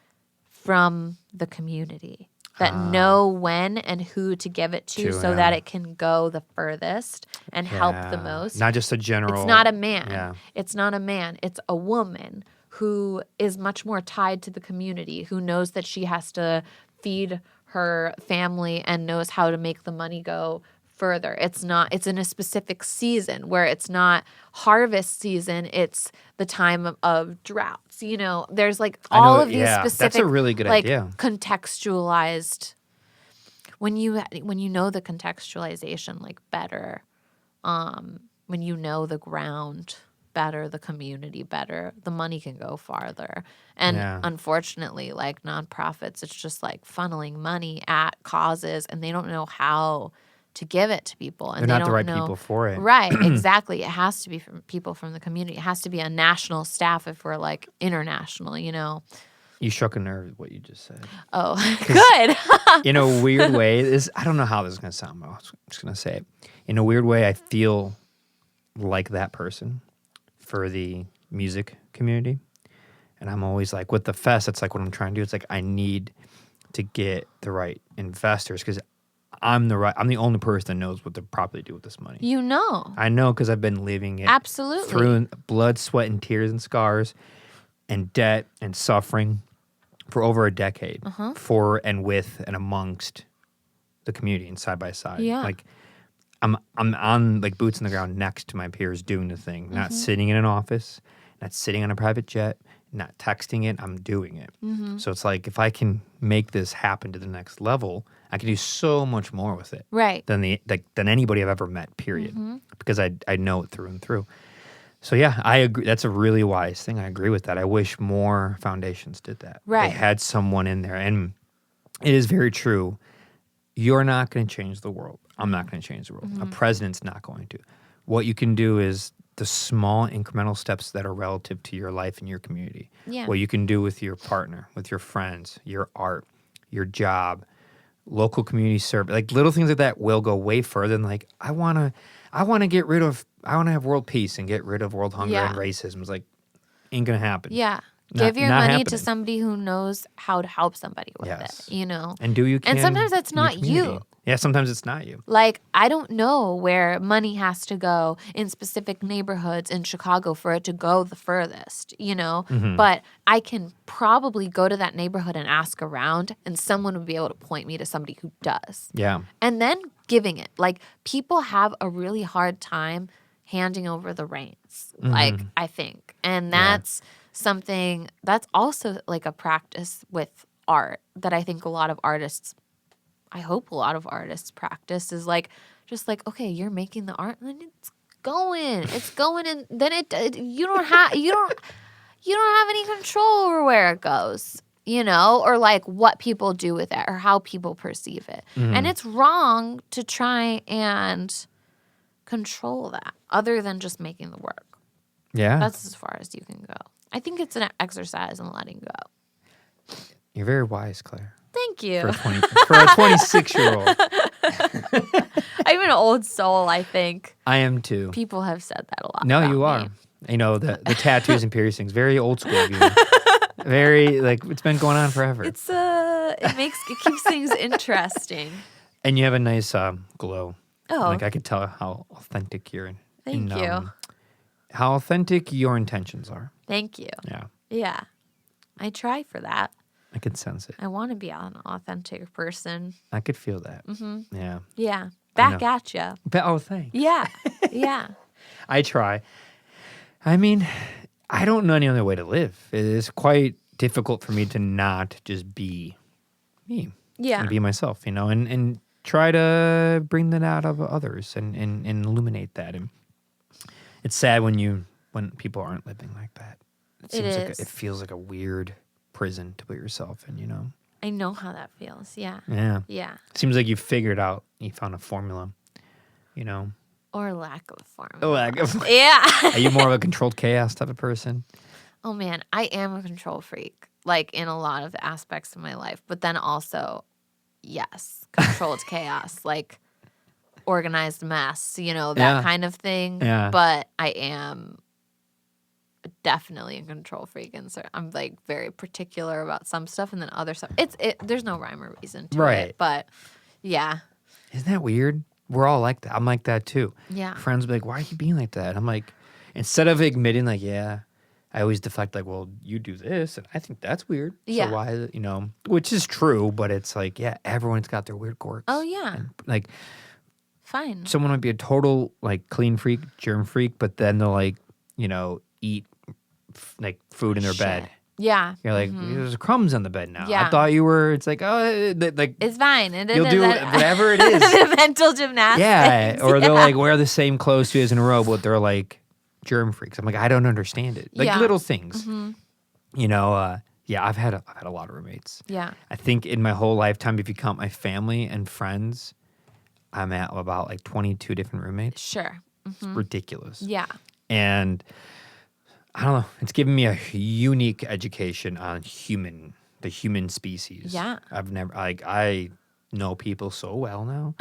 from the community that know when and who to give it to so that it can go the furthest and help the most. Not just a general. It's not a man. Yeah. It's not a man. It's a woman who is much more tied to the community, who knows that she has to feed her family and knows how to make the money go further. It's in a specific season where it's not harvest season, it's the time of droughts. You know, there's like all of these specific, that's a really good idea. Contextualized, when you know the contextualization like better, when you know the ground better, the community better, the money can go farther. And unfortunately, like nonprofits, it's just like funneling money at causes and they don't know how to give it to people. And they're not the right people for it. Right, exactly. It has to be from people from the community. It has to be a national staff if we're like international, you know. You struck a nerve with what you just said. Oh, good. In a weird way, I don't know how this is going to sound, but I'm just going to say it. In a weird way, I feel like that person for the music community. And I'm always like, with the fest, it's like what I'm trying to do. It's like I need to get the right investors because I'm the only person that knows what to properly do with this money. You know. I know because I've been living it. Absolutely. Through blood, sweat, and tears and scars and debt and suffering for over a decade for and with and amongst the community and side by side. Yeah. Like I'm on like boots on the ground next to my peers doing the thing, not sitting in an office, not sitting on a private jet, not texting it, I'm doing it. So it's like if I can make this happen to the next level, I can do so much more with it. Right. Than anybody I've ever met, period. Because I know it through and through. So yeah, I agree. That's a really wise thing. I agree with that. I wish more foundations did that. Right. They had someone in there. And it is very true. You're not going to change the world. I'm not going to change the world. A president's not going to. What you can do is the small incremental steps that are relative to your life and your community. Yeah. What you can do with your partner, with your friends, your art, your job, local community service, like little things like that will go way further than like, I want to have world peace and get rid of world hunger and racism. It's like, ain't going to happen. Yeah. Not- Give your not money happening. to somebody who knows how to help somebody with it, you know? And do you can And sometimes that's in your not you. community. Yeah, sometimes it's not you. Like, I don't know where money has to go in specific neighborhoods in Chicago for it to go the furthest, you know? But I can probably go to that neighborhood and ask around, and someone would be able to point me to somebody who does. Yeah. And then giving it. Like, people have a really hard time handing over the reins, like, I think. And that's something that's also like a practice with art that I think I hope a lot of artists practice is like, just like, okay, you're making the art and then it's going and then you don't have any control over where it goes, you know, or like what people do with it or how people perceive it. And it's wrong to try and control that other than just making the work. Yeah. That's as far as you can go. I think it's an exercise in letting go. You're very wise, Claire. Thank you. For a 26-year-old. I'm an old soul, I think. I am too. People have said that a lot. No, about you are. me. You know, the tattoos and piercings, very old school of you. Very, like, it's been going on forever. It's it keeps things interesting. And you have a nice glow. Oh. Like, I could tell how authentic Thank you. How authentic your intentions are. Thank you. Yeah. Yeah. I try for that. I could sense it. I want to be an authentic person. I could feel that. Yeah. Yeah. Back at you. Oh, thanks. Yeah. Yeah. I try. I mean, I don't know any other way to live. It is quite difficult for me to not just be me. Yeah. And be myself, you know, and try to bring that out of others and illuminate that. And it's sad when people aren't living like that. It feels like a weird prison to put yourself in, you know? I know how that feels. Yeah. Yeah. Yeah. Seems like you found a formula, you know? Or lack of formula. A lack of. Yeah. Are you more of a controlled chaos type of person? Oh, man. I am a control freak, like in a lot of the aspects of my life. But then also, yes, controlled chaos, like organized mess, you know, that kind of thing. Yeah. But I am definitely a control freak, and so I'm like very particular about some stuff, and then other stuff. There's no rhyme or reason to it, but yeah. Isn't that weird? We're all like that. I'm like that too. Yeah. Friends be like, "Why are you being like that?" And I'm like, instead of admitting like, "Yeah," I always deflect like, "Well, you do this, and I think that's weird." Yeah. So why, which is true, but it's like, yeah, everyone's got their weird quirks. Oh yeah. And, like, fine. someone might be a total like clean freak, germ freak, but then they'll like, eat like food in their bed. Yeah. You're like, there's crumbs on the bed now. Yeah. I thought you were. It's like, like it's fine. you'll do whatever it is. The mental gymnastics. Yeah, or they'll like wear the same clothes 2 days in a row, but they're like germ freaks. I'm like, I don't understand it. Like little things. Yeah, I've had a lot of roommates. Yeah. I think in my whole lifetime, if you count my family and friends, I'm at about like 22 different roommates. Sure. It's ridiculous. Yeah. And I don't know. It's given me a unique education on the human species. Yeah. I know people so well now.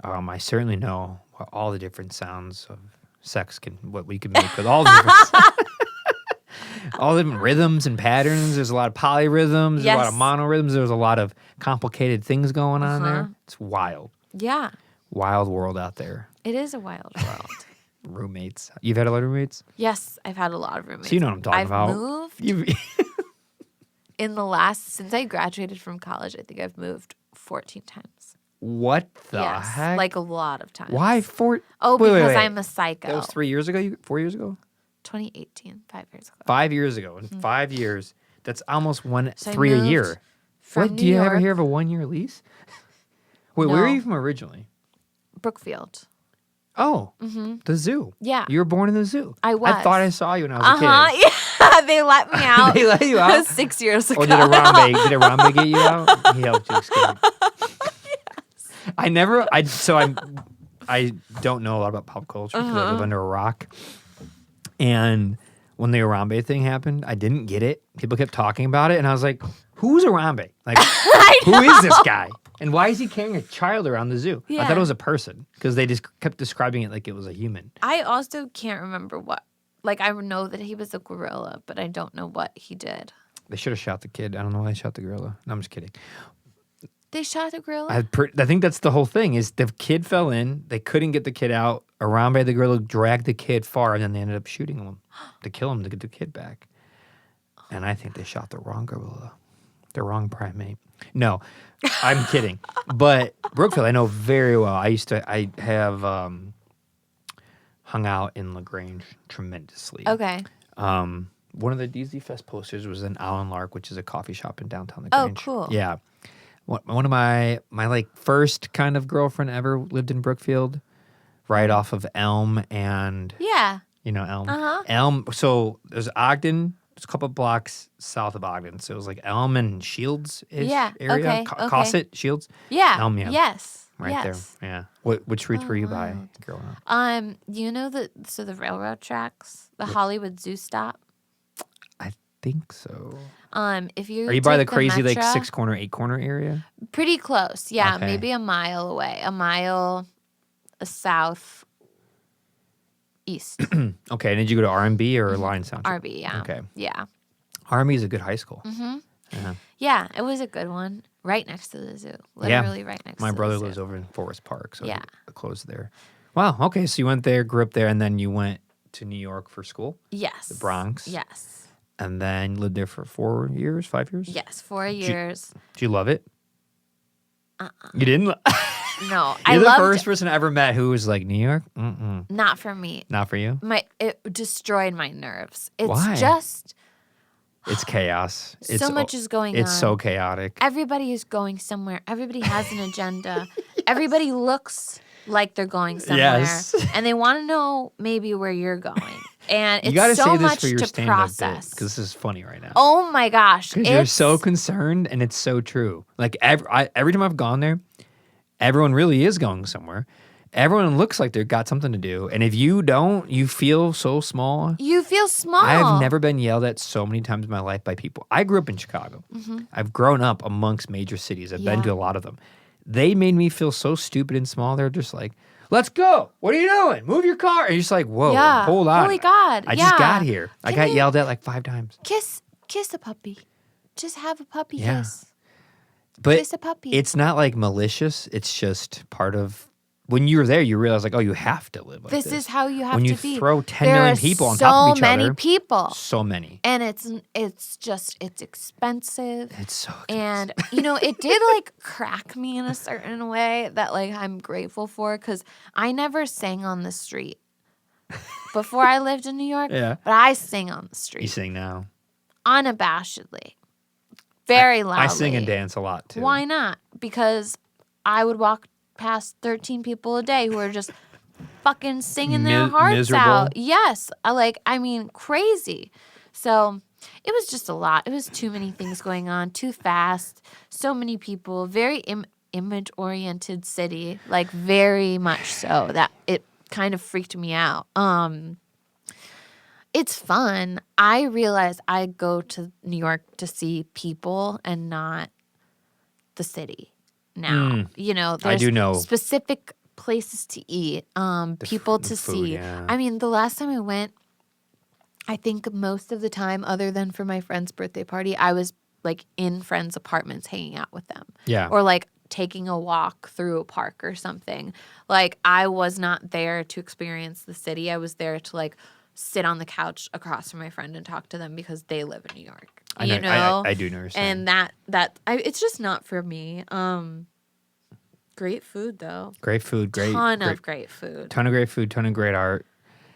I certainly know what all the different sounds of sex what we can make with all the different all the different rhythms and patterns. There's a lot of polyrhythms. There's a lot of monorhythms. There's a lot of complicated things going on there. It's wild. Yeah. Wild world out there. It is a wild world. Roommates. You've had a lot of roommates? Yes, I've had a lot of roommates. So you know what I'm talking about. I've moved since I graduated from college, I think I've moved 14 times. What the heck? Like a lot of times. Why because I'm a psycho. That was 3 years ago? 4 years ago? 2018, 5 years ago. 5 years ago. In 5 years, that's almost So I 3 a moved year. from What? New Do you ever York. hear of a 1 year lease? Wait, where are No. you from originally? Brookfield. Oh, the zoo. Yeah. You were born in the zoo. I was. I thought I saw you when I was a kid. Yeah. They let me out. They let you out? 6 years ago. Or did Arambe get you out? He helped you escape. Yes. I don't know a lot about pop culture because I live under a rock. And when the Arambe thing happened, I didn't get it. People kept talking about it, and I was like, who's Arambe? Like, who is this guy? And why is he carrying a child around the zoo? I thought it was a person because they just kept describing it like it was a human. I also can't remember what. Like, I know that he was a gorilla, but I don't know what he did. They should have shot the kid. I don't know why they shot the gorilla. No, I'm just kidding. They shot a gorilla? I think that's the whole thing is the kid fell in. They couldn't get the kid out. Arambe, the gorilla, dragged the kid far, and then they ended up shooting him to kill him to get the kid back. And I think they shot the wrong gorilla. The wrong primate. No, I'm kidding. But Brookfield, I know very well. I have hung out in LaGrange tremendously. Okay. One of the DZ Fest posters was in Allen Lark, which is a coffee shop in downtown LaGrange. Oh, cool. Yeah. One of my like first kind of girlfriend ever lived in Brookfield, right off of Elm and Yeah. Elm. Uh-huh. Elm. So there's Ogden. There's a couple blocks south of Ogden. So it was like Elm and Shields area. Okay. Cosset, Shields. Yeah. Elm, yeah. Yes. Right there. Yeah. Which streets were you by growing up? You know the railroad tracks, the Hollywood Zoo stop. I think so. If you Are you by the take crazy like Metro- 6 corner, 8 corner area? Pretty close, yeah, Okay. maybe a mile away, a mile south east. Okay. And did you go to R&B or Lion Sound? RB, yeah. Okay. Yeah. R&B is a good high school. Yeah, it was a good one. Right next to the zoo. Literally right next to the zoo. My brother lives over in Forest Park, so Yeah. close there. Wow. Okay. So you went there, grew up there, and then you went to New York for school, Yes. the Bronx. Yes. And then lived there for 4 years, 5 years? Yes, 4 years. Did you love it? You didn't? No, You're the loved first person I ever met who was like, New York? Mm-mm. Not for me. Not for you? It destroyed my nerves. It's Why? just It's chaos. so much is going on. It's so chaotic. Everybody is going somewhere. Everybody has an agenda. Everybody looks like they're going somewhere. Yes. And they want to know maybe where you're going. And You got to it's so say this much for your to stand-up bit process. because this is funny right now. Oh my gosh. Because you're so concerned, and it's so true. Like every time I've gone there, everyone really is going somewhere. Everyone looks like they've got something to do, and if you don't, you feel so small. You feel small. I have never been yelled at so many times in my life by people. I grew up in Chicago. I've grown up amongst major cities. I've been to a lot of them. They made me feel so stupid and small. They're just like, let's go. What are you doing? Move your car. And you're just like, whoa, Yeah. hold on. Holy God. I Yeah. just got here. I Can got you- yelled at like 5 times. Kiss a puppy. Just have a puppy Yeah. kiss. But Kiss a puppy. it's not like malicious. It's just part of when you're there, you realize like, oh, you have to live like this. This is how you have when to you be. throw 10 There million are people on top of each so many other. people. So many. And it's expensive. It's so expensive. And, it did like crack me in a certain way that like I'm grateful for because I never sang on the street before I lived in New York. Yeah. But I sing on the street. You sing now. Unabashedly. Very loudly. I sing and dance a lot too. Why not? Because I would walk past 13 people a day who are just fucking singing their hearts miserable? out. Yes. Crazy. So it was just a lot. It was too many things going on, too fast, so many people, very image-oriented city, like very much so that it kind of freaked me out. It's fun. I realize I go to New York to see people and not the city now. There's I do know. specific places to eat, people to food, see. yeah. I mean, the last time I went, I think most of the time, other than for my friend's birthday party, I was like in friends' apartments hanging out with them. Yeah. Or like taking a walk through a park or something. Like I was not there to experience the city. I was there to like sit on the couch across from my friend and talk to them because they live in New York. I know. I do know what you're saying. And it's just not for me. Great food though. Great food. Ton of great food. Ton of great food. Ton of great art.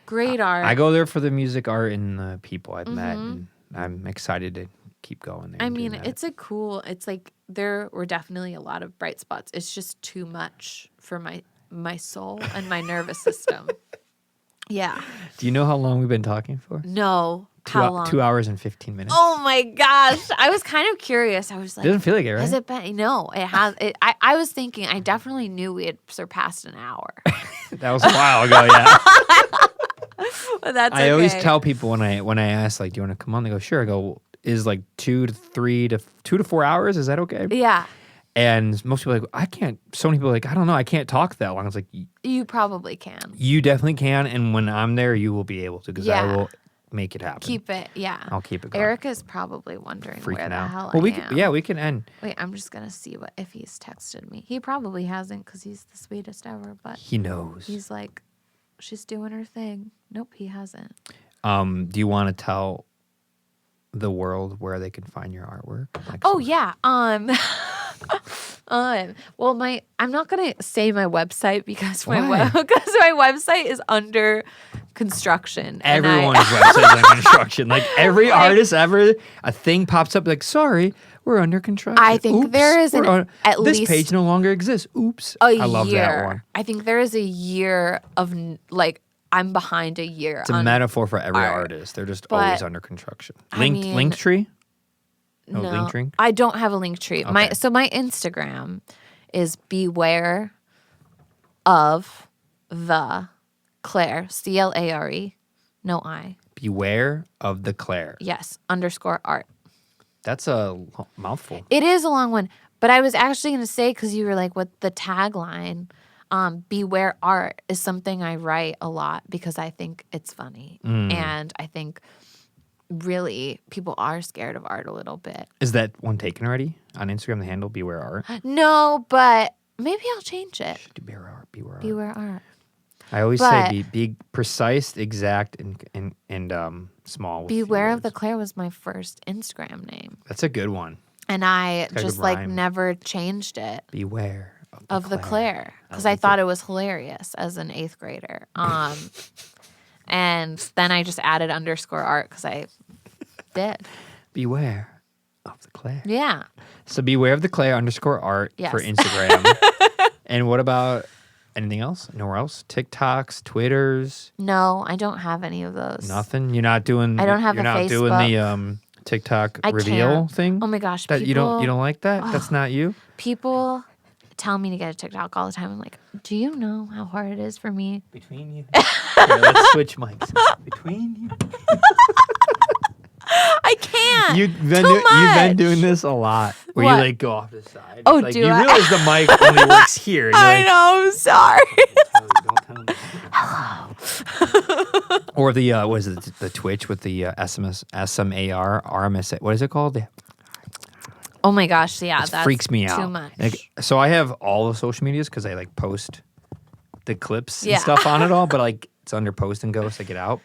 Great art. I go there for the music, art, and the people I've met, and I'm excited to keep going there. I and mean, doing that. it's like there were definitely a lot of bright spots. It's just too much for my soul and my nervous system. Yeah. Do you know how long we've been talking for? No. How long? 2 hours and 15 minutes. Oh my gosh. I was kind of curious. I was like, Doesn't feel like it, right? has it been? No, it has. I was thinking, I definitely knew we had surpassed an hour. That was a while ago, yeah. But that's I always okay. tell people when I ask, like, do you want to come on? They go, sure. I go, is like 2 to 4 hours? Is that okay? Yeah. And most people are like, I can't. So many people are like, I don't know. I can't talk that long. It's like, You probably can. you definitely can. And when I'm there, you will be able to because I Yeah. will make it happen. Keep it. Yeah. I'll keep it going. Erica's probably wondering where Freaking the out. hell Well, I am. we can end. Wait, I'm just going to see if he's texted me. He probably hasn't because he's the sweetest ever. But He knows. he's like, she's doing her thing. Nope, he hasn't. Do you want to tell the world where they can find your artwork? Like Oh yeah. Well, I'm not gonna say my website because Why? my website is under construction. and Everyone's website is under construction. Like every artist ever, a thing pops up like, sorry, we're under construction. I think Oops, there is at this least page no longer exists. Oops. a I love year. that one. I think there is a year of like I'm behind a year. It's a on metaphor for every art. artist. They're just But, always under construction. I Link mean- Linktree? No, Linktree? I don't have a link tree. Okay. So my Instagram is beware of the Clare, CLARE, no I. Beware of the Clare. Yes, _art. That's a mouthful. It is a long one, but I was actually going to say, because you were like, what the tagline, beware art is something I write a lot because I think it's funny. And I think really people are scared of art a little bit. Is that one taken already on Instagram? The handle Beware Art. No, but maybe I'll change it. Beware Art. Beware Art. Beware art. I always But- say be precise, exact, and small. With your Beware of the words. Clare was my first Instagram name. That's a good one. And I got a just good like rhyme. never changed it Beware of the Clare because I like thought it was hilarious as an 8th grader. And then I just added _art because I did. Beware of the Clare. Yeah. So beware of the Clare _art Yes. for Instagram. And what about anything else? Nowhere else? TikToks, Twitters, No, I don't have any of those. nothing. You're not doing. I don't have You're a not doing Facebook. the TikTok I reveal can't. thing. Oh my gosh. That people, you don't like that? That's not you. People tell me to get a TikTok all the time. I'm like, do you know how hard it is for me? Between you. Here, let's switch mics. Between you. I can't. You've been Too you've been much. doing this a lot. where What? you like go off the side. Oh, It's like, do you I? realize the mic only works here. And you're I like, know. I'm sorry. Don't tell me. Or the what is it? The Twitch with the SMAR, RMS. What is it called? Oh my gosh, yeah, It that's freaks me out. too much. Like, so I have all the social medias because I like post the clips Yeah. and stuff on it all, but like it's under post and go, so I get out.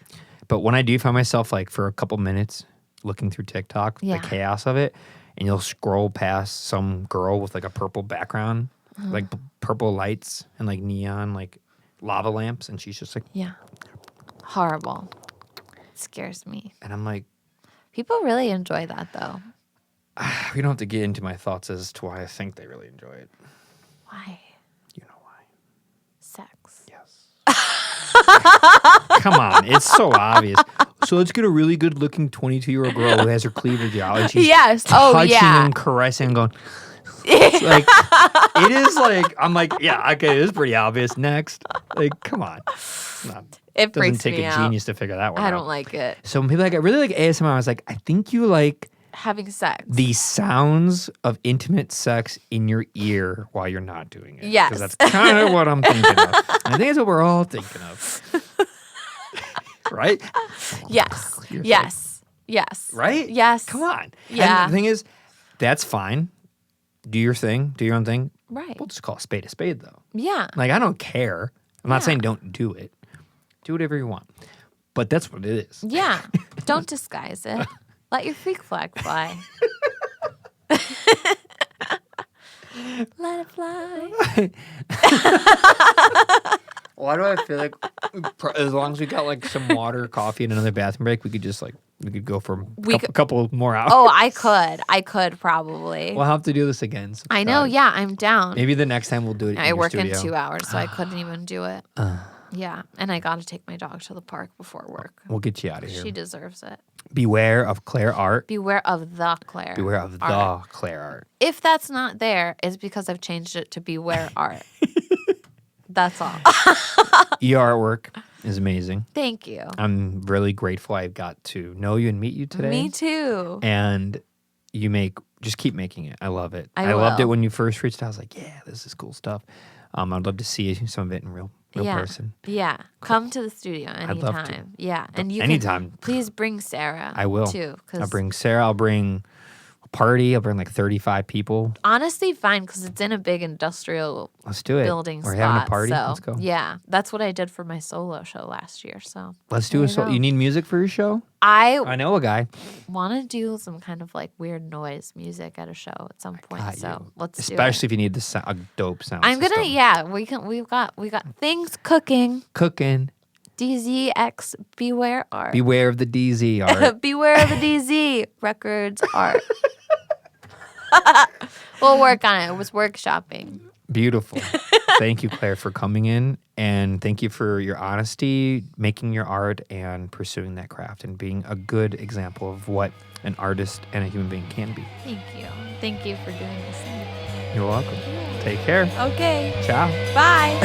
But when I do find myself like for a couple minutes looking through TikTok, Yeah. the chaos of it, and you'll scroll past some girl with like a purple background, like purple lights and like neon like lava lamps, and she's just like, Yeah. Horrible. It scares me. and I'm like, People really enjoy that though. we don't have to get into my thoughts as to why I think they really enjoy it. Why? You know why? Sex. Yes. Come on, it's so obvious. So let's get a really good-looking 22-year-old girl who has her cleavage out, and she's Yes. Oh, touching yeah. and caressing and going. It's like it is like I'm like, yeah, okay, it is pretty obvious. Next, like, come on, it's not, It doesn't freaks take me a out. genius to figure that one out. I don't like it. So when people like, I really like ASMR. I was like, I think you like Having sex. the sounds of intimate sex in your ear while you're not doing it. Yes. Because that's kind of what I'm thinking of. I think that's what we're all thinking of. Right? Yes. You're Yes. Yes. Right? Yes. Come on. Yeah. And the thing is, that's fine. Do your thing. Do your own thing. Right. We'll just call a spade, though. Yeah. Like, I don't care. I'm not Yeah. saying don't do it. Do whatever you want. But that's what it is. Yeah. Don't disguise it. Let your freak flag fly. Let it fly. Why do I feel like as long as we got like some water, coffee, and another bathroom break, we could just like we could go for a couple more hours. Oh, I could probably. We'll have to do this again. I know. sometime. Yeah, I'm down. Maybe the next time we'll do it. I in work your in studio. 2 hours, so I couldn't even do it. Yeah, and I got to take my dog to the park before work. We'll get you out of here. She deserves it. Beware of Clare art. Beware of the Clare. Beware of art. the Clare art. If that's not there, it's because I've changed it to Beware art. That's all. Your artwork is amazing. Thank you. I'm really grateful I got to know you and meet you today. Me too. And you just keep making it. I love it. I loved it will. when you first reached out. I was like, yeah, this is cool stuff. I'd love to see some of it in real person. Yeah. Come to the studio I'd love to. anytime. Yeah. And you Anytime. can please bring Sarah. I will. Too. I'll bring Sarah. I'll bring a party. I'll bring like 35 people. Honestly, fine, because it's in a big industrial Let's do it. building We're spot. having a party. So, Let's go. Yeah. That's what I did for my solo show last year. So Let's do there a you solo. go. You need music for your show? I I know a guy. want to do some kind of like weird noise music at a show at some point. Got So you. let's Especially do if you need a dope sound. it. I'm gonna system. We've got things cooking. Cooking. DZX Beware Art. Beware of the DZ art. Beware of the DZ Records Art. We'll work on it. It was workshopping. Beautiful. Thank you, Claire, for coming in. And thank you for your honesty, making your art, and pursuing that craft, and being a good example of what an artist and a human being can be. Thank you. Thank you for doing this. You're welcome. Take care. Okay. Ciao. Bye.